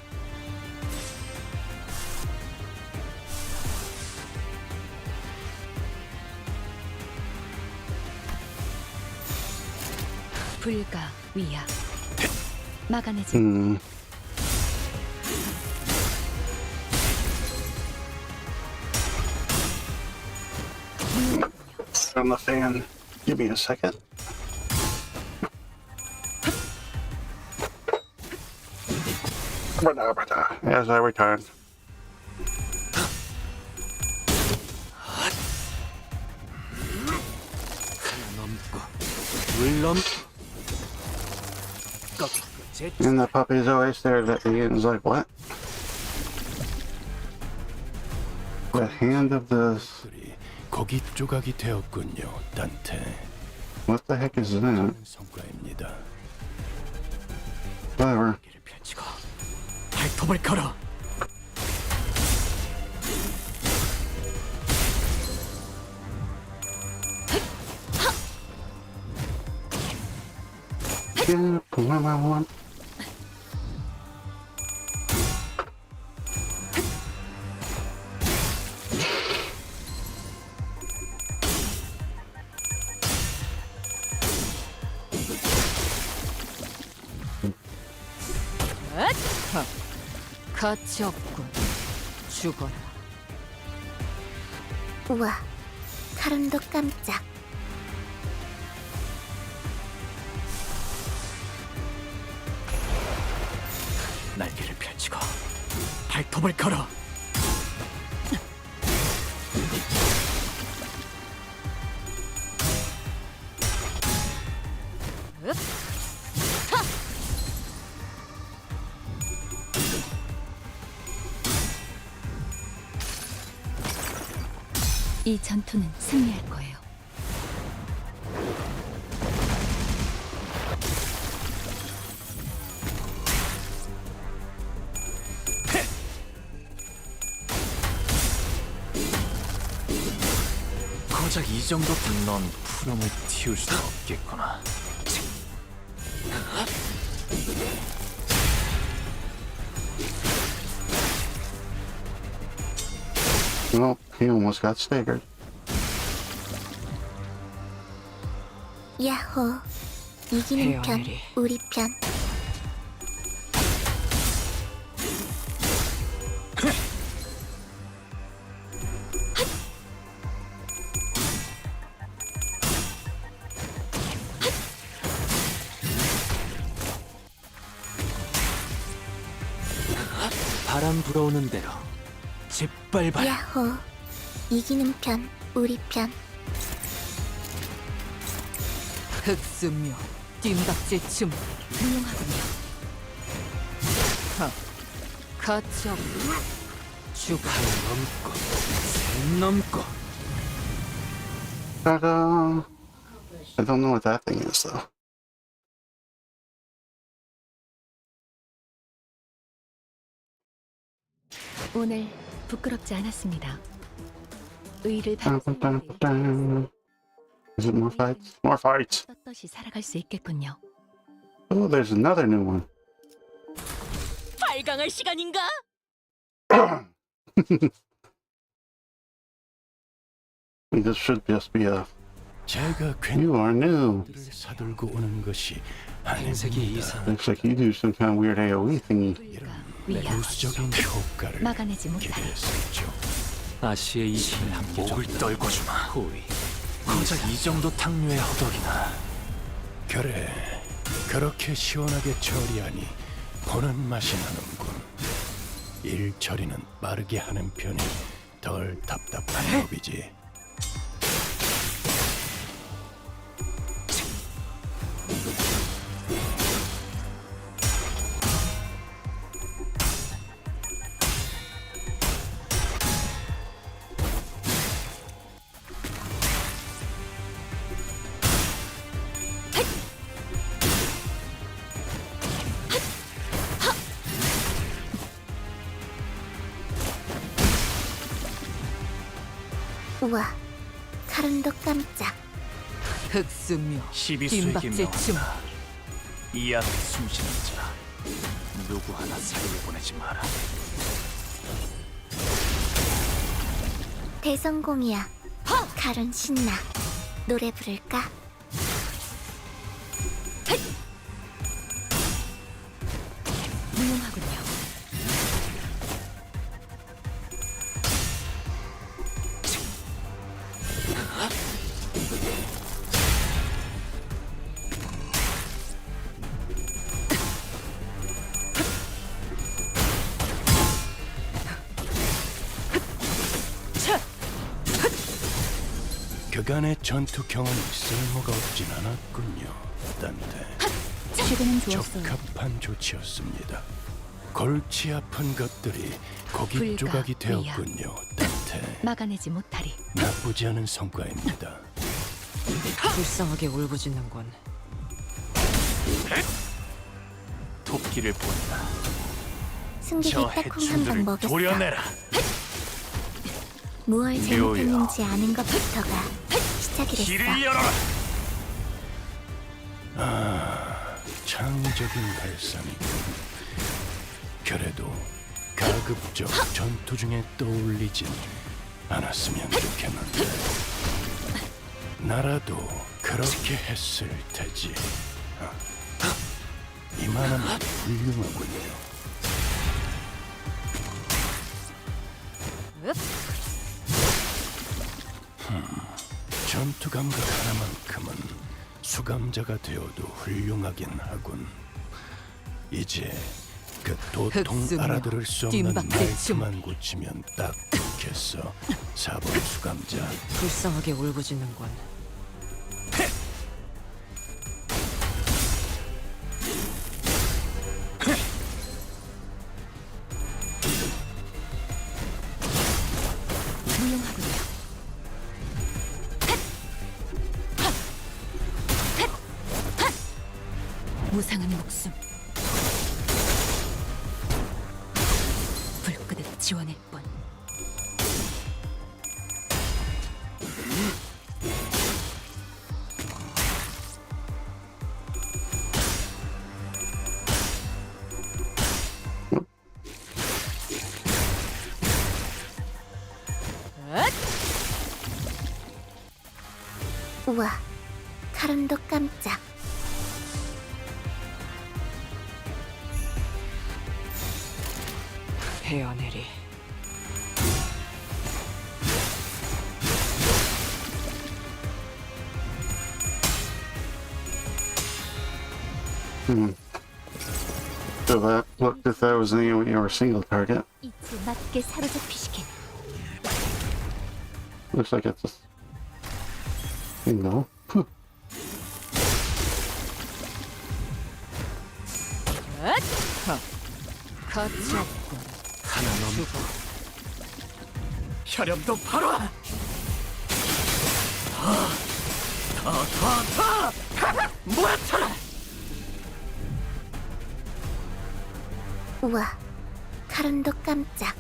불가 위야. 막아내지. turn on the fan. Give me a second. As I return. 넘고 물 넘고 꺾고 제 And the puppy's always stared at me and is like, what? The hand of this. 들이 고기 조각이 되었군요, 단테. What the heck is that? 성과입니다. Whatever. 길을 펼치고 발톱을 걸어. Yeah, pull my one. 가치 없군. 죽어라. 우와, 카론도 깜짝. 날개를 펼치고 발톱을 걸어. 이 전투는 승리할 거예요. 고작 이 정도 넌 푸름을 틔울 수 없겠구나. Well, he almost got staggered. 야호, 이기는 편, 헤어내리. 우리 편. 바람 불어오는 대로 짓밟아라. 야호, 이기는 편, 우리 편. 흑수묘, 뜀박질 춤, 훌륭하군요. 가치 없군. 죽어. 발 넘고 산 넘고 Ta-da! I don't know what that thing is, though. 오늘 부끄럽지 않았습니다. 의를 Dun, dun, dun, 받는 dun. Is it more fights? More fights! 떳떳이 살아갈 수 있겠군요. Oh, there's another new one. 발광할 시간인가? This should just be a. 제가 괜히 You are new. 들을 사들고 오는 것이 행색이 아닙니다. 이상. Looks like you do some kind of weird AoE thingy. 불과 위압 부수적인 효과를 막아내지 못하리. 기대했었죠. 아시의 이신을 함께 목을 떨궈 주마. 호위 고작 이 정도 탕류의 허덕이나. 그래, 그렇게 시원하게 처리하니 보는 맛이 나는군. 일 처리는 빠르게 하는 편이 덜 답답한 법이지. 우와, 카론도 깜짝. 흑수묘, 시비수에게 뜀박질 춤. 명한다. 이 앞에 숨쉬는 자 누구 하나 사이에 보내지 마라. 대성공이야. 카론 신나. 노래 부를까? 훌륭하군요. 그간의 전투 경험이 쓸모가 없진 않았군요. 딴데 최근엔 좋았어요. 적합한 조치였습니다. 골치 아픈 것들이 고기 불가, 조각이 위야. 되었군요. 딴데 막아내지 못하리. 나쁘지 않은 성과입니다. 불쌍하게 울부짖는군. 토끼를 본다. 승객이 저 딱콩 한 방 해충들을 먹였어. 도려내라. 무얼 묘야. 잘못했는지 아는 것부터가 시작이랬어. 길을 열어라. 창의적인 발상이군. 그래도 가급적 전투 중에 떠올리진 않았으면 좋겠는데 나라도 그렇게 했을 테지. 이만하면 훌륭하군요. 전투 감각 하나만큼은 수감자가 되어도 훌륭하긴 하군. 이제 그 도통 흑수며, 알아들을 수 없는 뜀박질 중. 말투만 고치면 딱 좋겠어. 4번 수감자. 불쌍하게 울부짖는군. 무용하군요. 무상한 목숨. 불끄듯 지원할 뿐. 우와, 카른도 깜짝. 헤어내리. So that looked as though it was an AoE or a single target. 이제 맞게 사로잡히시길. Looks like it's a single. 가치 없군. 하나 넘. 죽어. 혈염도 바로. 우와, 카른도 깜짝.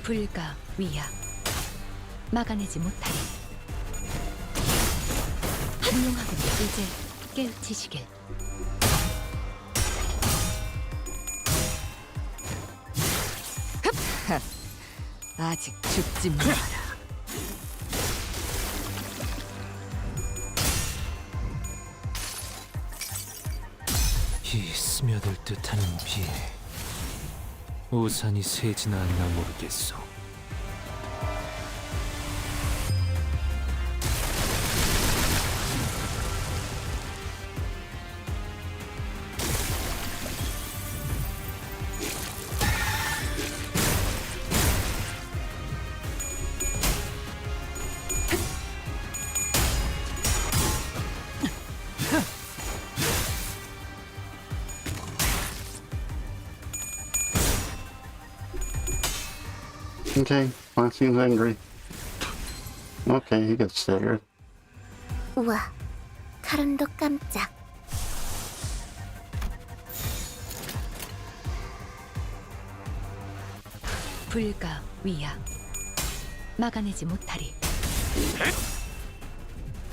불가 위야. 막아내지 못하리. 훌륭하군요. 이제 깨우치시길. 흡! 아직 죽지 마라. 이 스며들 듯한 비. 우산이 새지나 않나 모르겠소. Okay, well, seems angry. Okay, he gets staggered. 우와, 카른도 깜짝. 불가 위야. 막아내지 못하리.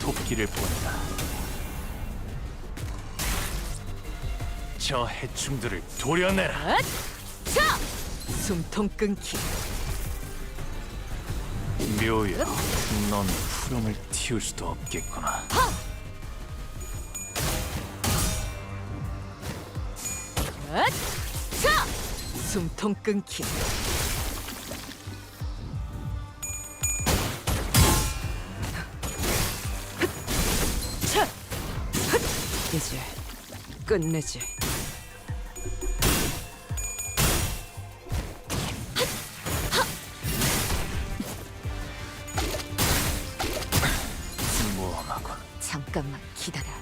토끼를 본다. 저 해충들을 도려내라. 자! 숨통 끊기. 묘야, 넌 푸름을 틔울 수도 없겠구나. 자! 숨통 끊기. 자! 이제 끝내지. 잠깐만 기다려라.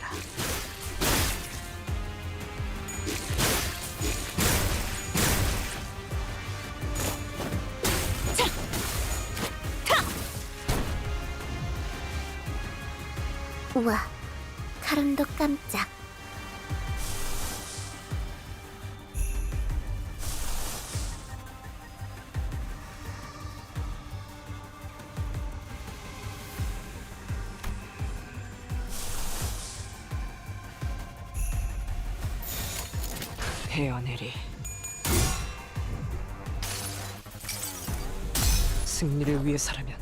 우와, 카론도 깜짝. 헤어내리. 승리를 위해서라면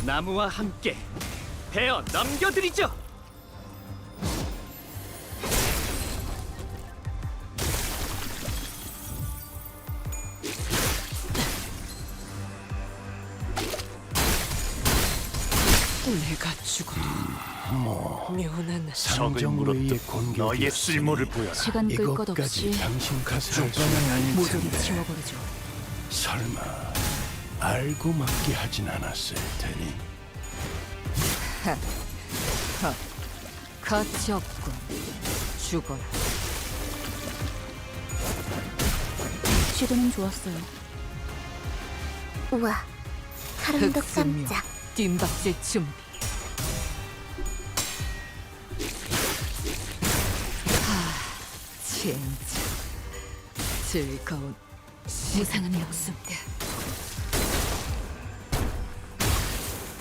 나무와 함께 베어 넘겨드리죠. 내가 죽어도 묘는 상정의의 공격이 너의 쓸모를 보여라. 시간 끌 것 없이 이것까지 당신 가슴을 할 아닐 모조리 텐데 지워버리죠. 설마 알고 맞게 하진 않았을 테니. 가치 없군. 죽어라. 시도는 좋았어요. 우와, 카론도 흑수묘 깜짝. 뒷박질 준비. 진짜 즐거운 무상한 역습들.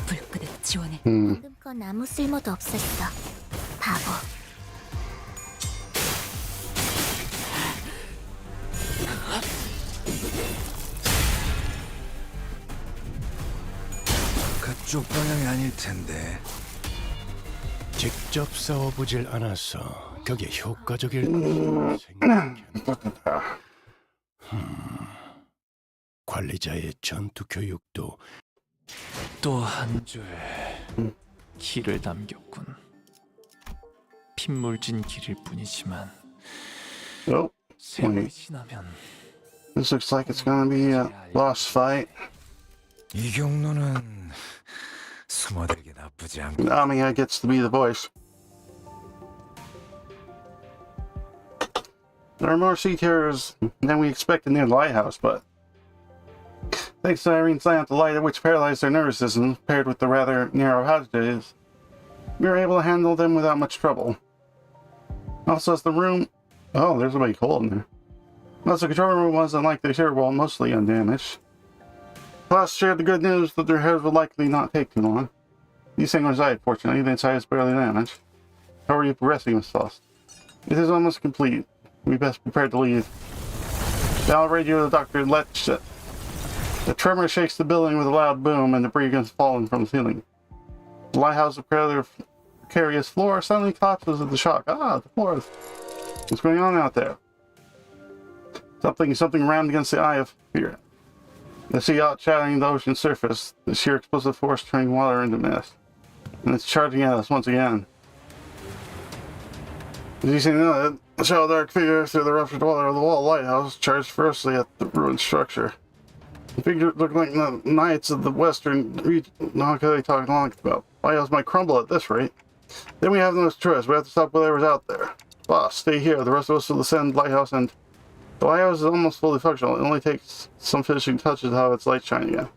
불끈의 지원해. 방금 건 아무 쓸모도 없었어. 바보. 그쪽 방향이 아닐 텐데. 직접 싸워보질 않아서 그게 효과적일 것이라 생각했다. 관리자의 전투 교육도 또 한 줄 길을 남겼군. 핏물진 길일 뿐이지만 Oh, 세월이 지나면 this looks like it's gonna be a boss fight. 이 경로는 숨어들기 나쁘지 않고. Amiya gets to be the voice. There are more sea terrors than we expected near the lighthouse, but thanks to Irene's lamp, the light of which paralyzed their nervous system, paired with the rather narrow passages, we were able to handle them without much trouble. Also, as the room... Oh, there's a big hole in there. Plus, the control room was, unlike the exterior wall, mostly undamaged. Plus, shared the good news that their heads would likely not take too long. These things reside, fortunately. The inside is barely damaged. How are you progressing, Miss Frost? It is almost complete. We best prepare to leave. Now radio the doctor lets it. The tremor shakes the building with a loud boom, and debris begins falling from the ceiling. The lighthouse precarious floor suddenly collapses with the shock. Ah, the floor. What's going on out there? Something rammed against the eye of fear. The sea out shattering the ocean's surface, the sheer explosive force turning water into mist. And it's charging at us once again. As you see now, a shadow dark figure through the ruptured water of the wall lighthouse charged ferociously at the ruined structure. The figure looked like the knights of the western region. How could they talk long about? Lighthouse might crumble at this rate. Then we have no choice. We have to stop whatever's out there. Boss, stay here. The rest of us will ascend lighthouse, and the lighthouse is almost fully functional. It only takes some finishing touches to have its light shine again,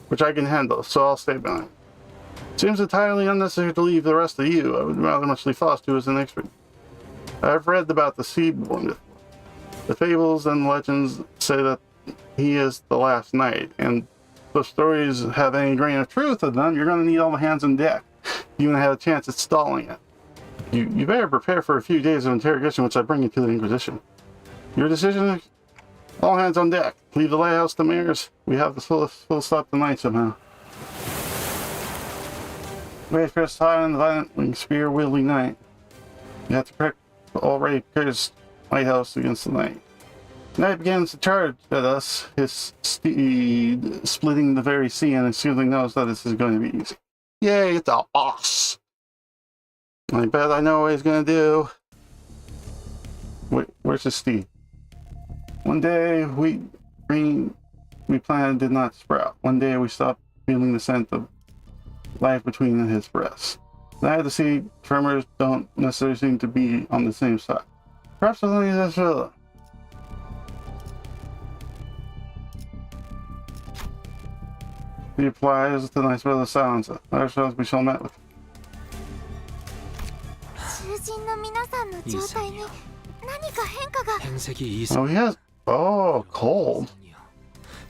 which I can handle, so I'll stay behind. Seems entirely unnecessary to leave the rest of you. I would rather much leave Faust, who is an expert. I've read about the Seaborn. The fables and legends say that he is the last knight, and if stories have any grain of truth in them, you're going to need all the hands on deck. You even have a chance at stalling it. You better prepare for a few days of interrogation, which I bring you to the Inquisition. Your decision? All hands on deck. Leave the lighthouse to Mares. We have to full stop the night somehow. Wait for us high on the violent wing spear wielding knight. You have to protect already prepared lighthouse against the night. Night begins to charge at us, his steed splitting the very sea, and Susan knows that this is going to be easy. Yay, it's a boss! I bet I know what he's going to do. Wait, where's the steed? One day, we planted did not sprout. One day, we stopped feeling the scent of life between his breasts. Now the seed tremors don't necessarily seem to be on the same side. Perhaps it's only this villa. He applies the nice weather silence. Ourselves we shall met with. 囚人の皆さんの状態に何か変化が。 행색이 Oh, he has. Oh, cold.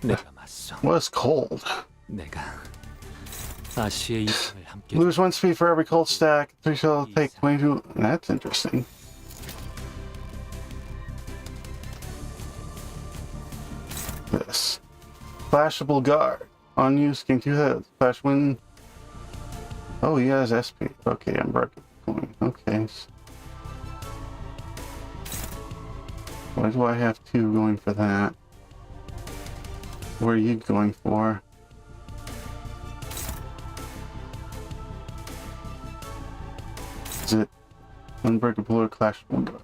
내가 맞서. What's cold? 내가 아시의 이름을 함께. Lose 1 speed for every cold stack. 3 shall take 22. That's interesting. This. Flashable guard. On use, gain 2 heads. Flash wind. Oh, he has SP. Okay, I'm breaking. Okay. Why do I have 2 going for that? What are you going for? Is it unbreakable or clashable guard?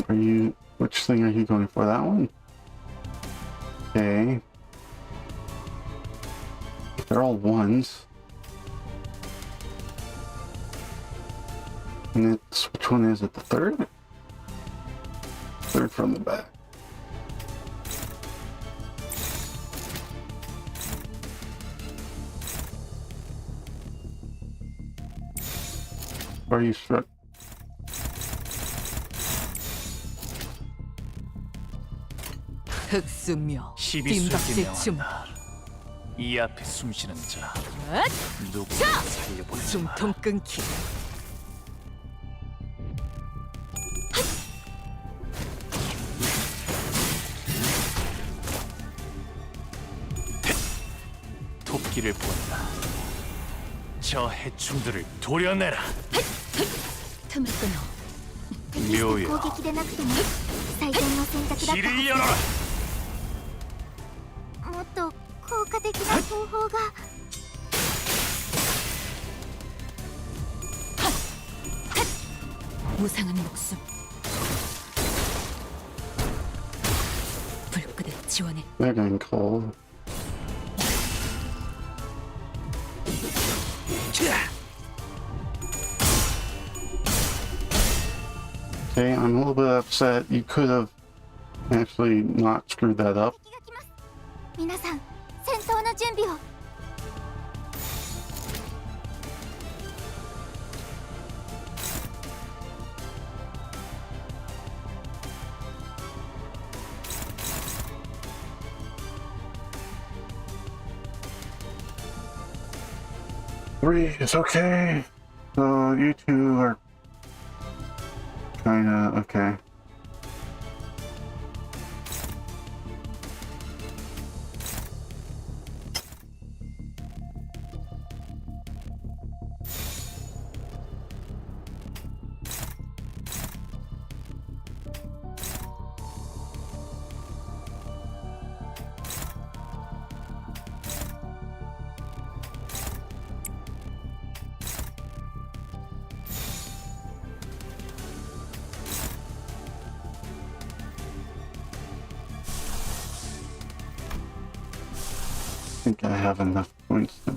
Are you... Which thing are you going for? That one? Okay. They're all 1s. And it's... Which one is it? The 3rd? 3rd from the back. Are you struck? 흑수묘 시비수에게 뒷박질 춤 명한다. 이 앞에 숨쉬는 자 엇! 누구 자! 살려보내지 마. 숨통 끊기 토끼를 본다. 저 해충들을 도려내라. 틈을 끊어 敵した攻撃でなくても最善の選択だったは 길을 열어라. ず。もっと効果的な方法が。 무상한 목숨 불끈의 지원해 They're getting cold. Okay, I'm a little bit upset. You could have actually not screwed that up. 敵が来ます。皆さん、戦闘の準備を。 3 is okay. So you 2 are kinda okay. I think I have enough points to...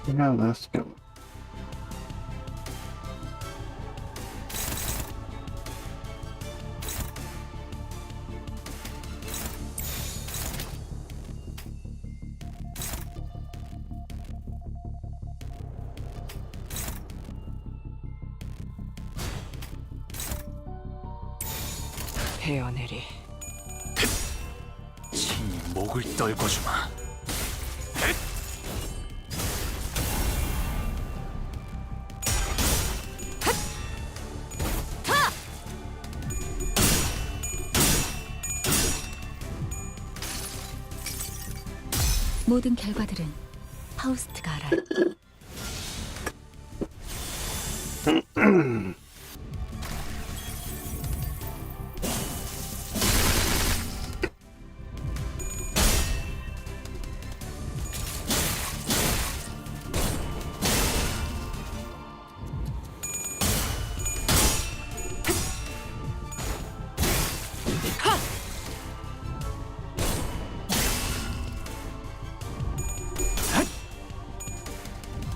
Yeah, let's go. 헤어내리. 친히 목을 떨궈주마. 모든 결과들은 파우스트가 알아요.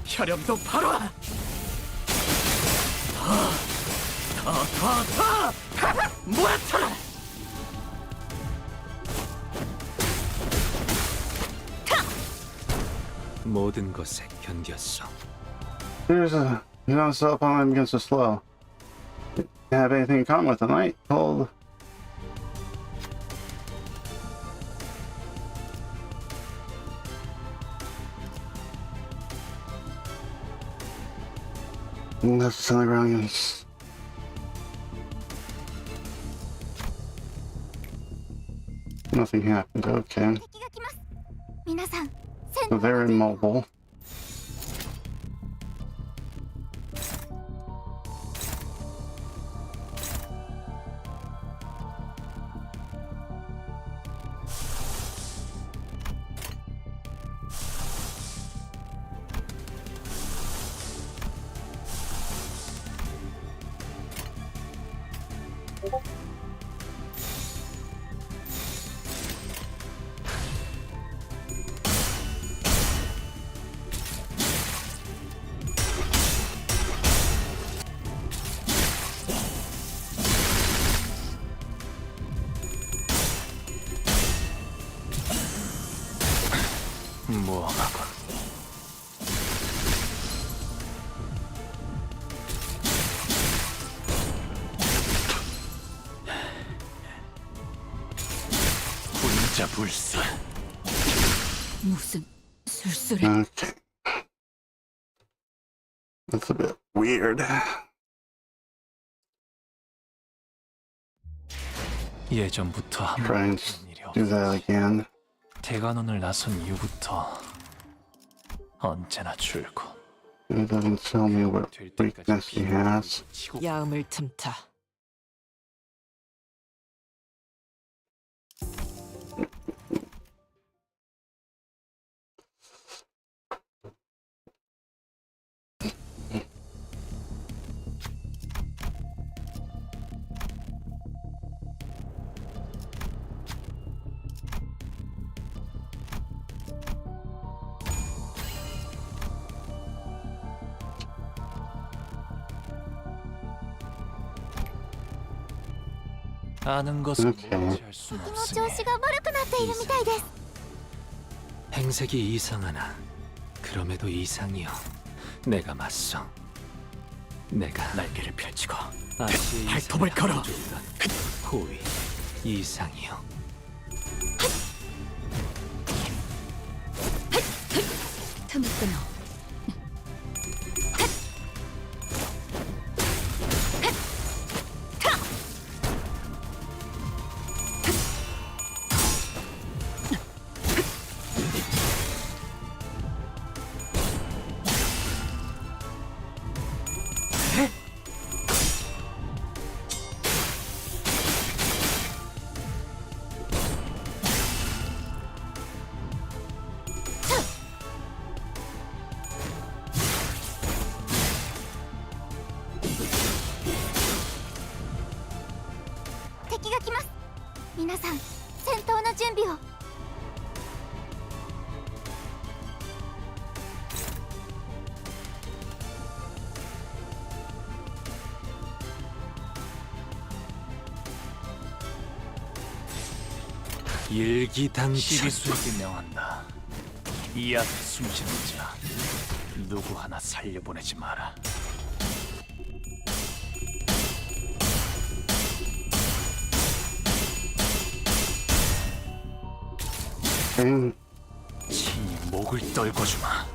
혈염도 바로. 모아쳐라. 모든 것에 견뎠어. Here's a, you don't stop on him against the slow. You have anything in common with the knight? Told. That's on the ground. Yes. Nothing happened. Okay. 敵が来ます。皆さん、戦 So they're immobile. 모험하군. 분자 불사. 무슨 술술해. Okay. That's a bit weird. 예전부터 한 Try and 번도 일이 do that 없었지. again. 대관원을 나선 이후부터 언제나 줄고. It doesn't tell me what 될 때까지 weakness he has. 치고 야음을 틈타. 아는 것은 오케이. 무시할 수 敵の 없으니 調子が悪くなっているみたいです。 행색이 이상하나 그럼에도 이상이여. 내가 맞서. 내가 날개를 펼치고 아시의 발톱을 이상을 걸어. 합조이던 호위 이상이여. 틈을 끊어. 일기당장. 시리수에게 명한다. 이 앞에 숨쉬는 자 누구 하나 살려보내지 마라. 엥. 친히 목을 떨궈주마.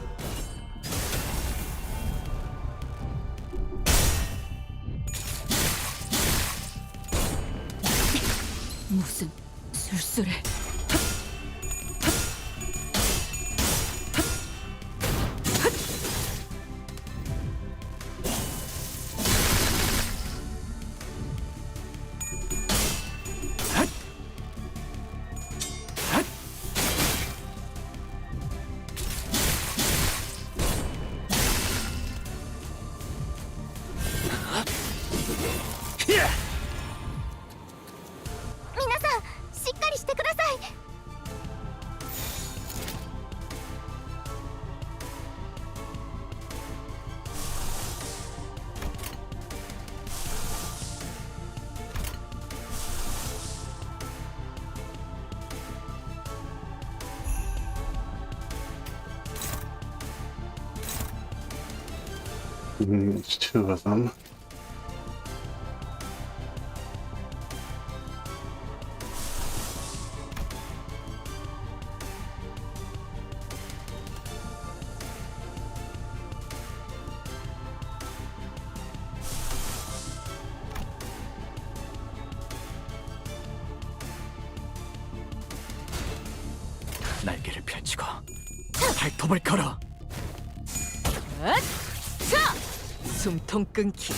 무슨 술술해. It's two of them. 날개를 펼치고 발톱을 걸어. 숨통 끊기.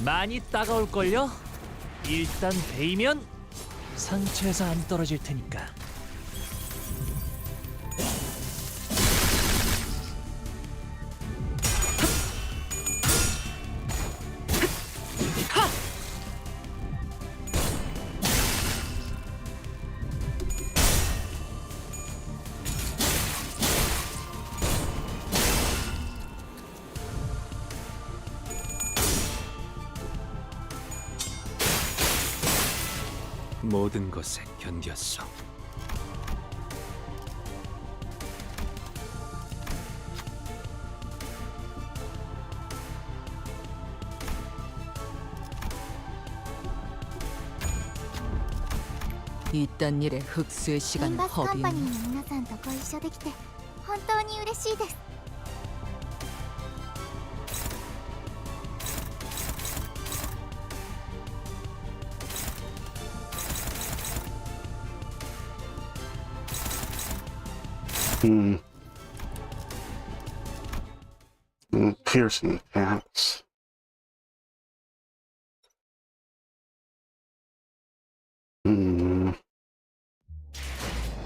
많이 따가울걸요? 일단 베이면 상처에서 안 떨어질 테니까. 모든 것에 견뎠어. 이딴 일에 흑수의 リン 시간을 バスカンパニ 허비했나? ーの皆さんとご一緒できて本当に嬉しいです。 Piercing pants.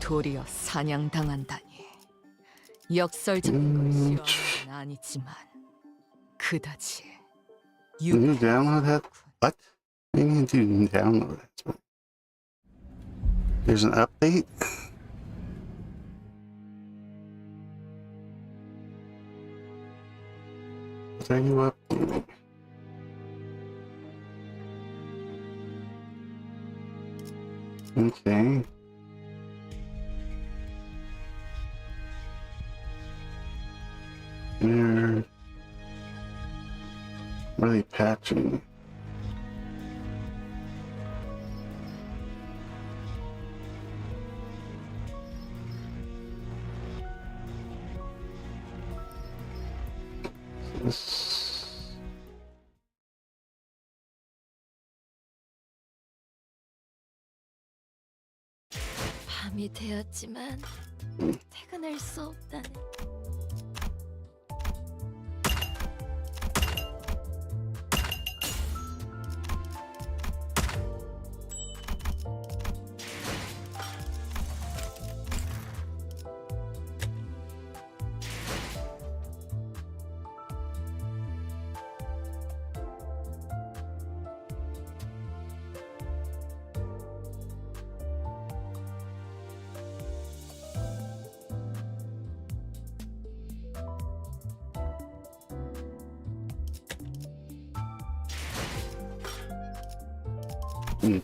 도리어 사냥당한다니. 역설적인 걸 싫어하는 건 아니지만 그다지 You download that? What? You need to download it. There's an update? What are you updating? Okay. They're really patching. This. 밤이 되었지만 퇴근할 수 없다네.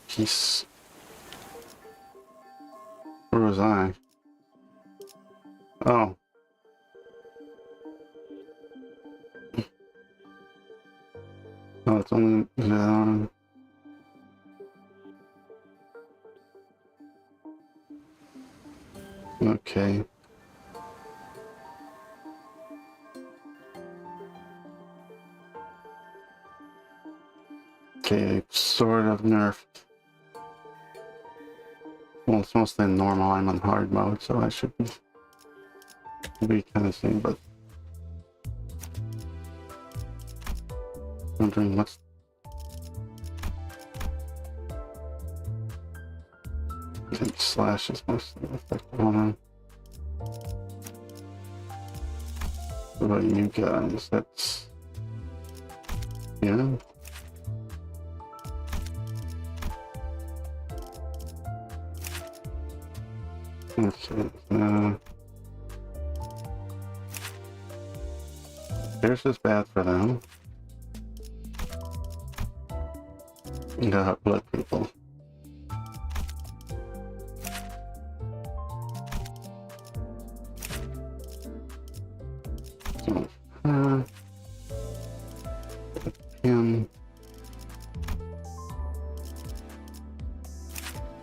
Peace. Where was I? Oh. Oh, it's only... Okay. Okay, sort of nerfed. Well, it's mostly normal. I'm on hard mode, so I should be kind of same, but wondering what's I think slash is mostly effective on him. What about you guys? That's yeah. Okay, Pierce is bad for them. You got blood people. So, him.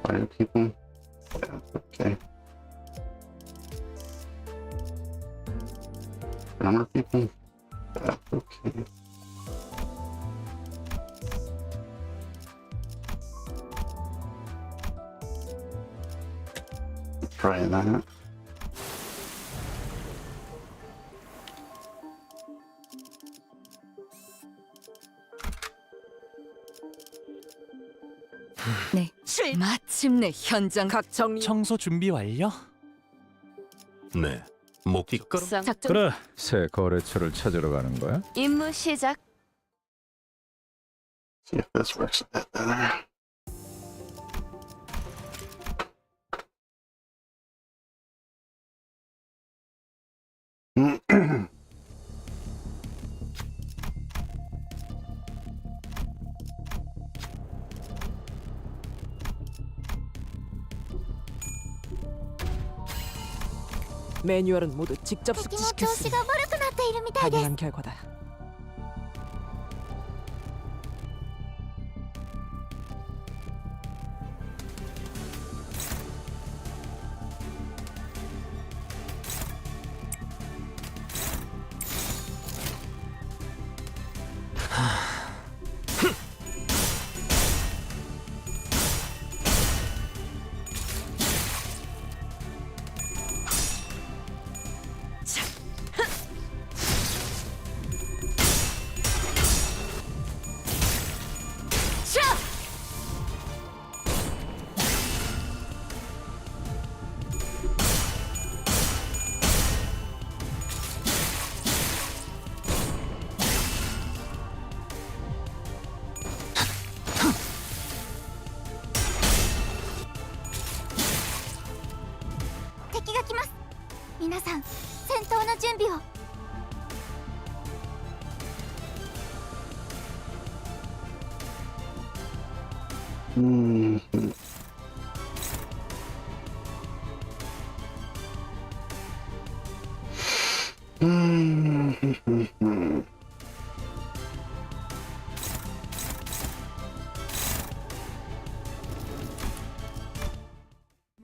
Fire people. Yeah, okay. Grammar people? That's okay. Try that. 네, 마침내 현장 각 정리. 청소 준비 완료? 네, 목적 작전 그래, 새 거래처를 찾으러 가는 거야? 임무 시작. See if this works a bit better. 매뉴얼은 모두 직접 敵の調子 숙지시켰으니 が悪くなっているみたいです 당연한 결과다.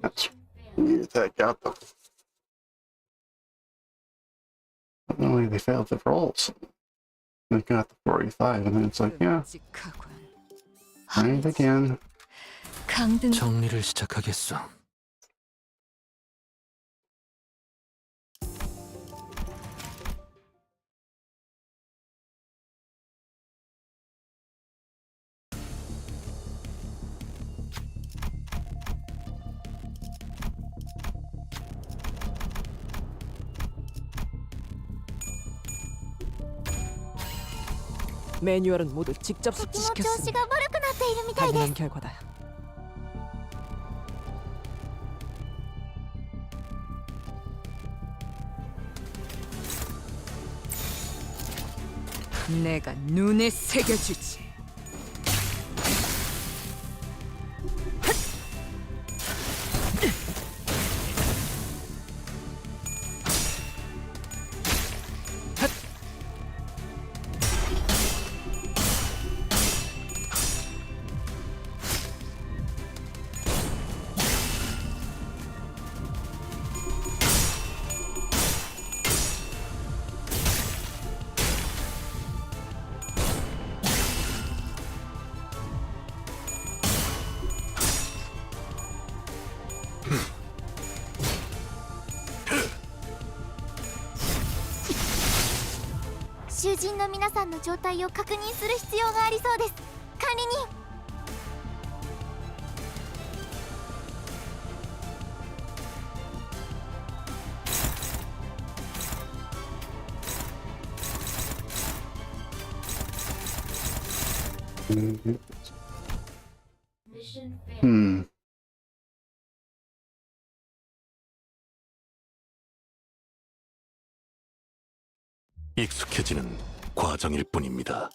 That's weird that got them. Only they failed the rolls. They got the 45, and then it's like, yeah, try it again. 강등 정리를 시작하겠어. 매뉴얼은 모두 직접 敵の調子 숙지시켰으니 が悪くなっているみたいです 당연한 결과다. 내가 눈에 새겨주지. 囚人の皆さんの状態を確認する必要がありそうです。管理人。Hmm. 익숙해지는 과정일 뿐입니다.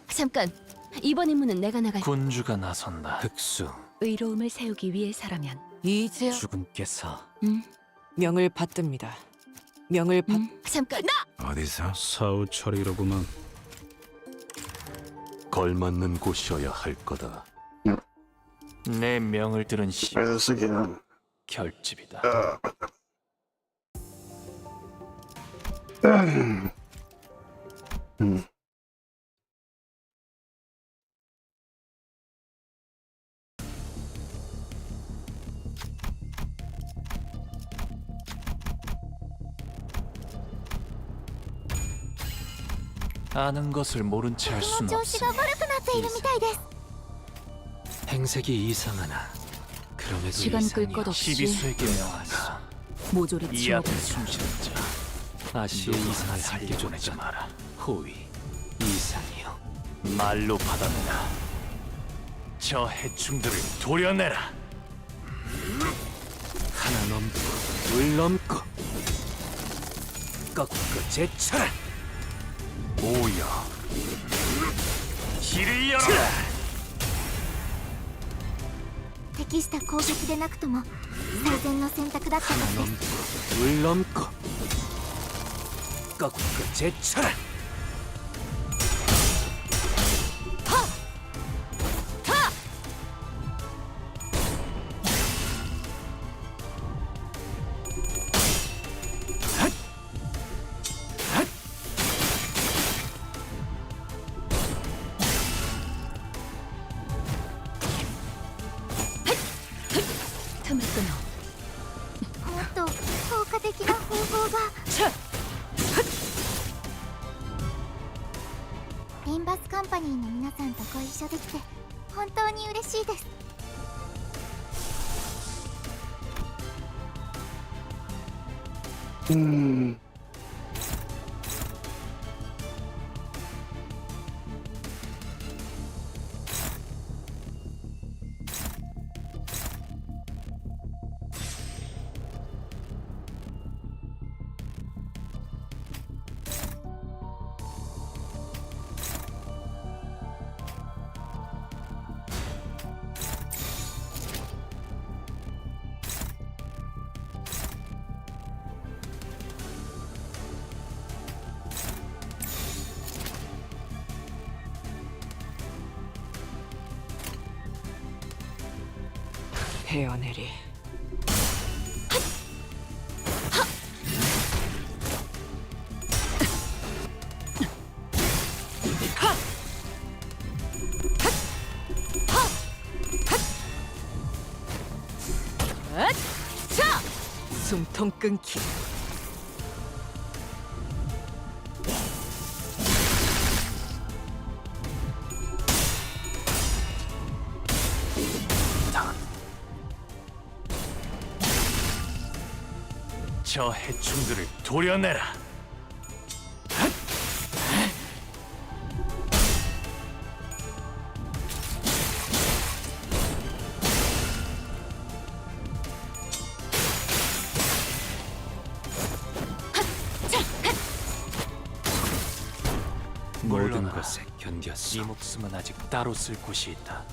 잠깐. 이번 임무는 내가 나갈. 군주가 나선다. 흑수 의로움을 세우기 위해서라면. 이제 주군께서 명을 받듭니다. 명을 받. 잠깐. 나. 어디서? 사후 처리로구만. 걸맞는 곳이어야 할 거다. 내 명을 들은 Try this again. 결집이다. 아는 것을 모른 채 할 とて 수는 も調子 없어. が悪くなっているみたいです。 행색이 이상하나 그럼에도 시간 끌 이상이여. 것 없이 시비수에게 명하사 모조리 이 치워버려. 앞에 숨쉬는 자 아시의 누구 이상을 하나 살려보내지 함께 마라. 줬다. 호위 이상이여. 말로 받아내라. 저 해충들을 도려내라. 하나 넘고 둘 넘고 꺾고 제쳐라. 오여 길을 열어라. 適した攻撃でなくとも最善の選択だったはずです。 둘 넘고 꺾고 제쳐라. 틈을 끊어. もっと効果的な方法が。リンバスカンパニーの皆さんとご一緒できて本当に嬉しいです。 Hmm. 헤어내리. 숨통 끊기. 저 해충들을 도려내라. 모든 물러나라. 것에 견뎠어. 네 목숨은 아직 따로 쓸 곳이 있다.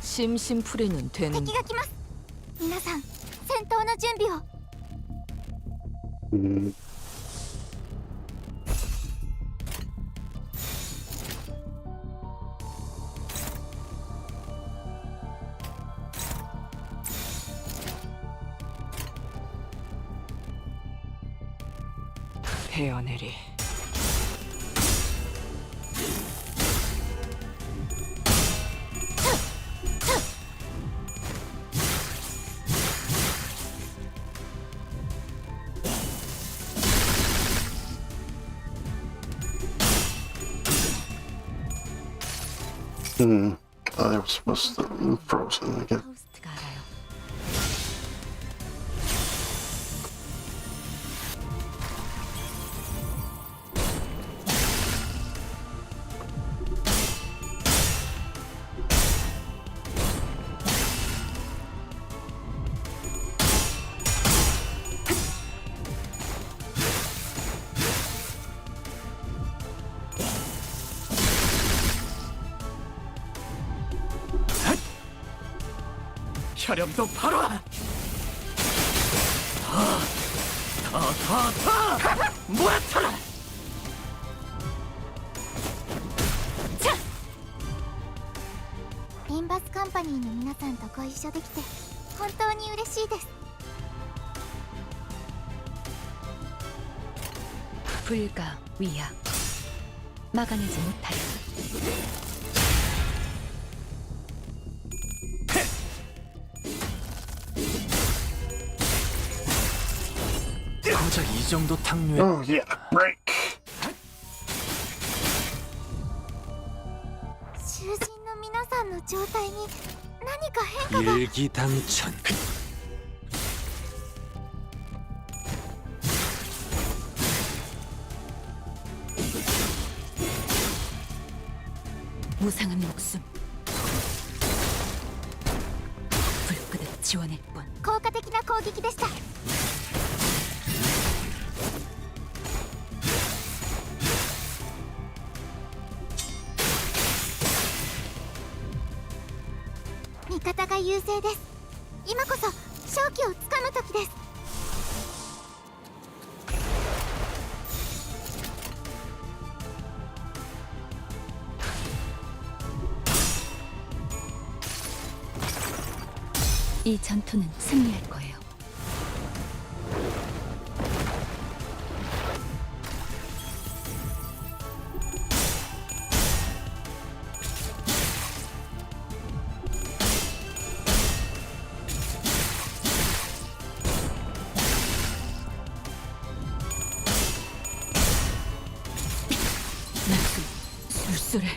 심심풀이는 되는. 敵が来ます。皆さん戦闘の準備を。 Hmm. 헤어내리. Oh, they were supposed to frozen. I get 호스트가 알아요. 혈염도 바로 모아쳐라. 자! リンバスカンパニーの皆さんとご一緒できて本当に嬉しいです。 불가 위야 막아내지 못하리. 고작 이 정도 탕류에 Oh yeah, break. 囚人の皆さんの状態に何か変化が。 일기당천. 무상한 목숨. 불끄듯 지원일 뿐. 効果的な攻撃でした。味方が優勢です。今こそ勝機をつかむ時です。 이 전투는 승리할 거예요. 나그 술수를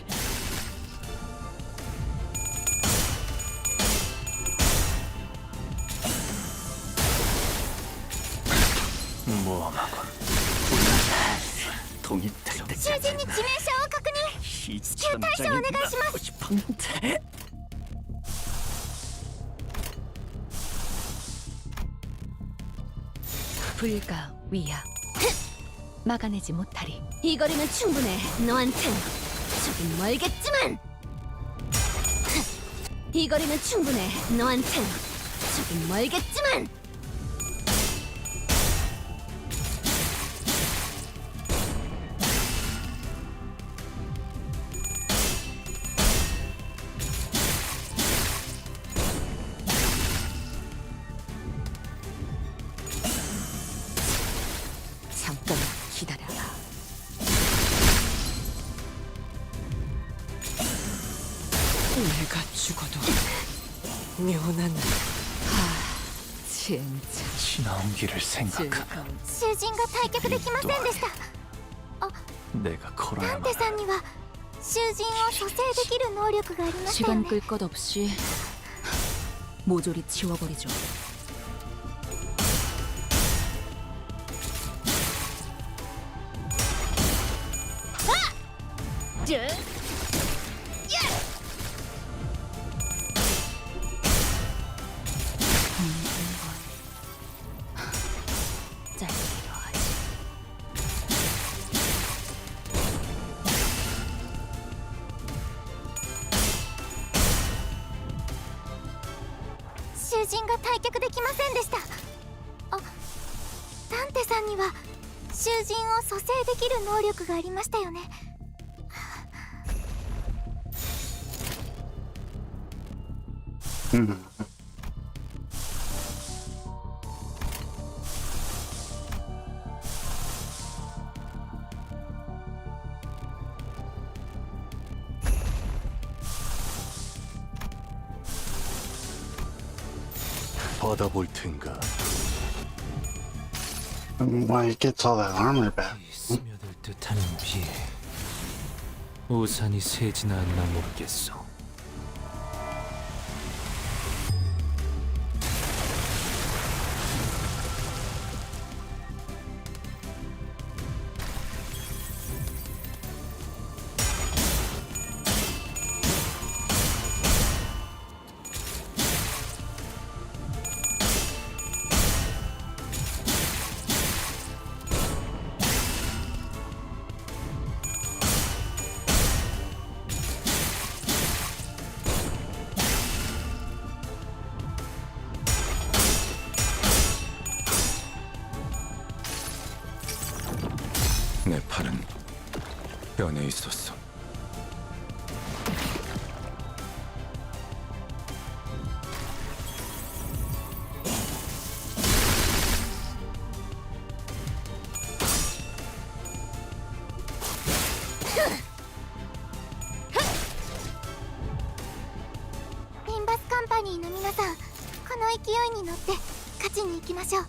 모험하고 독립될 囚人に致命傷を確認。 이 救対処お願いします。 싶었는데 불가 위야 막아내지 못하리. 이 거리면 충분해. 너한텐 저긴 멀겠지만. 이 거리면 충분해. 너한텐 저긴 멀겠지만. 잠깐 기다려라. 내가 죽어도 묘난 진짜 지나온 길을 생각하면 즐거운 囚人が退却できませんでした。 내가 ダン 걸어야만 テさんには囚人を蘇生できる能力がありましたよ 시간 ね。 끌 것 없이 모조리 치워버리죠. 짧기로 하지.囚人が退却できませんでした。ダンテさんには囚人を蘇生できる能力がありましたよね。 Oh 받아볼 텐가. Why he gets all that armor back? 스며들 듯하는 비. 우산이 새지나 않나 모르겠어. 내 팔은 변해 있었어.リンバスカンパニーの皆さん、この勢いに乗って勝ちに行きましょう。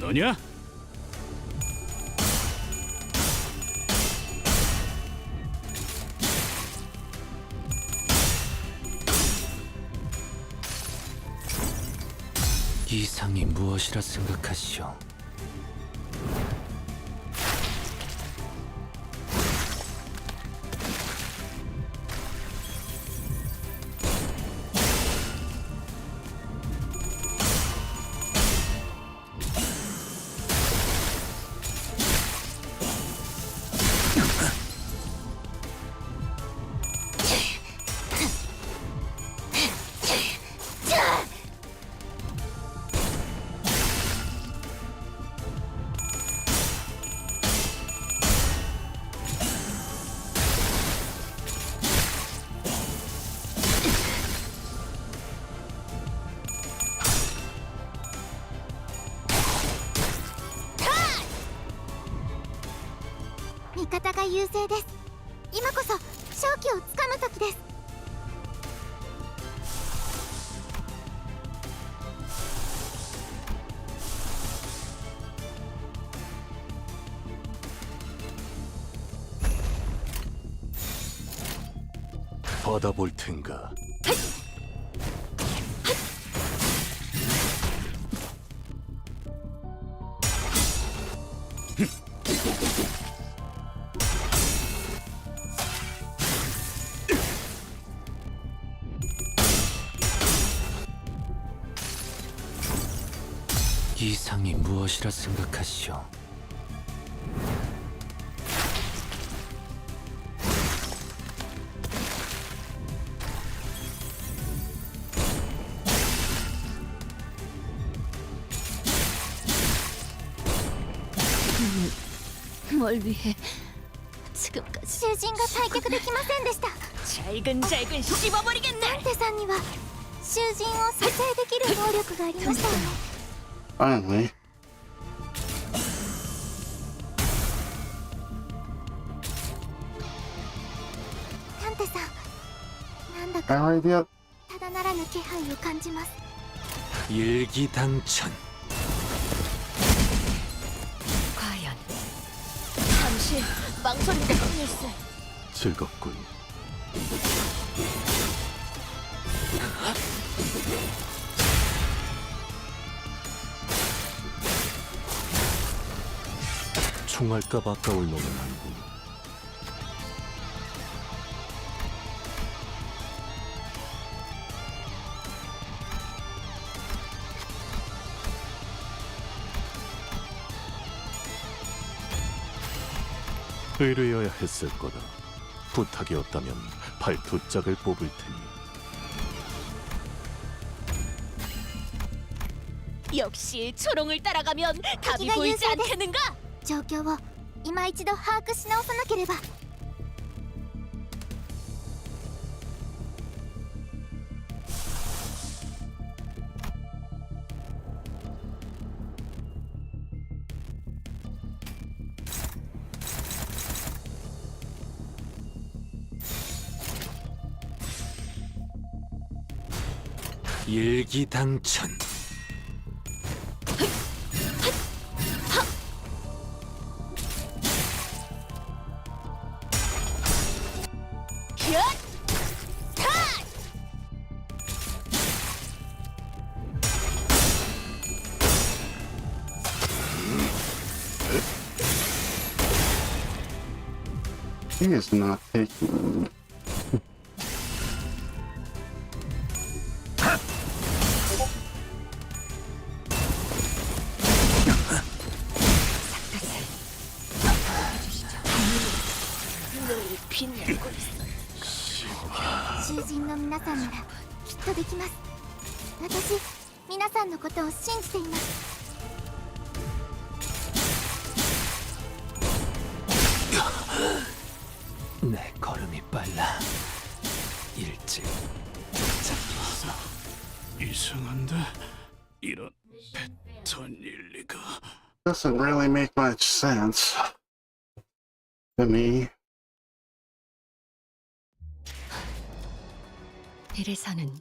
너냐? 이상이 무엇이라 생각하시오?味方が優勢です。今こそ勝機をつかむ時です。받아볼 텐가. 이상이 무엇이라 생각하시오? 뭘 위해 지금까지 囚人が退却できませんでした。 잘근잘근 씹어버리겠네. ダンテさんには囚人を蘇生できる能力がありましたよね。 Finally. ダンテさん、なんだか Alright, yep. ただならぬ気配を感じます。 일기당천. 과연 잠시 망설임도 끊일세. 즐겁군. 총알값 아까울 놈은 아니군. 의뢰여야 했을 거다. 부탁이 없다면 팔 두 짝을 뽑을 테니. 역시 초롱을 따라가면 답이 보이지 않겠는가? 状況を今一度把握し直さなければ。 일기당천. He is not taking. 늘 빛내고 있어. 囚人の皆さんならきっとできます。私皆さんのことを信じています。 내 걸음이 빨라. 일찍 도착했어. 이상한데 이런 패턴 일리가. Doesn't really make much sense to me. 이래서는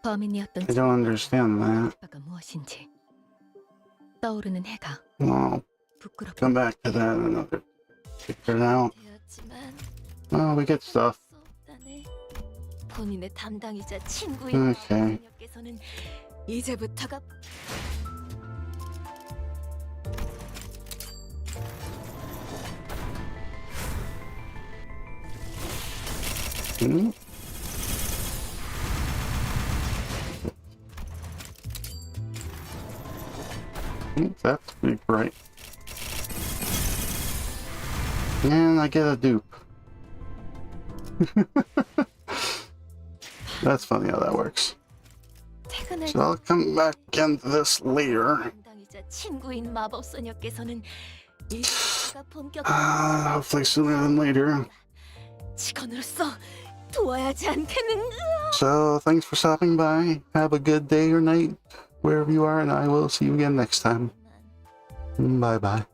범인이었던 I don't understand that. 오빠가 무엇인지 떠오르는 해가 Well, 부끄럽게 come back to that in another. Figure it out. 되었지만 Oh, we get stuff. 수 없다네. 본인의 담당이자 친구인 Okay. 녀께서는 이제부터가 Hmm? That's pretty bright. And I get a dupe. That's funny how that works. 퇴근을 So I'll come back into this later. 담당이자 친구인 마법소녀께서는 이제부터가 본격 Hopefully sooner than later. 직원으로서 도와야지 않겠는가? So thanks for stopping by. Have a good day or night wherever you are, and I will see you again next time. Bye bye.